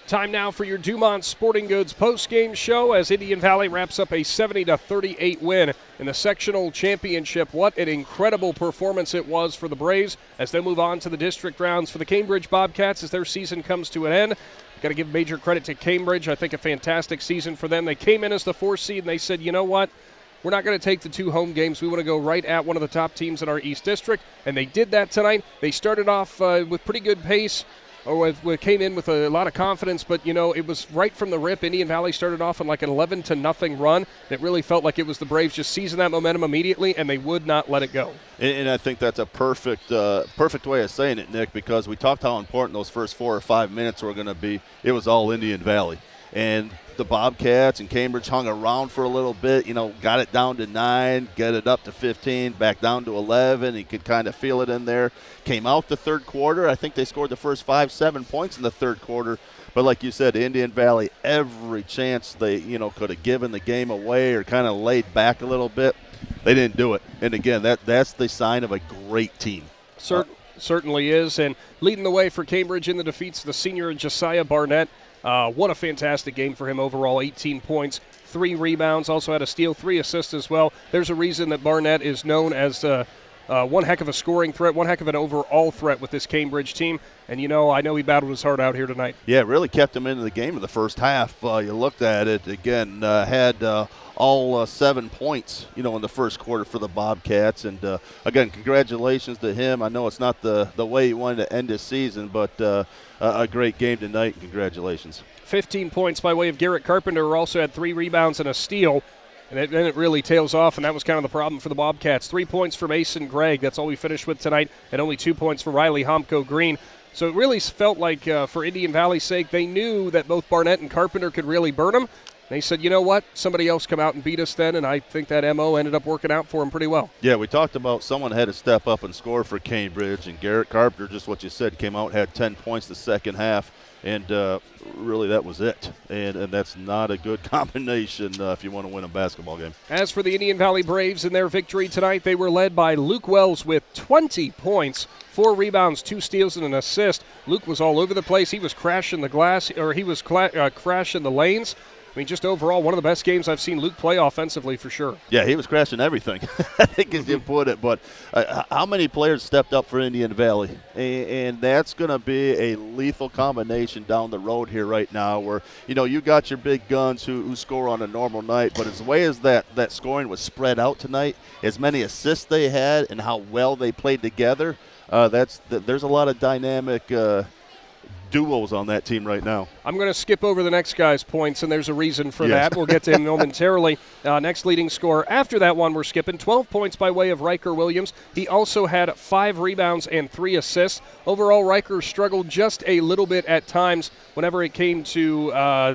Time now for your Dumont Sporting Goods postgame show as Indian Valley wraps up a 70-38 win in the sectional championship. What an incredible performance it was for the Braves as they move on to the district rounds for the Cambridge Bobcats as their season comes to an end. Got to give major credit to Cambridge. I think a fantastic season for them. They came in as the 4th seed and they said, you know what? We're not going to take the 2 home games. We want to go right at one of the top teams in our East District, and they did that tonight. They started off with pretty good pace. We came in with a lot of confidence, but, you know, it was right from the rip. Indian Valley started off on like an 11-0 run. It really felt like it was the Braves just seizing that momentum immediately, and they would not let it go. And I think that's a perfect way of saying it, Nick, because we talked how important those first 4 or 5 minutes were going to be. It was all Indian Valley. And the Bobcats and Cambridge hung around for a little bit, you know, got it down to 9, get it up to 15, back down to 11. You could kind of feel it in there. Came out the third quarter. I think they scored the first 5-7 points in the third quarter. But like you said, Indian Valley, every chance they, you know, could have given the game away or kind of laid back a little bit, they didn't do it. And again, that's the sign of a great team. Certainly is. And leading the way for Cambridge in the defeats, the senior Josiah Barnett. What a fantastic game for him overall. 18 points, 3 rebounds, also had a steal, 3 assists as well. There's a reason that Barnett is known as one heck of a scoring threat, one heck of an overall threat with this Cambridge team. And, you know, I know he battled his heart out here tonight. Yeah, really kept him into the game in the first half. You looked at it, again, had all 7 points, you know, in the first quarter for the Bobcats. And, again, congratulations to him. I know it's not the way he wanted to end his season, but a great game tonight. Congratulations. 15 points by way of Garrett Carpenter, who also had 3 rebounds and a steal. And then it really tails off, and that was kind of the problem for the Bobcats. 3 points for Mason Gregg. That's all we finished with tonight, and only 2 points for Riley Homko Green. So it really felt like, for Indian Valley's sake, they knew that both Barnett and Carpenter could really burn them. They said, you know what, somebody else come out and beat us then, and I think that MO ended up working out for them pretty well. Yeah, we talked about someone had to step up and score for Cambridge, and Garrett Carpenter, just what you said, came out, had 10 points the second half, and really that was it. And that's not a good combination if you want to win a basketball game. As for the Indian Valley Braves and their victory tonight, they were led by Luke Wells with 20 points, 4 rebounds, 2 steals, and an assist. Luke was all over the place. He was crashing the glass, or he was crashing the lanes. I mean, just overall, one of the best games I've seen Luke play offensively for sure. Yeah, he was crashing everything, I think as you put it. But how many players stepped up for Indian Valley? And that's going to be a lethal combination down the road here right now where, you know, you got your big guns who score on a normal night. But as way as that scoring was spread out tonight, as many assists they had and how well they played together, there's a lot of dynamic duos on that team right now. I'm going to skip over the next guy's points, and there's a reason for that. We'll get to him momentarily. Next leading scorer after that one we're skipping, 12 points by way of Riker Williams. He also had 5 rebounds and 3 assists. Overall, Riker struggled just a little bit at times whenever it came to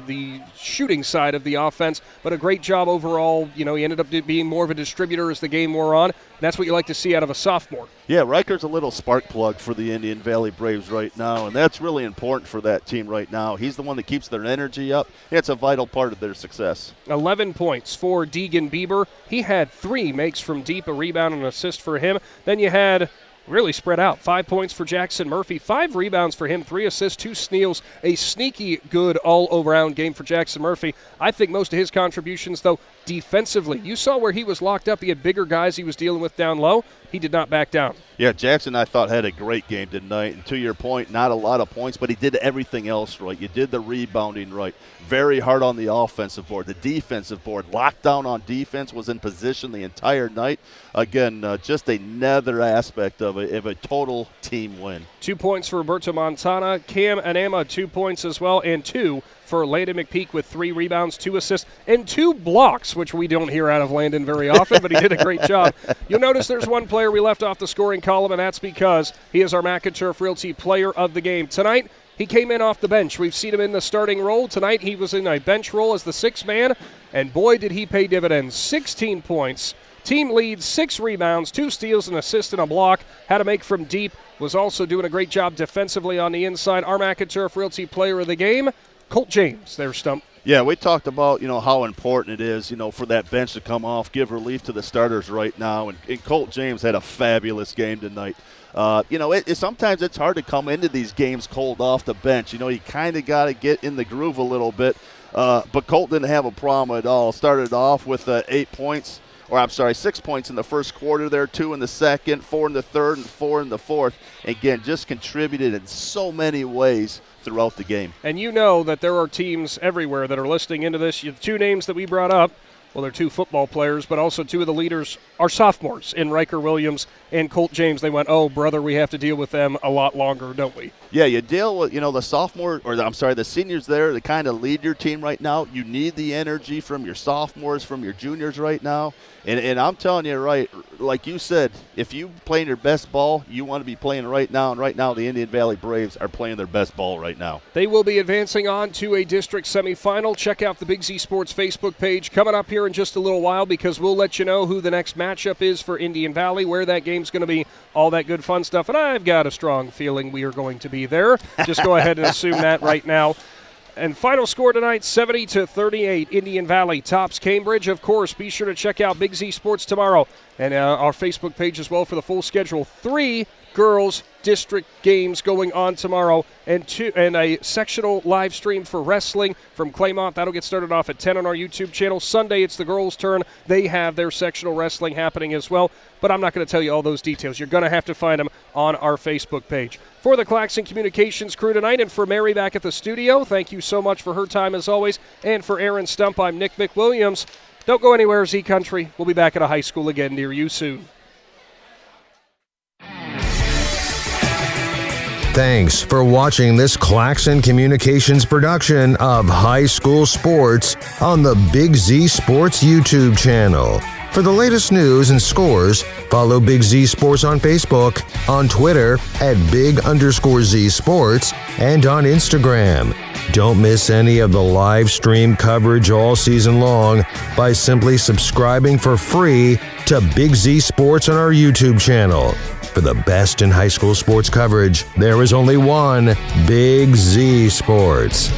the shooting side of the offense, but a great job overall. You know, he ended up being more of a distributor as the game wore on. And that's what you like to see out of a sophomore. Yeah, Riker's a little spark plug for the Indian Valley Braves right now, and that's really important for that team right now. He's the one that keeps their energy up. It's a vital part of their success. 11 points for Deegan Bieber. He had 3 makes from deep, a rebound and an assist for him. Then you had really spread out. 5 points for Jackson Murphy, 5 rebounds for him, 3 assists, 2 steals, a sneaky good all-around game for Jackson Murphy. I think most of his contributions, though, defensively. You saw where he was locked up. He had bigger guys he was dealing with down low. He did not back down. Yeah, Jackson, I thought, had a great game tonight. And to your point, not a lot of points, but he did everything else right. You did the rebounding right. Very hard on the offensive board. The defensive board, locked down on defense, was in position the entire night. Again, just another aspect of a total team win. 2 points for Roberto Montana. Cam Anama, 2 points as well, and 2 for Landon McPeak with 3 rebounds, 2 assists, and 2 blocks, which we don't hear out of Landon very often, but he did a great job. You'll notice there's one player we left off the scoring column, and that's because he is our McInturf Realty player of the game. Tonight, he came in off the bench. We've seen him in the starting role. Tonight, he was in a bench role as the 6th man, and boy, did he pay dividends. 16 points. Team lead, 6 rebounds, 2 steals, an assist, and a block. Had to make from deep. Was also doing a great job defensively on the inside. Our McInturf Realty player of the game, Colt James, their stump. Yeah, we talked about, how important it is, for that bench to come off, give relief to the starters right now. And Colt James had a fabulous game tonight. Sometimes it's hard to come into these games cold off the bench. You kind of got to get in the groove a little bit. But Colt didn't have a problem at all. Started off with 6 points in the first quarter there, 2 in the second, 4 in the third, and 4 in the fourth. Again, just contributed in so many ways throughout the game. And you know that there are teams everywhere that are listening into this. The 2 names that we brought up, well, they're 2 football players, but also 2 of the leaders are sophomores in Riker Williams and Colt James. They went, oh, brother, we have to deal with them a lot longer, don't we? Yeah, you deal with, the seniors there that kind of lead your team right now. You need the energy from your sophomores, from your juniors right now. And I'm telling you, right, like you said, if you playing your best ball, you want to be playing right now. And right now, the Indian Valley Braves are playing their best ball right now. They will be advancing on to a district semifinal. Check out the Big Z Sports Facebook page coming up here in just a little while, because we'll let you know who the next matchup is for Indian Valley, where that game's going to be, all that good fun stuff. And I've got a strong feeling we are going to be there. Just go ahead and assume that right now. And final score tonight, 70-38. Indian Valley tops Cambridge. Of course, be sure to check out Big Z Sports tomorrow and our Facebook page as well for the full schedule. 3 girls district games going on tomorrow, and a sectional live stream for wrestling from Claymont. That'll get started off at 10 on our YouTube channel. Sunday, it's the girls' turn. They have their sectional wrestling happening as well, but I'm not going to tell you all those details. You're going to have to find them on our Facebook page. For the Claxon Communications crew tonight, and for Mary back at the studio, thank you so much for her time as always. And for Aaron Stump, I'm Nick McWilliams. Don't go anywhere, Z Country. We'll be back at a high school again near you soon. Thanks for watching this Claxon Communications production of High School Sports on the Big Z Sports YouTube channel. For the latest news and scores, follow Big Z Sports on Facebook, on Twitter @Big_Z Sports, and on Instagram. Don't miss any of the live stream coverage all season long by simply subscribing for free to Big Z Sports on our YouTube channel. For the best in high school sports coverage, there is only one Big Z Sports.